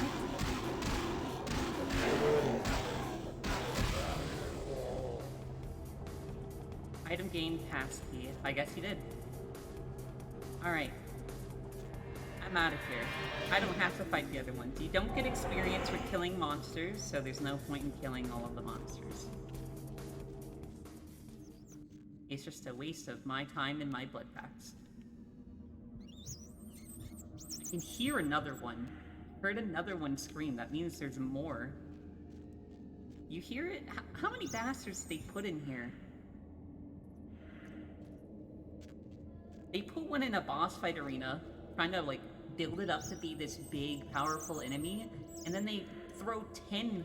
Speaker 1: Item gained passkey. I guess he did. Alright. I'm out of here. I don't have to fight the other ones. You don't get experience with killing monsters, so there's no point in killing all of the monsters. It's just a waste of my time and my blood packs. I can hear another one. Heard another one scream. That means there's more. You hear it? How many bastards did they put in here? They put one in a boss fight arena, trying to, like, build it up to be this big, powerful enemy, and then they throw 10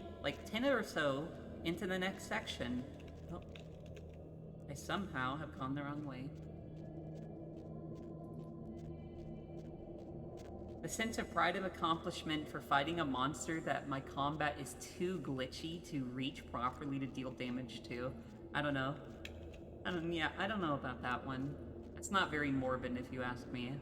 Speaker 1: or so into the next section. Oh. I somehow have gone the wrong way. The sense of pride and accomplishment for fighting a monster that my combat is too glitchy to reach properly to deal damage to. I don't know. I don't know about that one. It's not very morbid if you ask me.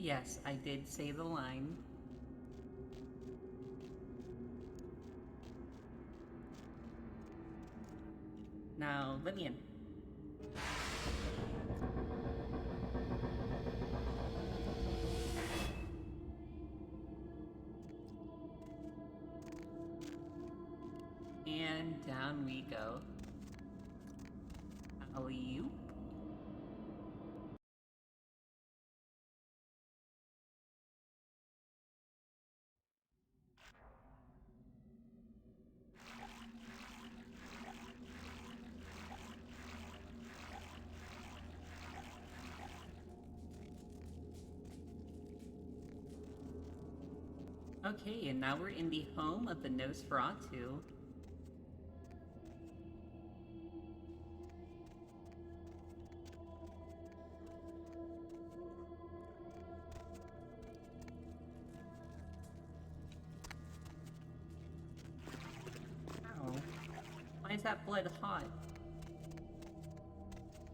Speaker 1: Yes, I did say the line. Now, let me in. And down we go. Alley-oop. Okay, and now we're in the home of the Nosferatu. Ow. Why is that blood hot?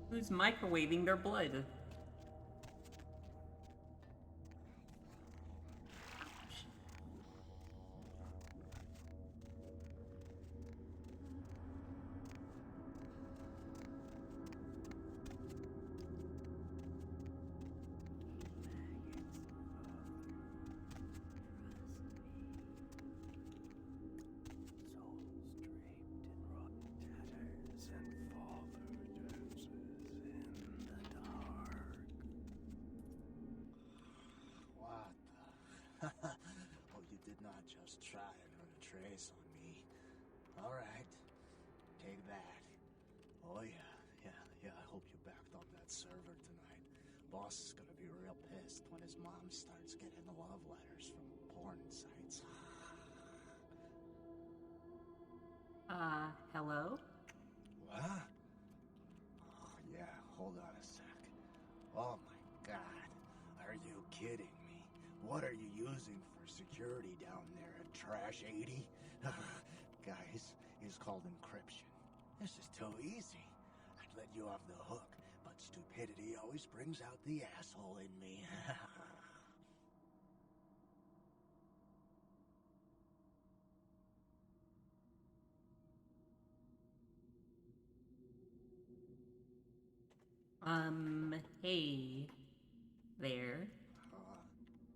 Speaker 1: Who's microwaving their blood?
Speaker 6: Oh, you did not just try and run a trace on me. All right, take that. Oh yeah. I hope you backed up that server tonight. Boss is gonna be real pissed when his mom starts getting the love letters from porn sites.
Speaker 1: Hello?
Speaker 6: What? Oh yeah, hold on a sec. Oh my god, are you kidding me? What are you using for security down there at Trash 80? Guys, it's called encryption. This is too easy. I'd let you off the hook, but stupidity always brings out the asshole in me.
Speaker 1: Hey there.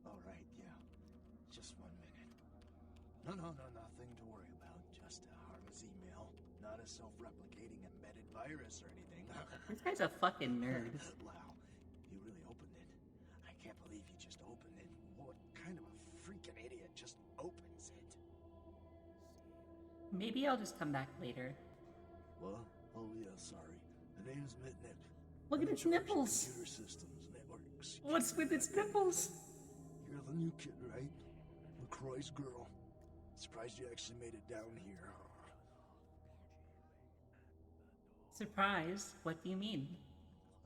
Speaker 6: All right, yeah. Just 1 minute. No, nothing to worry about. Just a harmless email. Not a self-replicating embedded virus or anything.
Speaker 1: This guy's a fucking nerd.
Speaker 6: Wow, you really opened it. I can't believe you just opened it. What kind of a freaking idiot just opens it?
Speaker 1: Maybe I'll just come back later.
Speaker 6: What? Oh yeah, sorry. The name's Mitnick.
Speaker 1: Look at its nipples.
Speaker 6: Computer systems, networks.
Speaker 1: What's with its nipples?
Speaker 6: You're the new kid, right? LaCroix's girl. Surprised you actually made it down here.
Speaker 1: Surprise? What do you mean?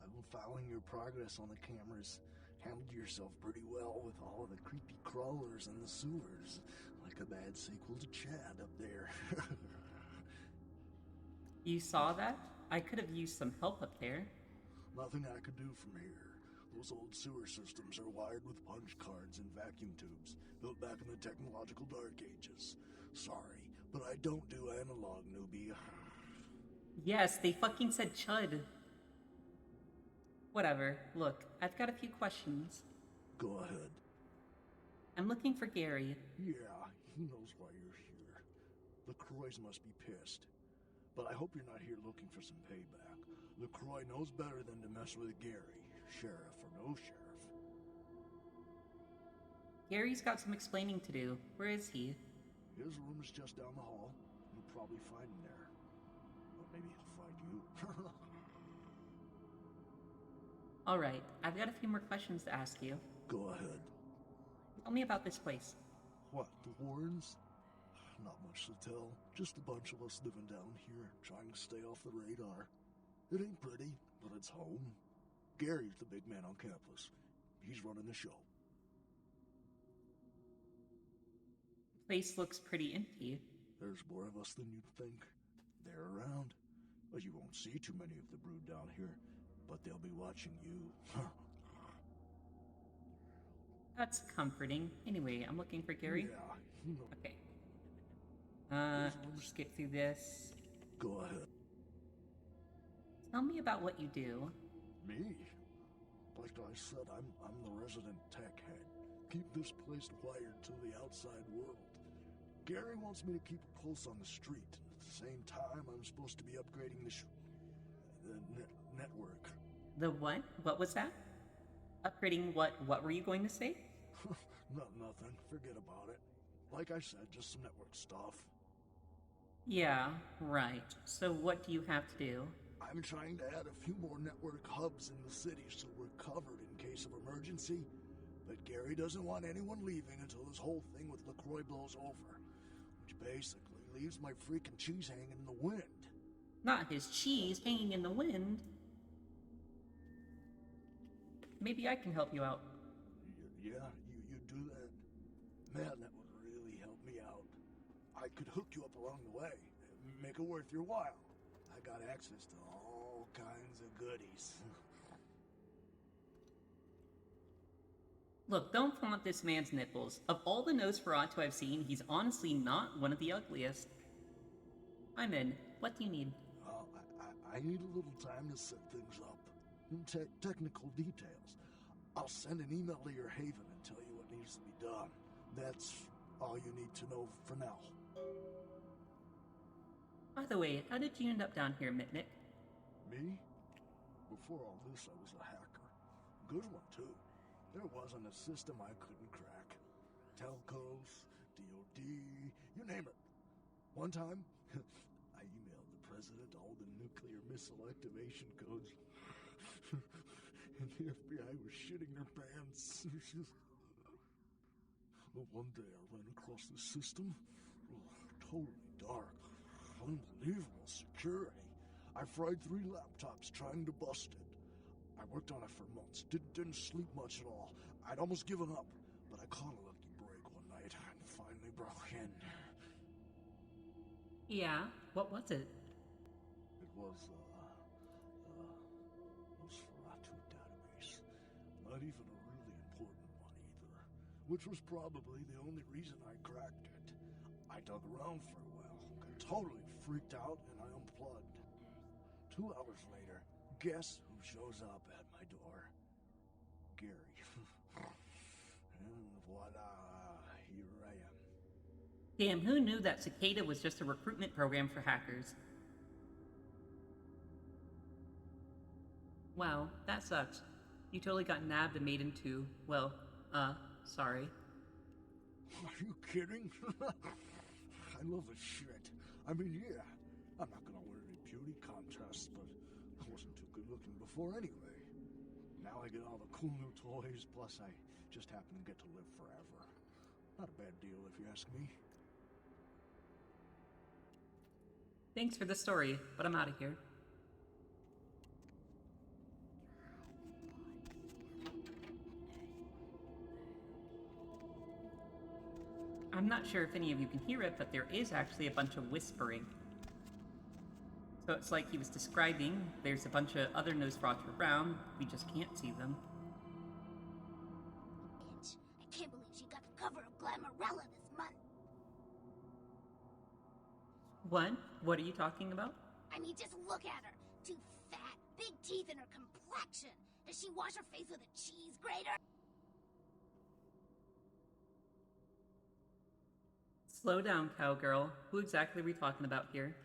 Speaker 6: I following your progress on the cameras. Handled yourself pretty well with all of the creepy crawlers and the sewers. Like a bad sequel to Chad up there.
Speaker 1: You saw that? I could have used some help up there.
Speaker 6: Nothing I could do from here. Those old sewer systems are wired with punch cards and vacuum tubes, built back in the technological dark ages. Sorry, but I don't do analog, newbie.
Speaker 1: Yes, they fucking said chud. Whatever. Look, I've got a few questions.
Speaker 6: Go ahead.
Speaker 1: I'm looking for Gary.
Speaker 6: Yeah, he knows why you're here. LaCroix must be pissed. But I hope you're not here looking for some payback. LaCroix knows better than to mess with Gary, sheriff or no sheriff.
Speaker 1: Gary's got some explaining to do. Where is he?
Speaker 6: His room is just down the hall. You'll probably find him there. Or maybe he'll find you.
Speaker 1: Alright, I've got a few more questions to ask you.
Speaker 6: Go ahead.
Speaker 1: Tell me about this place.
Speaker 6: What, the Warrens? Not much to tell. Just a bunch of us living down here, trying to stay off the radar. It ain't pretty, but it's home. Gary's the big man on campus. He's running the show.
Speaker 1: The place looks pretty empty.
Speaker 6: There's more of us than you'd think. They're around. But you won't see too many of the brood down here. But they'll be watching you.
Speaker 1: That's comforting. Anyway, I'm looking for Gary.
Speaker 6: Yeah.
Speaker 1: Okay. Skip through this.
Speaker 6: Go ahead.
Speaker 1: Tell me about what you do.
Speaker 6: Me? Like I said, I'm the resident tech head. Keep this place wired to the outside world. Gary wants me to keep a pulse on the street. At the same time, I'm supposed to be upgrading the network.
Speaker 1: The what? What was that? Upgrading what? What were you going to say?
Speaker 6: Nothing. Forget about it. Like I said, just some network stuff.
Speaker 1: Yeah, right. So what do you have to do?
Speaker 6: I'm trying to add a few more network hubs in the city so we're covered in case of emergency. But Gary doesn't want anyone leaving until this whole thing with LaCroix blows over. Which basically leaves my freaking cheese hanging in the wind.
Speaker 1: Not his cheese hanging in the wind. Maybe I can help you out.
Speaker 6: Yeah, you do that? Man, that would really help me out. I could hook you up along the way. Make it worth your while. I got access to all kinds of goodies.
Speaker 1: Look, don't flaunt this man's nipples. Of all the Nosferatu I've seen, he's honestly not one of the ugliest. I'm in. What do you need?
Speaker 6: I need a little time to set things up. Technical details. I'll send an email to your haven and tell you what needs to be done. That's all you need to know for now.
Speaker 1: By the way, how did you end up down here, Mitnick?
Speaker 6: Me? Before all this, I was a hacker. Good one, too. There wasn't a system I couldn't crack. Telcos, DOD, you name it. One time, I emailed the president all the nuclear missile activation codes. And the FBI was shitting their pants. One day I ran across the system. Totally dark. Unbelievable security. I fried 3 laptops trying to bust it. I worked on it for months. Didn't sleep much at all. I'd almost given up. But I caught a lucky break one night and finally broke in.
Speaker 1: Yeah? What was it?
Speaker 6: It was, Nosferatu database. Not even a really important one either. Which was probably the only reason I cracked it. I dug around for a while, got totally freaked out, and I unplugged. 2 hours later, guess who shows up at my door? Gary. And voila, here I am.
Speaker 1: Damn, who knew that Cicada was just a recruitment program for hackers? Wow, that sucks. You totally got nabbed and made into, well, sorry.
Speaker 6: Are you kidding? I love the shit. I mean, yeah, I'm not gonna win any beauty contests, but I wasn't too good looking before anyway. Now I get all the cool new toys, plus I just happen to get to live forever. Not a bad deal, if you ask me.
Speaker 1: Thanks for the story, but I'm out of here. I'm not sure if any of you can hear it, but there is actually a bunch of whispering. So it's like he was describing, there's a bunch of other Nosferatu around, we just can't see them.
Speaker 18: Bitch, I can't believe she got the cover of Glamourella this month.
Speaker 1: What? What are you talking about?
Speaker 18: I mean, just look at her. Too fat, big teeth in her complexion. Does she wash her face with a cheese grater?
Speaker 1: Slow down, cowgirl. Who exactly are we talking about here?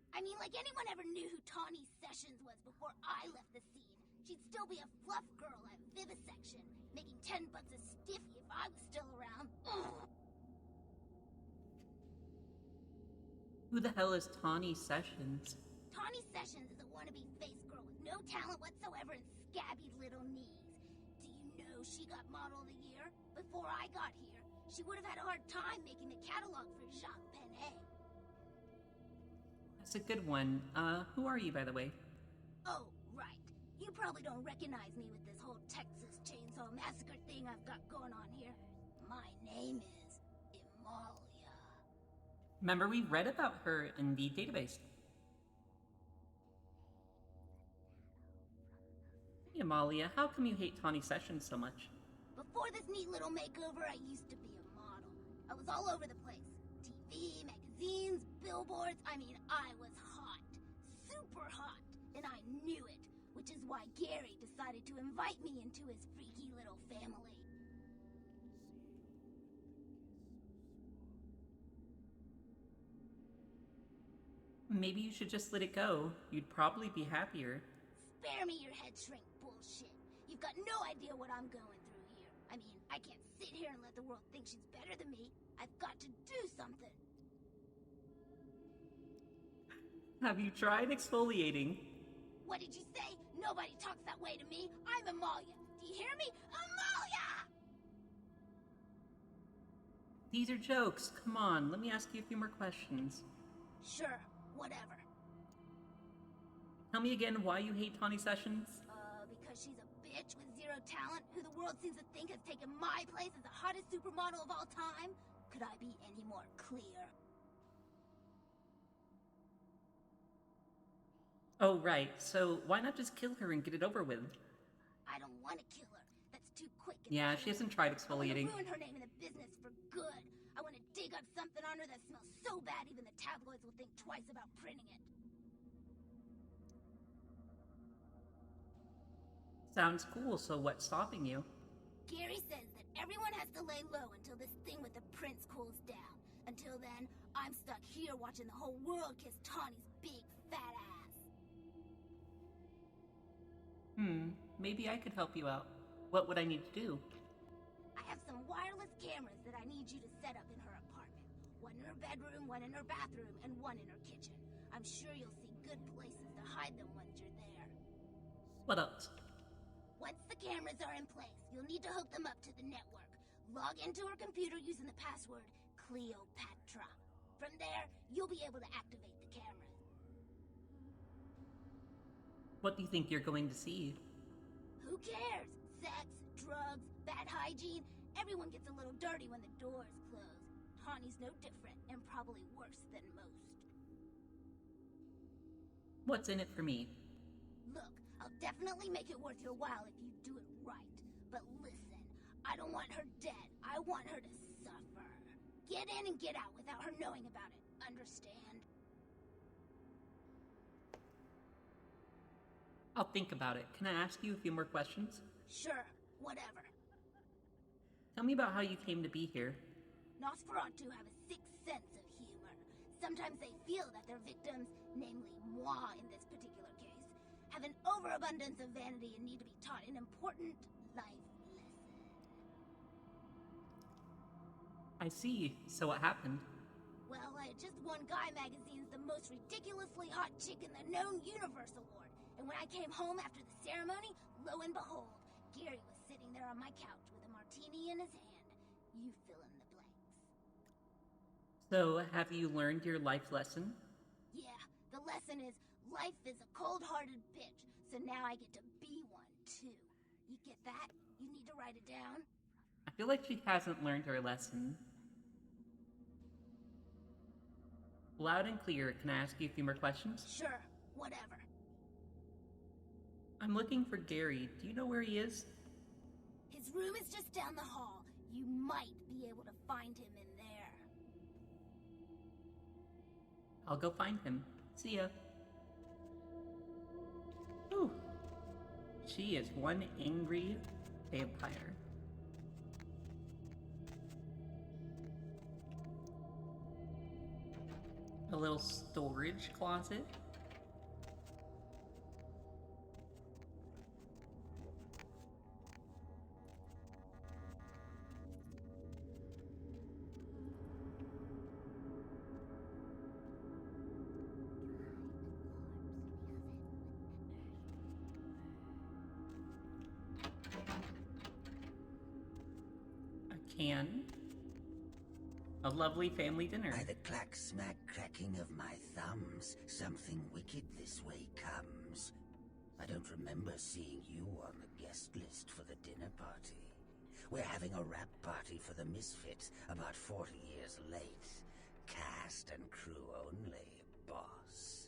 Speaker 18: I mean, like anyone ever knew who Tawny Sessions was before I left the scene. She'd still be a fluff girl at Vivisection, making $10 a stiffy if I was still around. Ugh.
Speaker 1: Who the hell is Tawny Sessions?
Speaker 18: Tawny Sessions is a wannabe face girl with no talent whatsoever and scabby little knees. Do you know she got Model of the Year? Before I got here, she would have had a hard time making the catalog for Jacques Penet.
Speaker 1: That's a good one. Who are you, by the way?
Speaker 18: Oh, right. You probably don't recognize me with this whole Texas Chainsaw Massacre thing I've got going on here. My name is Amalia.
Speaker 1: Remember, we read about her in the database. Hey, Amalia, how come you hate Tawny Sessions so much?
Speaker 18: Before this neat little makeover, I used to be a model. I was all over the place. TV, magazines, billboards. I mean, I was hot. Super hot. And I knew it. Which is why Gary decided to invite me into his freaky little family.
Speaker 1: Maybe you should just let it go. You'd probably be happier.
Speaker 18: Spare me your head shrink bullshit. You've got no idea what I'm going through here. I mean, I can't sit here and let the world think she's better than me. I've got to do something.
Speaker 1: Have you tried exfoliating?
Speaker 18: What did you say? Nobody talks that way to me. I'm Amalia. Do you hear me? Amalia!
Speaker 1: These are jokes. Come on, let me ask you a few more questions.
Speaker 18: Sure, whatever.
Speaker 1: Tell me again why you hate Tawny Sessions?
Speaker 18: Because she's a bitch with zero talent who the world seems to think has taken my place as the hottest supermodel of all time? Could I be any more clear?
Speaker 1: Oh, right. So why not just kill her and get it over with?
Speaker 18: I don't want to kill her. That's too quick.
Speaker 1: Yeah, she hasn't tried exfoliating.
Speaker 18: I want to ruin her name in the business for good. I want to dig up something on her that smells so bad even the tabloids will think twice about printing it.
Speaker 1: Sounds cool, so what's stopping you?
Speaker 18: Gary says that everyone has to lay low until this thing with the prince cools down. Until then, I'm stuck here watching the whole world kiss Tawny's big fat ass.
Speaker 1: Maybe I could help you out. What would I need to do?
Speaker 18: I have some wireless cameras that I need you to set up in her apartment. One in her bedroom, one in her bathroom, and one in her kitchen. I'm sure you'll see good places to hide them once you're there.
Speaker 1: What else?
Speaker 18: Once the cameras are in place, you'll need to hook them up to the network. Log into her computer using the password Cleopatra. From there, you'll be able to activate the cameras.
Speaker 1: What do you think you're going to see?
Speaker 18: Who cares? Sex, drugs, bad hygiene. Everyone gets a little dirty when the doors close. Tawny's no different, and probably worse than most.
Speaker 1: What's in it for me?
Speaker 18: Look, I'll definitely make it worth your while if you do it right. But listen, I don't want her dead. I want her to suffer. Get in and get out without her knowing about it. Understand?
Speaker 1: I'll think about it. Can I ask you a few more questions?
Speaker 18: Sure, whatever.
Speaker 1: Tell me about how you came to be here.
Speaker 18: Nosferatu have a sixth sense of humor. Sometimes they feel that their victims, namely moi in this particular case, have an overabundance of vanity and need to be taught an important life lesson.
Speaker 1: I see. So what happened?
Speaker 18: Well, I had just won Guy Magazine's The Most Ridiculously Hot Chick in the Known Universe Award. And when I came home after the ceremony, lo and behold, Gary was sitting there on my couch with a martini in his hand. You fill in the blanks.
Speaker 1: So, have you learned your life lesson?
Speaker 18: Yeah, the lesson is life is a cold-hearted bitch, so now I get to be one, too. You get that? You need to write it down?
Speaker 1: I feel like she hasn't learned her lesson. Loud and clear. Can I ask you a few more questions?
Speaker 18: Sure, whatever.
Speaker 1: I'm looking for Gary. Do you know where he is?
Speaker 18: His room is just down the hall. You might be able to find him in there.
Speaker 1: I'll go find him. See ya. Ooh. She is one angry vampire. A little storage closet. A can. A lovely family dinner.
Speaker 19: By the clack-smack cracking of my thumbs, something wicked this way comes. I don't remember seeing you on the guest list for the dinner party. We're having a wrap party for the Misfits, about 40 years late. Cast and crew only, boss.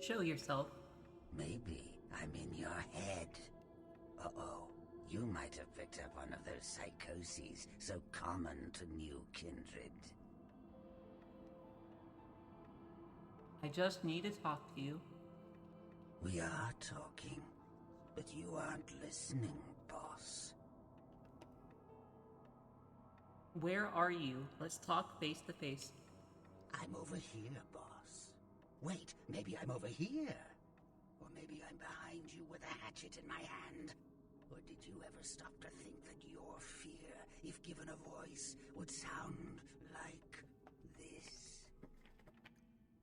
Speaker 1: Show yourself.
Speaker 19: Maybe I'm in your head. Uh-oh. You might have picked up one of those psychoses so common to new kindred.
Speaker 1: I just need to talk to you.
Speaker 19: We are talking, but you aren't listening, boss.
Speaker 1: Where are you? Let's talk face to face.
Speaker 19: I'm over here, boss. Wait, maybe I'm over here. Or maybe I'm behind you with a hatchet in my hand. Or did you ever stop to think that your fear, if given a voice, would sound like this?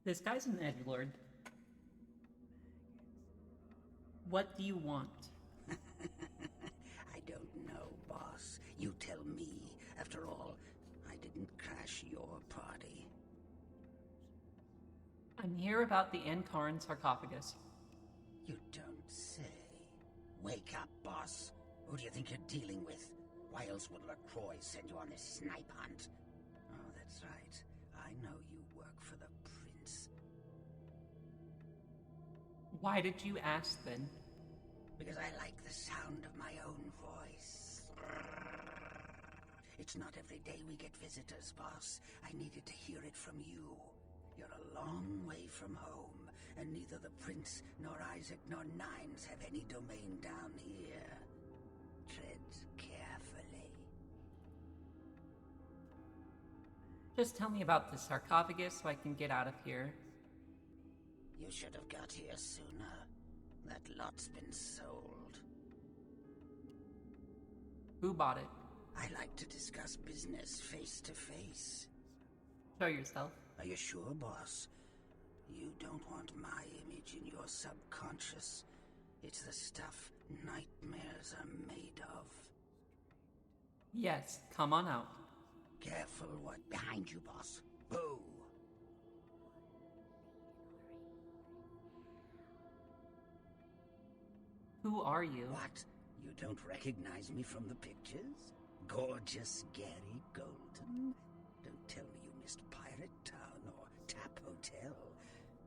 Speaker 1: This guy's an edgelord. What do you want?
Speaker 19: I don't know, boss. You tell me. After all, I didn't crash your party.
Speaker 1: I'm here about the Ankaran sarcophagus.
Speaker 19: You don't say. Wake up, boss. Who do you think you're dealing with? Why else would LaCroix send you on this snipe hunt? Oh, that's right. I know you work for the prince.
Speaker 1: Why did you ask then?
Speaker 19: Because I like the sound of my own voice. It's not every day we get visitors, boss. I needed to hear it from you. You're a long way from home, and neither the Prince nor Isaac nor Nines have any domain down here. Tread carefully.
Speaker 1: Just tell me about the sarcophagus so I can get out of here.
Speaker 19: You should have got here sooner. That lot's been sold.
Speaker 1: Who bought it?
Speaker 19: I like to discuss business face to face.
Speaker 1: Show yourself.
Speaker 19: Are you sure, boss? You don't want my image in your subconscious. It's the stuff nightmares are made of.
Speaker 1: Yes, come on out.
Speaker 19: Careful what behind you, boss. Boo!
Speaker 1: Who are you?
Speaker 19: What? You don't recognize me from the pictures? Gorgeous Gary Golden? Don't tell me you missed Pirate Town or Tap Hotel.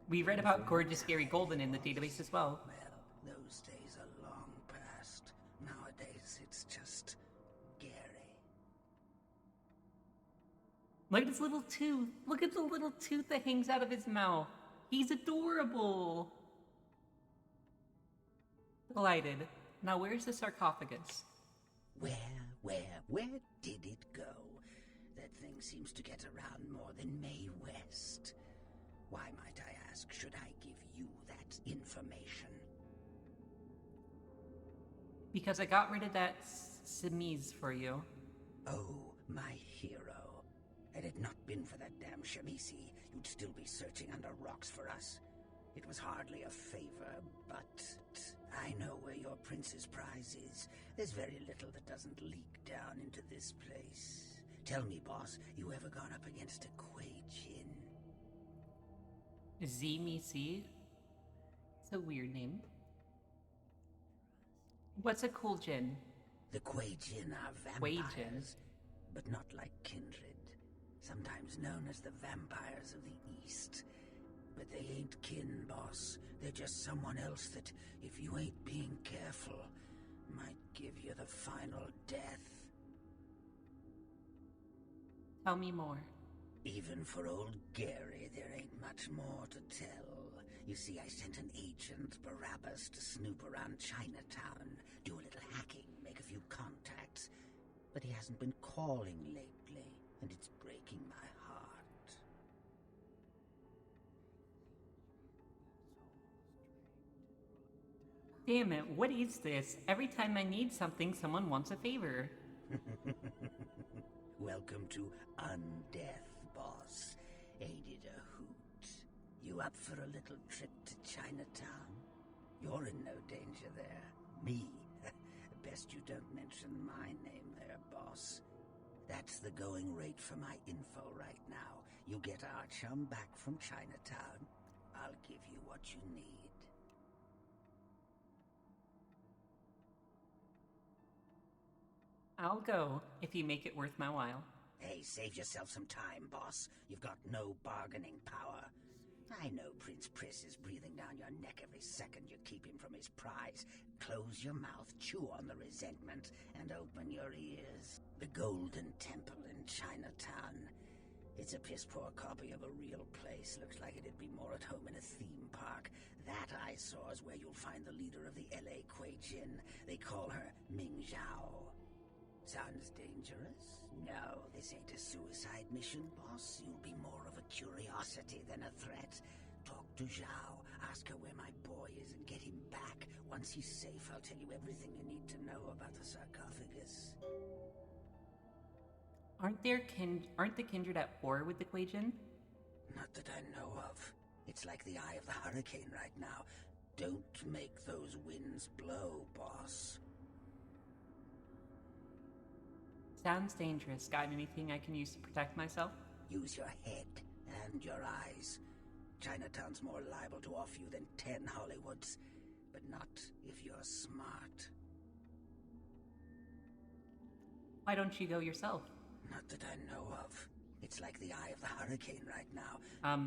Speaker 1: We read about gorgeous Gary Golden in the database as well.
Speaker 19: Well, those days are long past. Nowadays, it's just Gary.
Speaker 1: Look at his little tooth. Look at the little tooth that hangs out of his mouth. He's adorable. Delighted. Now where's the sarcophagus?
Speaker 19: Where did it go? That thing seems to get around more than Mae West. Why, might I ask, should I give you that information?
Speaker 1: Because I got rid of that chemise for you.
Speaker 19: Oh, my hero. Had it not been for that damn chemise, you'd still be searching under rocks for us. It was hardly a favor, but I know where your prince's prize is. There's very little that doesn't leak down into this place. Tell me, boss, you ever gone up against a Kuei Jin?
Speaker 1: Z-me-see? It's a weird name. What's a cool gin?
Speaker 19: The Kuei Jin are
Speaker 1: Kuei
Speaker 19: vampires. but not like kindred. Sometimes known as the vampires of the East. But they ain't kin, boss. They're just someone else that, if you ain't being careful, might give you the final death.
Speaker 1: Tell me more.
Speaker 19: Even for old Gary, there ain't much more to tell. You see, I sent an agent, Barabbas, to snoop around Chinatown, do a little hacking, make a few contacts. But he hasn't been calling lately, and it's breaking my heart.
Speaker 1: Damn it, what is this? Every time I need something, someone wants a favor.
Speaker 19: Welcome to Undeath, boss. Ain't it a hoot? You up for a little trip to Chinatown? You're in no danger there. Me? Best you don't mention my name there, boss. That's the going rate for my info right now. You get our chum back from Chinatown, I'll give you what you need.
Speaker 1: I'll go, if you make it worth my while.
Speaker 19: Hey, save yourself some time, boss. You've got no bargaining power. I know Prince Priss is breathing down your neck every second you keep him from his prize. Close your mouth, chew on the resentment, and open your ears. The Golden Temple in Chinatown. It's a piss-poor copy of a real place. Looks like it'd be more at home in a theme park. That I saw is where you'll find the leader of the L.A. Kuei Jin. They call her Ming Zhao. Sounds dangerous? No, this ain't a suicide mission, boss. You'll be more of a curiosity than a threat. Talk to Zhao, ask her where my boy is, and get him back. Once he's safe, I'll tell you everything you need to know about the sarcophagus.
Speaker 1: Aren't the kindred at war with the Kuei Jin?
Speaker 19: Not that I know of. It's like the eye of the hurricane right now. Don't make those winds blow, boss.
Speaker 1: Sounds dangerous. Got anything I can use to protect myself?
Speaker 19: Use your head and your eyes. Chinatown's more liable to off you than 10 Hollywoods, but not if you're smart.
Speaker 1: Why don't you go yourself?
Speaker 19: Not that I know of. It's like the eye of the hurricane right now.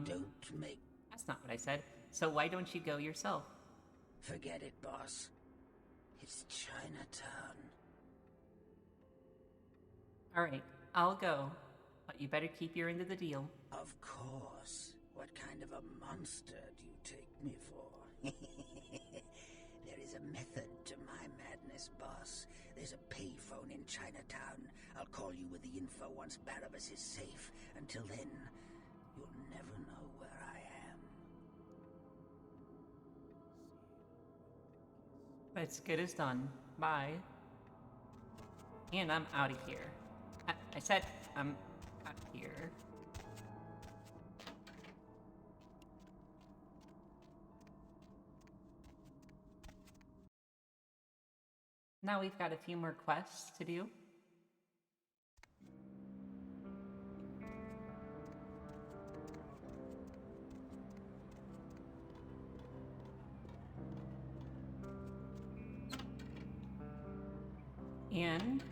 Speaker 19: Don't make...
Speaker 1: That's not what I said. So why don't you go yourself?
Speaker 19: Forget it, boss. It's Chinatown.
Speaker 1: Alright, I'll go. But you better keep your end of the deal.
Speaker 19: Of course. What kind of a monster do you take me for? There is a method to my madness, boss. There's a payphone in Chinatown. I'll call you with the info once Barabbas is safe. Until then, you'll never know where I am.
Speaker 1: That's good as done. Bye. And I'm out of here. I said I'm out of here. Now we've got a few more quests to do. And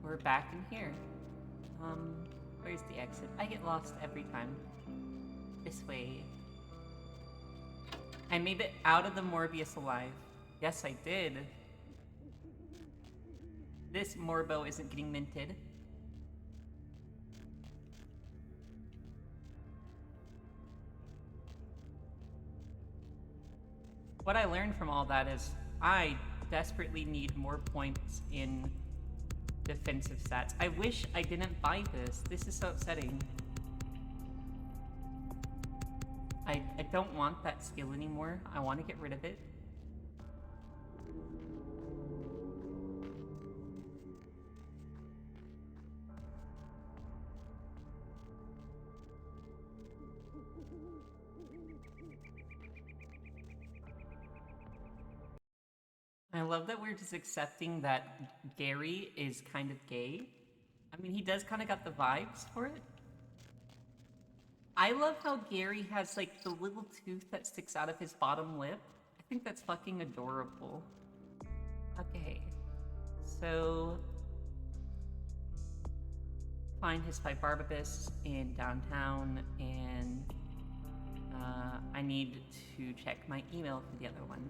Speaker 1: we're back in here. Where's the exit? I get lost every time. This way. I made it out of the Morbius alive. Yes, I did. This Morbo isn't getting minted. What I learned from all that is I desperately need more points in defensive stats. I wish I didn't buy this. This is so upsetting. I don't want that skill anymore. I want to get rid of it. I love that we're just accepting that Gary is kind of gay. I mean, he does kind of got the vibes for it. I love how Gary has, like, the little tooth that sticks out of his bottom lip. I think that's fucking adorable. Okay. So, find his five Barbabus in downtown, and I need to check my email for the other one.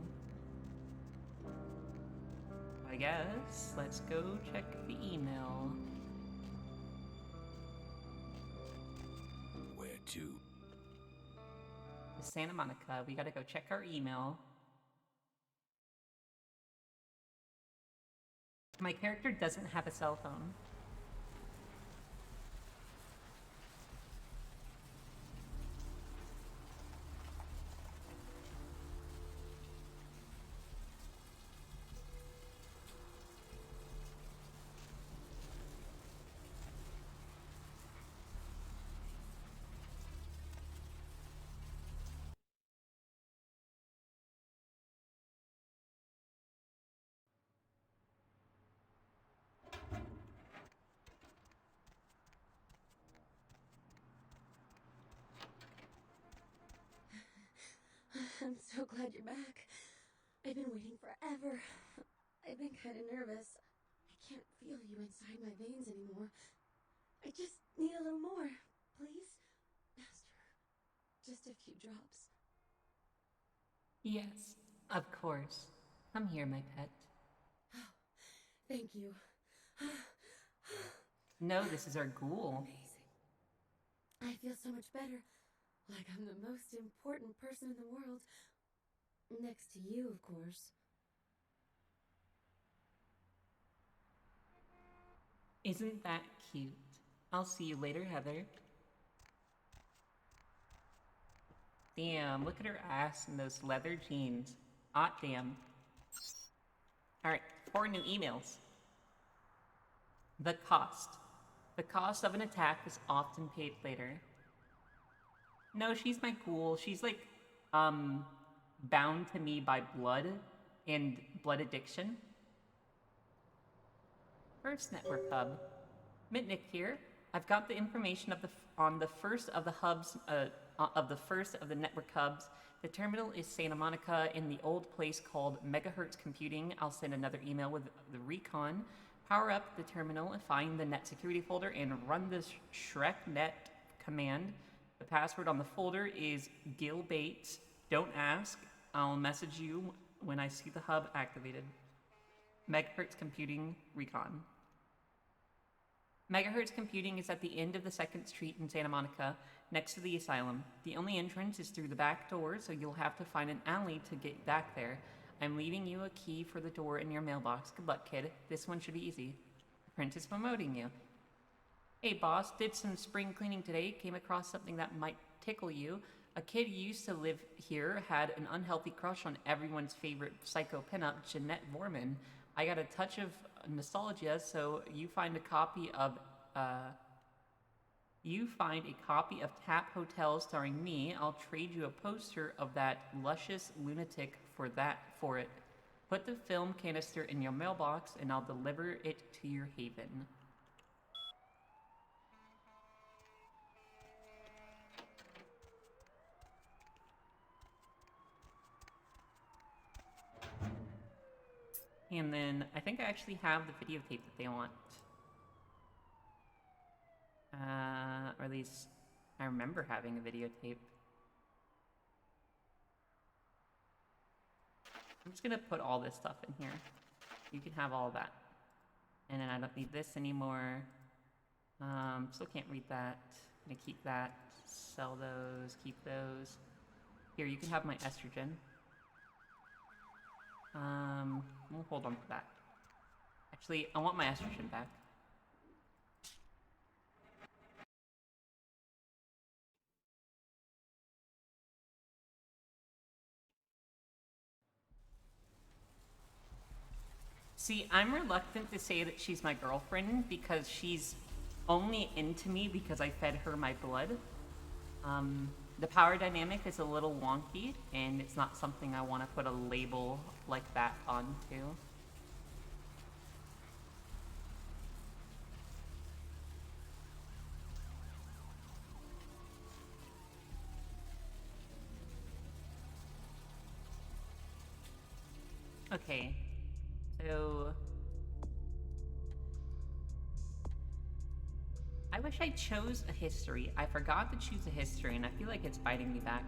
Speaker 1: I guess let's go check the email.
Speaker 17: Where to?
Speaker 1: Santa Monica. We gotta go check our email. My character doesn't have a cell phone.
Speaker 10: I'm so glad you're back. I've been waiting forever. I've been kind of nervous. I can't feel you inside my veins anymore. I just need a little more, please. Master, just a few drops.
Speaker 1: Yes, of course. Come here, my pet.
Speaker 10: Oh, thank you.
Speaker 1: No, this is our ghoul.
Speaker 10: Amazing. I feel so much better. Like I'm the most important person in the world. Next to you, of course.
Speaker 1: Isn't that cute? I'll see you later, Heather. Damn, look at her ass in those leather jeans. Hot damn. Alright, 4 new emails. The cost. The cost of an attack is often paid later. No, she's my ghoul. She's like, bound to me by blood and blood addiction. First network hub. Mitnick here. I've got the information on the first of the hubs, first of the network hubs. The terminal is Santa Monica in the old place called Megahertz Computing. I'll send another email with the recon. Power up the terminal and find the net security folder and run this ShrekNet command. The password on the folder is Gilbates. Don't ask. I'll message you when I see the hub activated. Megahertz Computing recon. Megahertz Computing is at the end of the 2nd Street in Santa Monica, next to the asylum. The only entrance is through the back door, so you'll have to find an alley to get back there. I'm leaving you a key for the door in your mailbox. Good luck, kid. This one should be easy. Print is promoting you. Hey, boss. Did some spring cleaning today. Came across something that might tickle you. A kid who used to live here had an unhealthy crush on everyone's favorite psycho pinup, Jeanette Vorman. I got a touch of nostalgia, so you find a copy of Tap Hotel starring me. I'll trade you a poster of that luscious lunatic for it. Put the film canister in your mailbox and I'll deliver it to your haven. And then I think I actually have the videotape that they want. Or at least I remember having a videotape. I'm just gonna put all this stuff in here. You can have all that. And then I don't need this anymore. Still can't read that. I'm gonna keep that. Sell those, keep those. Here, you can have my estrogen. We'll hold on to that. Actually, I want my estrogen back. See, I'm reluctant to say that she's my girlfriend because she's only into me because I fed her my blood. The power dynamic is a little wonky, and it's not something I want to put a label like that onto. Okay, so I wish wish I chose a history. I forgot to choose a history, and I feel like it's biting me back.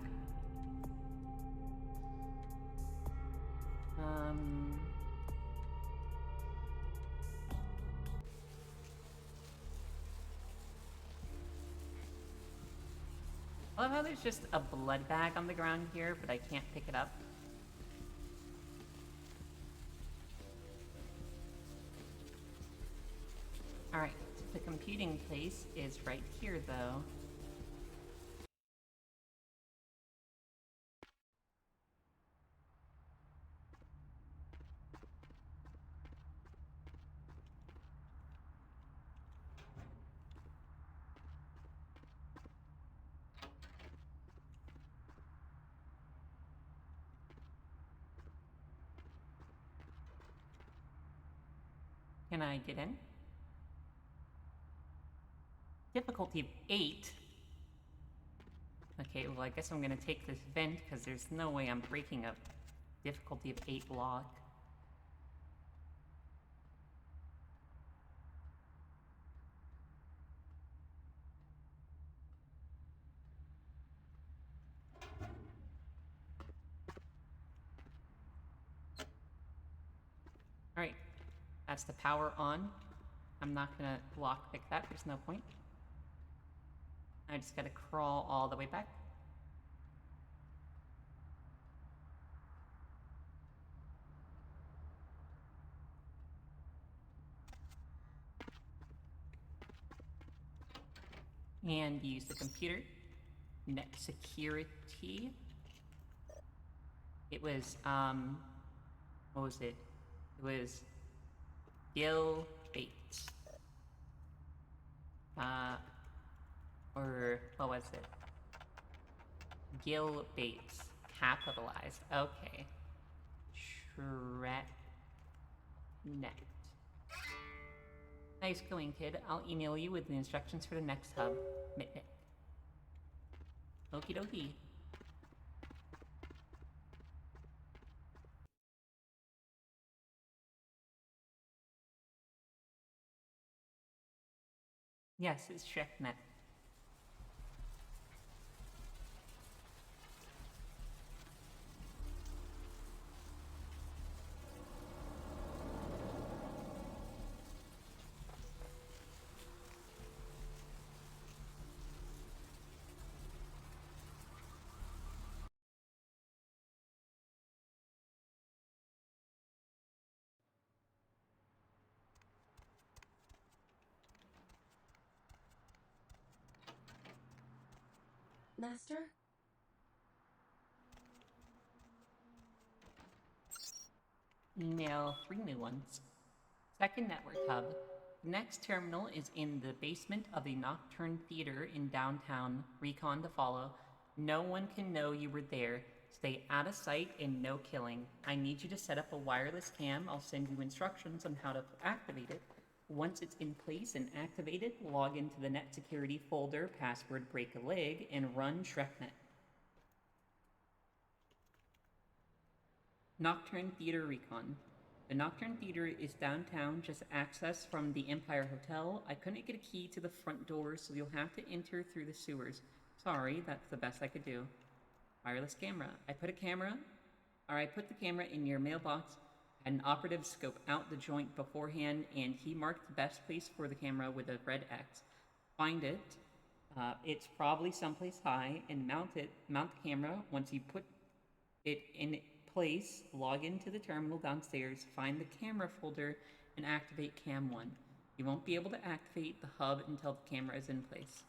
Speaker 1: I love how there's just a blood bag on the ground here, but I can't pick it up. Alright, the computing place is right here, though. Can I get in? Difficulty of 8. Okay, well I guess I'm gonna take this vent because there's no way I'm breaking a difficulty of 8 block. Alright, that's the power on. I'm not gonna lockpick that, there's no point. I just gotta crawl all the way back. And use the computer. Net security. It was, what was it? It was Gil Bates. Or what was it? Gil Bates. Capitalized. Okay. Net. Nice going, kid. I'll email you with the instructions for the next hub. Mitnick. Okie dokie. Yes, it's ShrekNet.
Speaker 10: Master?
Speaker 1: Email 3 new ones. Second network hub. The next terminal is in the basement of the Nocturne Theater in downtown. Recon to follow. No one can know you were there. Stay out of sight and no killing. I need you to set up a wireless cam. I'll send you instructions on how to activate it. Once it's in place and activated, log into the net security folder, password break a leg, and run ShrekNet. Nocturne Theater Recon. The Nocturne Theater is downtown, just access from the Empire Hotel. I couldn't get a key to the front door, so you'll have to enter through the sewers. Sorry, that's the best I could do. Wireless camera. I put the camera in your mailbox. Had an operative scope out the joint beforehand, and he marked the best place for the camera with a red X. Find it. It's probably someplace high, and mount the camera. Once you put it in place, log into the terminal downstairs, find the camera folder, and activate Cam 1. You won't be able to activate the hub until the camera is in place.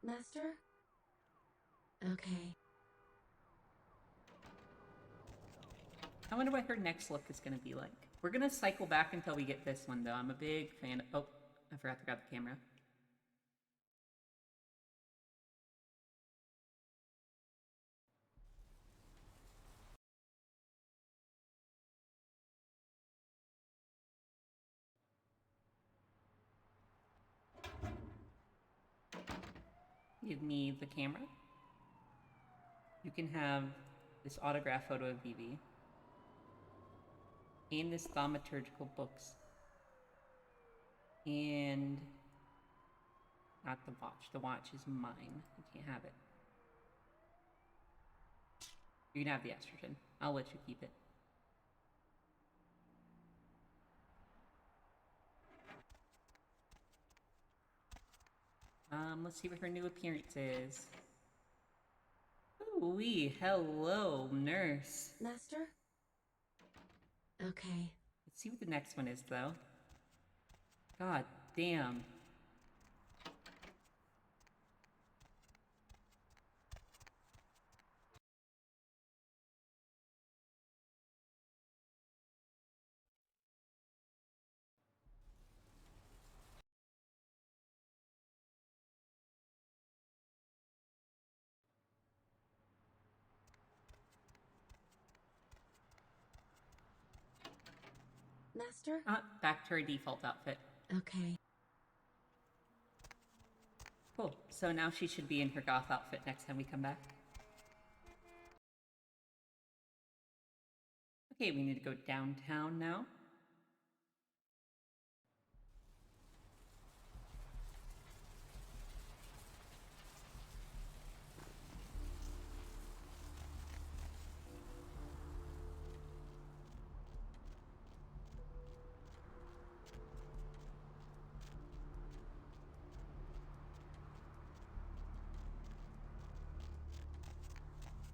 Speaker 10: Master? Okay.
Speaker 1: I wonder what her next look is going to be like. We're going to cycle back until we get this one, though. I'm a big fan of... Oh, I forgot to grab the camera. Give me the camera. You can have this autograph photo of Vivi. And this thaumaturgical books. And not the watch. The watch is mine. You can't have it. You can have the estrogen. I'll let you keep it. Let's see what her new appearance is. Ooh-wee, hello, nurse.
Speaker 10: Master? Okay.
Speaker 1: Let's see what the next one is, though. God damn.
Speaker 10: Master?
Speaker 1: Back to her default outfit.
Speaker 10: Okay.
Speaker 1: Cool. So now she should be in her goth outfit next time we come back. Okay, we need to go downtown now.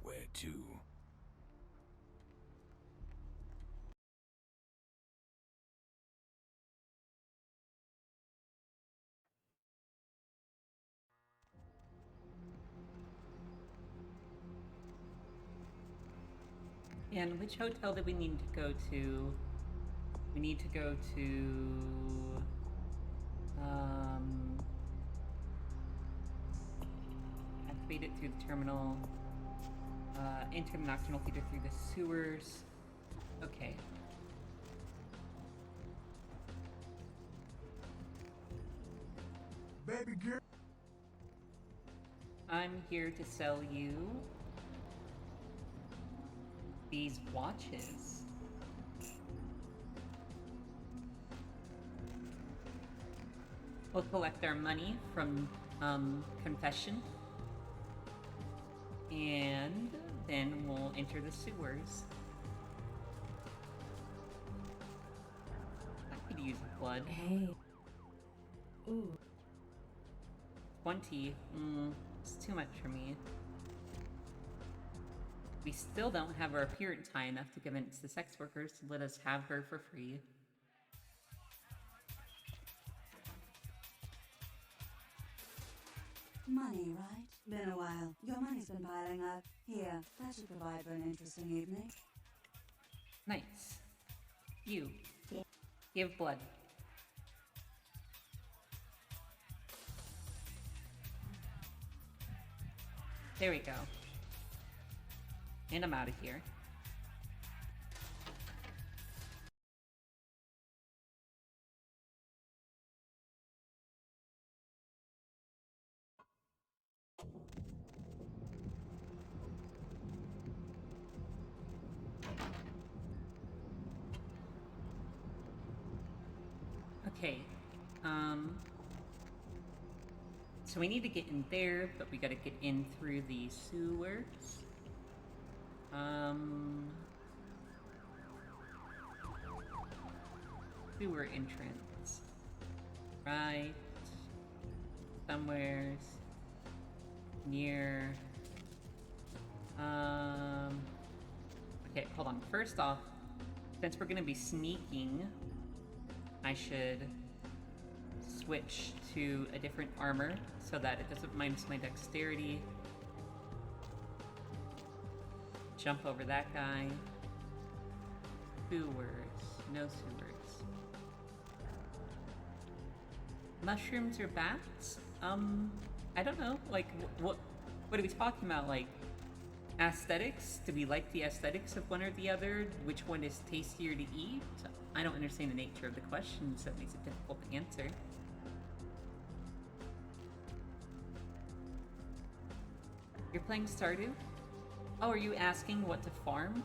Speaker 17: Where to?
Speaker 1: And which hotel do we need to go to? We need to go to... activate it through the terminal. Enter the nocturnal theater through the sewers. Okay.
Speaker 4: Baby girl.
Speaker 1: I'm here to sell you these watches. We'll collect our money from confession, and then we'll enter the sewers. I could use blood.
Speaker 10: Hey. Ooh.
Speaker 1: 20. It's too much for me. We still don't have our appearance high enough to convince the sex workers to let us have her for free.
Speaker 13: Money, right? Been a while. Your money's been piling up. Here, that should provide for an interesting evening.
Speaker 1: Nice. You. Give blood. There we go. And I'm out of here. Okay. So we need to get in there, but we gotta get in through the sewers. Sewer entrance. Right. Somewheres. Near. Okay, hold on. First off, since we're gonna be sneaking, I should switch to a different armor so that it doesn't minus my dexterity. Jump over that guy. Sewers. No sewers. Mushrooms or bats? I don't know. Like, what are we talking about? Like, aesthetics? Do we like the aesthetics of one or the other? Which one is tastier to eat? I don't understand the nature of the question, so that makes it difficult to answer. You're playing Stardew? Oh, are you asking what to farm?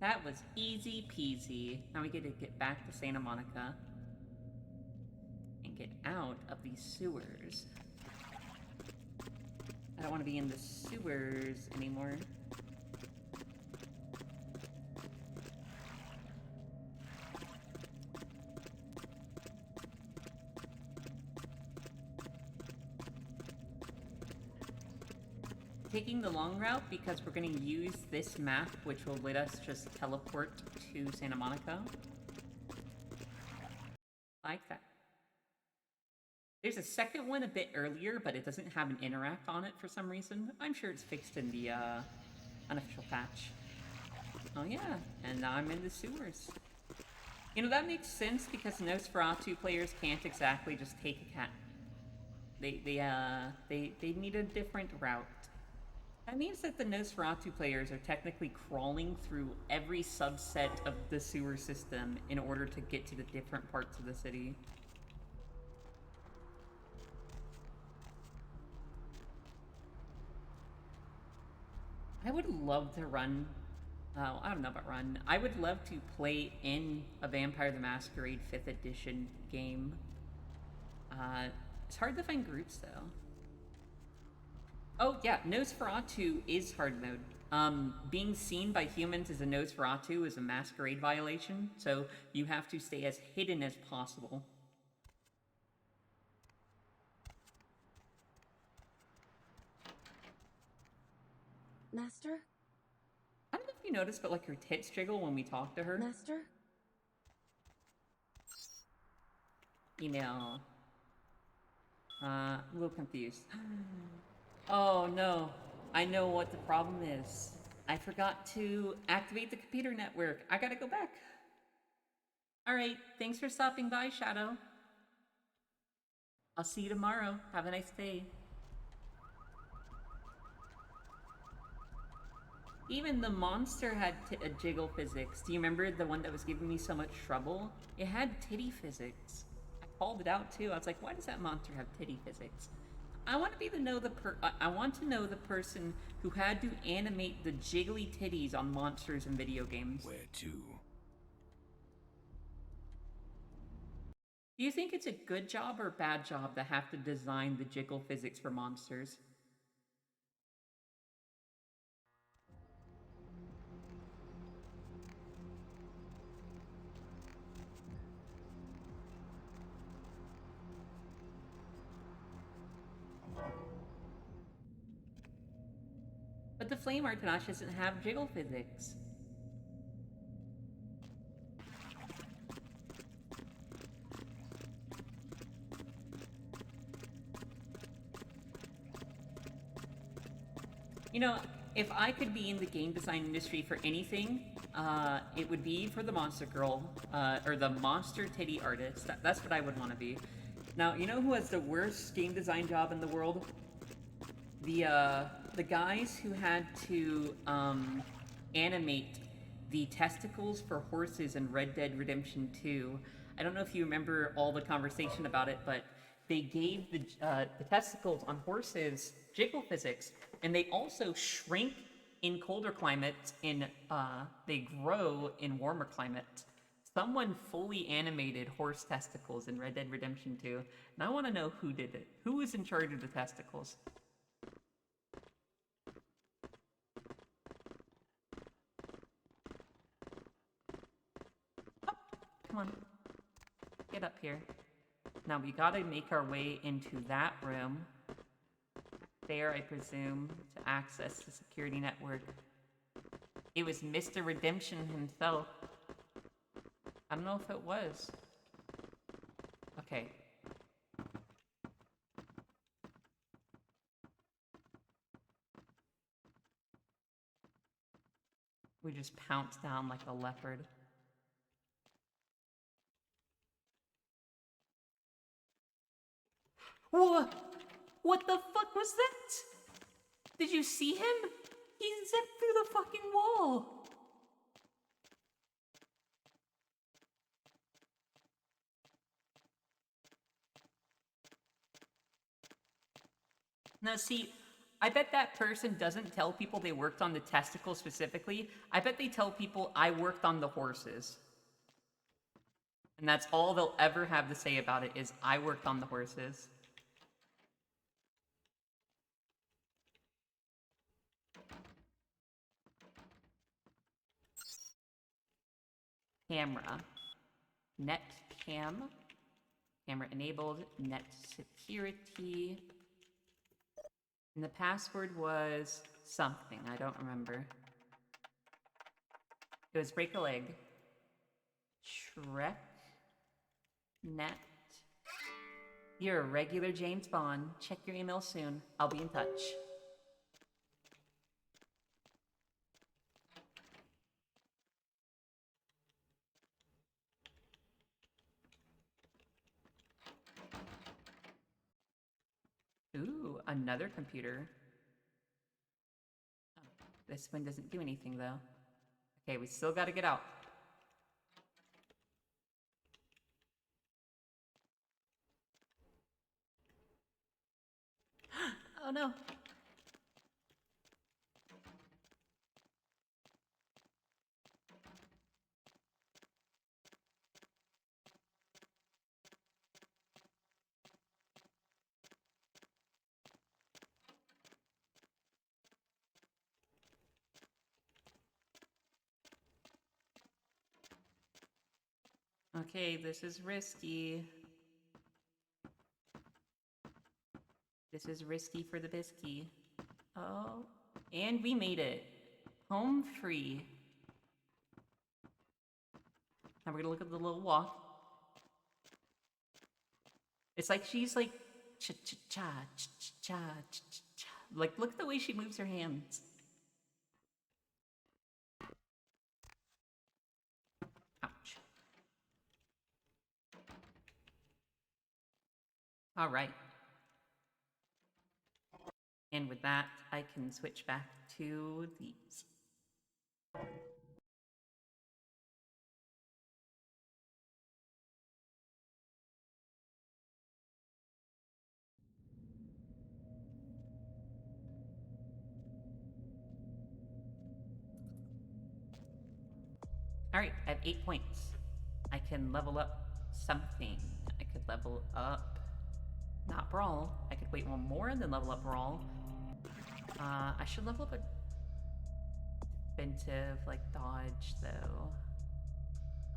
Speaker 1: That was easy peasy. Now we get to get back to Santa Monica and get out of these sewers. I don't want to be in the sewers anymore. Taking the long route because we're going to use this map, which will let us just teleport to Santa Monica. Like that. There's a second one a bit earlier, but it doesn't have an interact on it for some reason. I'm sure it's fixed in the unofficial patch. Oh yeah, and now I'm in the sewers. You know, that makes sense because Nosferatu players can't exactly just take a cat. They need a different route. That means that the Nosferatu players are technically crawling through every subset of the sewer system in order to get to the different parts of the city. I would love to run... I don't know about run. I would love to play in a Vampire the Masquerade 5th edition game. It's hard to find groups, though. Oh, yeah, Nosferatu is hard mode. Being seen by humans as a Nosferatu is a Masquerade violation, so you have to stay as hidden as possible.
Speaker 10: Master?
Speaker 1: I don't know if you noticed, but like her tits jiggle when we talk to her.
Speaker 10: Master?
Speaker 1: Email. A little confused. Oh no, I know what the problem is. I forgot to activate the computer network. I gotta go back. Alright, thanks for stopping by, Shadow. I'll see you tomorrow. Have a nice day. Even the monster had a jiggle physics. Do you remember the one that was giving me so much trouble? It had titty physics. I called it out too. I was like, why does that monster have titty physics? I want to know the person who had to animate the jiggly titties on monsters in video games.
Speaker 17: Where to?
Speaker 1: Do you think it's a good job or bad job to have to design the jiggle physics for monsters? But the Flame Artanash doesn't have jiggle physics. You know, if I could be in the game design industry for anything, it would be for the Monster Girl, or the Monster Titty Artist. That's what I would want to be. Now, you know who has the worst game design job in the world? The guys who had to animate the testicles for horses in Red Dead Redemption 2. I don't know if you remember all the conversation about it, but they gave the testicles on horses jiggle physics, and they also shrink in colder climates, and they grow in warmer climates. Someone fully animated horse testicles in Red Dead Redemption 2, and I want to know who did it. Who was in charge of the testicles? Come on. Get up here. Now we gotta make our way into that room. There, I presume, to access the security network. It was Mr. Redemption himself. I don't know if it was. Okay. We just pounce down like a leopard. What the fuck was that? Did you see him? He zipped through the fucking wall. Now see, I bet that person doesn't tell people they worked on the testicles specifically. I bet they tell people I worked on the horses. And that's all they'll ever have to say about it is I worked on the horses. Camera. Net cam. Camera enabled. Net security. And the password was something. I don't remember. It was break a leg. Shrek. Net. You're a regular James Bond. Check your email soon. I'll be in touch. Ooh, another computer. Oh, this one doesn't do anything, though. Okay, we still gotta get out. Oh no. Okay, this is risky. This is risky for the bisky. Oh, and we made it. Home free. Now we're gonna look at the little walk. It's like she's like cha-cha-cha, cha-cha-cha, cha-cha-cha. Like, look at the way she moves her hands. Ouch. All right. And with that, I can switch back to these. Alright, I have 8 points. I can level up something. I could level up... not Brawl. I could wait one more and then level up Brawl. I should level up a defensive, like, dodge, though.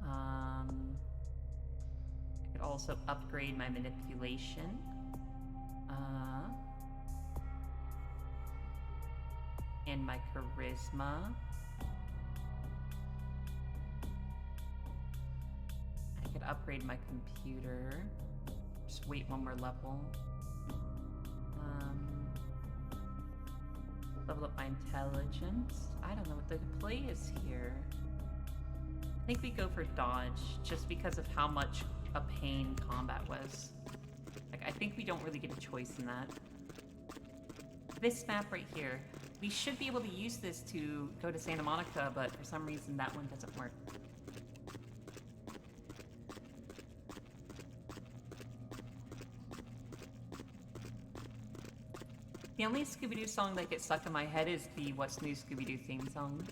Speaker 1: I could also upgrade my manipulation. And my charisma. I could upgrade my computer. Just wait one more level. Level up my intelligence. I don't know what the play is here. I think we go for dodge, just because of how much a pain combat was. Like, I think we don't really get a choice in that. This map right here, we should be able to use this to go to Santa Monica, but for some reason that one doesn't work. The only Scooby-Doo song that gets stuck in my head is the What's New Scooby-Doo theme song.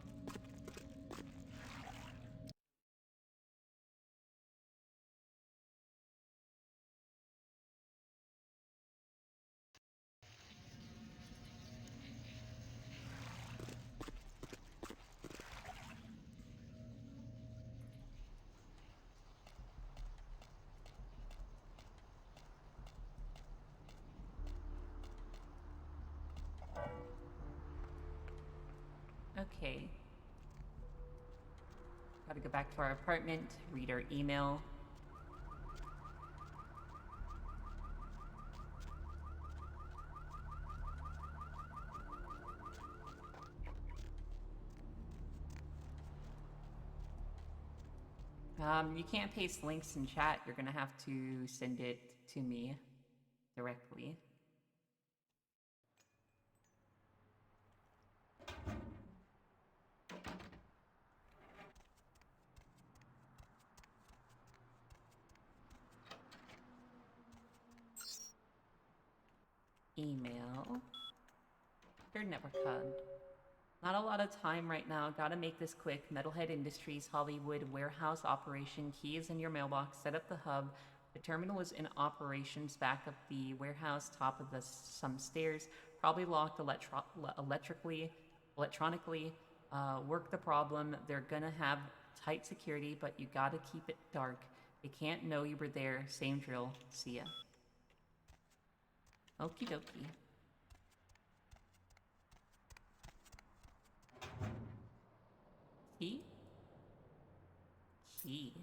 Speaker 1: Okay. Gotta go back to our apartment, read our email. You can't paste links in chat. You're gonna have to send it to me directly. Email. Shared network hub. Not a lot of time right now. Gotta make this quick. Metalhead Industries, Hollywood, warehouse operation. Key is in your mailbox. Set up the hub. The terminal is in operations. Back up the warehouse. Top of some stairs. Probably locked electronically. Work the problem. They're gonna have tight security, but you gotta keep it dark. They can't know you were there. Same drill. See ya. Okie dokie. Key? Key.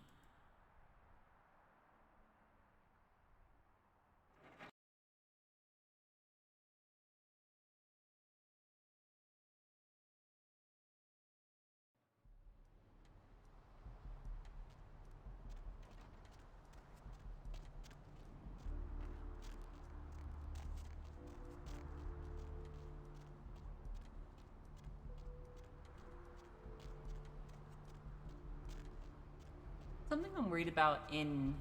Speaker 1: Something I'm worried about in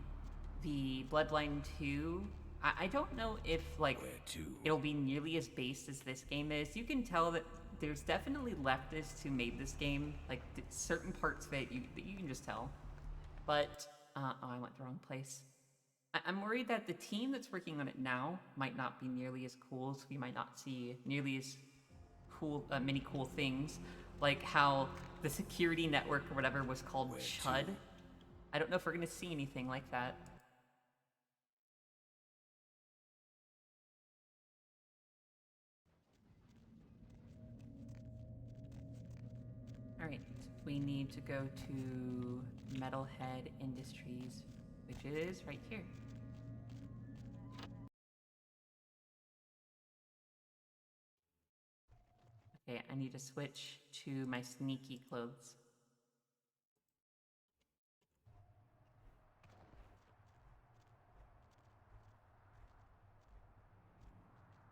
Speaker 1: the Bloodline 2, I don't know if, like, it'll be nearly as based as this game is. You can tell that there's definitely leftists who made this game. Like, certain parts of it, you can just tell. But, oh, I went the wrong place. I'm worried that the team that's working on it now might not be nearly as cool, so we might not see nearly as cool, many cool things. Like how the security network or whatever was called Chud. I don't know if we're gonna see anything like that. Alright, we need to go to Metalhead Industries, which is right here. Okay, I need to switch to my sneaky clothes.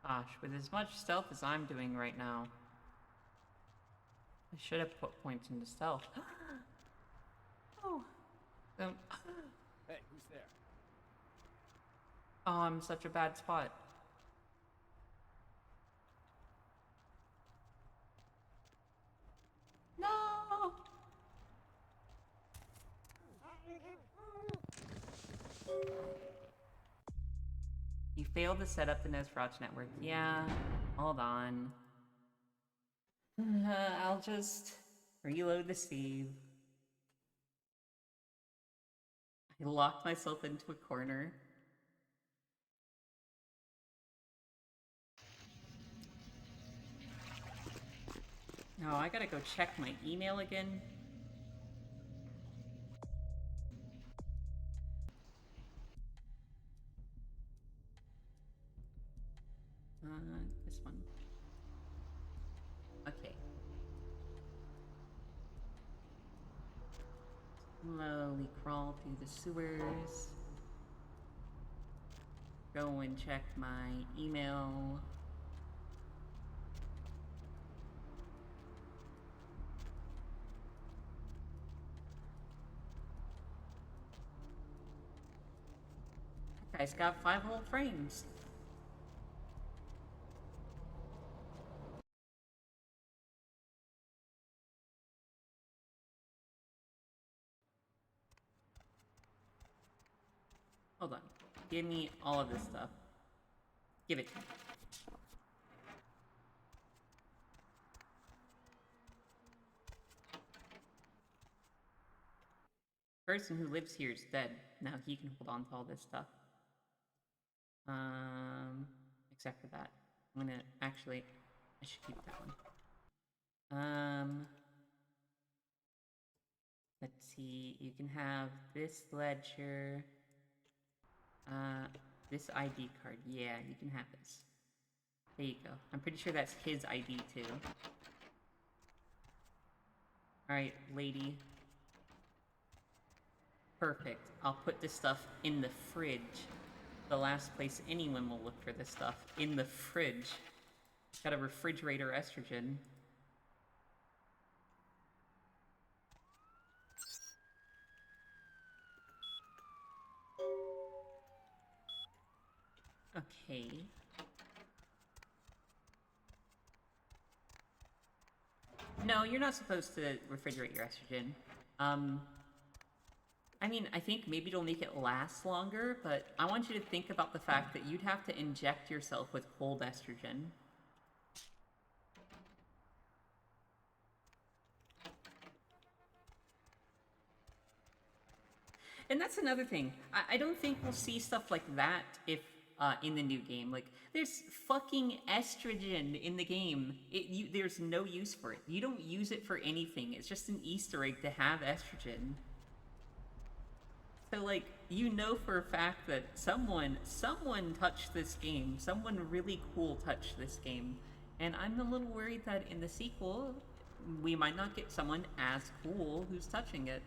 Speaker 1: Gosh, with as much stealth as I'm doing right now, I should have put points into stealth. Oh.
Speaker 20: Hey, who's there?
Speaker 1: Oh, I'm such a bad spot. No! You failed to set up the Nosferatu network. Yeah, hold on. I'll just reload the save. I locked myself into a corner. No, I gotta go check my email again. This one. Okay. Slowly crawl through the sewers. Go and check my email. That guy's got 5 whole frames. Hold on. Give me all of this stuff. Give it to me. The person who lives here is dead. Now he can hold on to all this stuff. Except for that. I'm gonna actually, I should keep that one. Let's see, you can have this ledger. This ID card. Yeah, you can have this. There you go. I'm pretty sure that's his ID too. Alright, lady. Perfect. I'll put this stuff in the fridge. The last place anyone will look for this stuff. In the fridge. Got a refrigerator estrogen. Okay. No, you're not supposed to refrigerate your estrogen. I mean, I think maybe it'll make it last longer, but I want you to think about the fact that you'd have to inject yourself with cold estrogen. And that's another thing. I don't think we'll see stuff like that if in the new game. Like, there's fucking estrogen in the game. There's no use for it. You don't use it for anything. It's just an Easter egg to have estrogen. So, like, you know for a fact that someone touched this game. Someone really cool touched this game. And I'm a little worried that in the sequel, we might not get someone as cool who's touching it.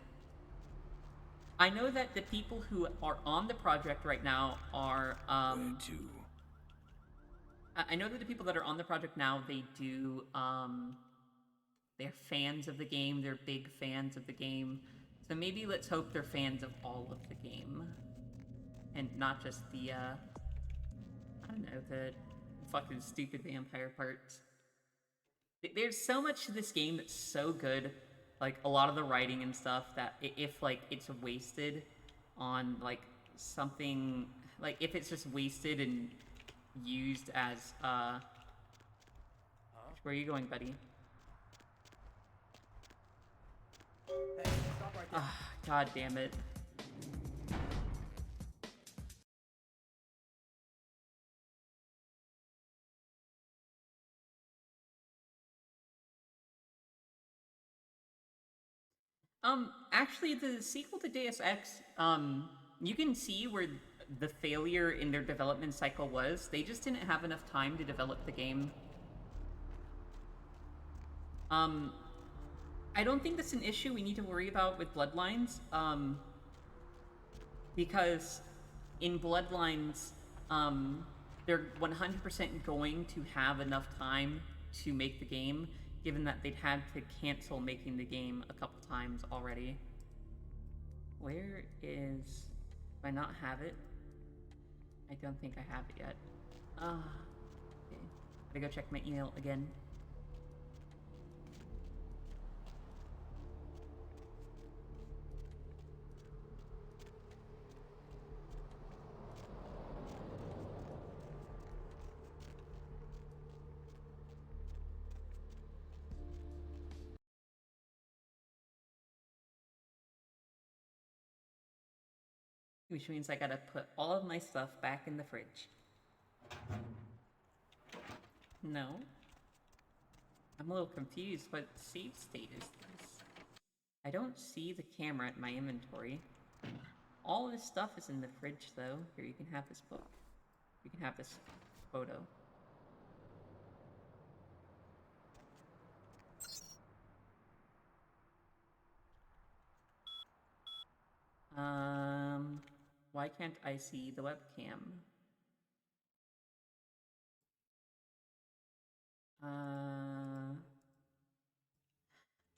Speaker 1: I know that the people who are on the project right now are,
Speaker 17: Where to?
Speaker 1: I know that the people that are on the project now, they do, they're fans of the game, they're big fans of the game. So maybe let's hope they're fans of all of the game. And not just the, I don't know, the fucking stupid vampire parts. There's so much to this game that's so good. Like, a lot of the writing and stuff that if, like, it's wasted on, like, something... Like, if it's just wasted and used as, Where are you going, buddy?
Speaker 20: Hey, stop right there.
Speaker 1: God damn it. Actually, the sequel to Deus Ex, you can see where the failure in their development cycle was. They just didn't have enough time to develop the game. I don't think that's an issue we need to worry about with Bloodlines, because in Bloodlines, they're 100% going to have enough time to make the game, given that they'd had to cancel making the game a couple times already. Where is... Do I not have it? I don't think I have it yet. Okay. Gotta go check my email again. Which means I gotta put all of my stuff back in the fridge. No. I'm a little confused. What save state is this? I don't see the camera in my inventory. All this stuff is in the fridge, though. Here, you can have this book. You can have this photo. Why can't I see the webcam?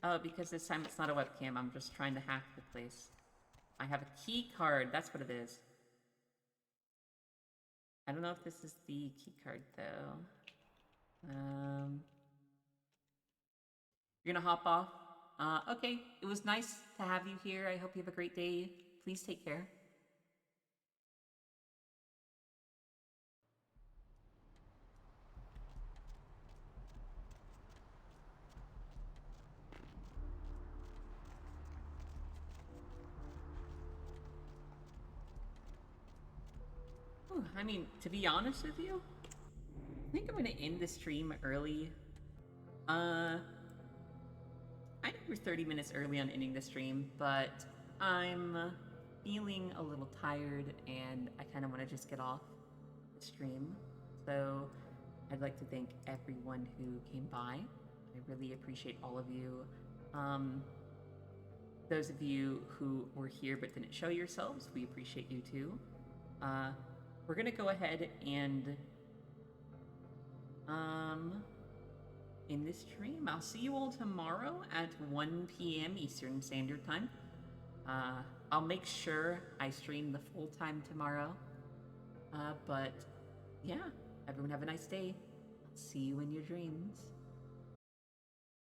Speaker 1: Oh, because this time it's not a webcam, I'm just trying to hack the place. I have a key card, that's what it is. I don't know if this is the key card, though. You're gonna hop off? Okay, it was nice to have you here. I hope you have a great day. Please take care. Ooh, I mean, to be honest with you, I think I'm gonna end the stream early. I know we're 30 minutes early on ending the stream, but I'm feeling a little tired and I kind of want to just get off the stream. So I'd like to thank everyone who came by. I really appreciate all of you. Those of you who were here but didn't show yourselves, we appreciate you too. We're gonna go ahead and in this stream. I'll see you all tomorrow at 1 p.m. Eastern Standard Time. I'll make sure I stream the full time tomorrow. But yeah, everyone have a nice day. I'll see you in your dreams.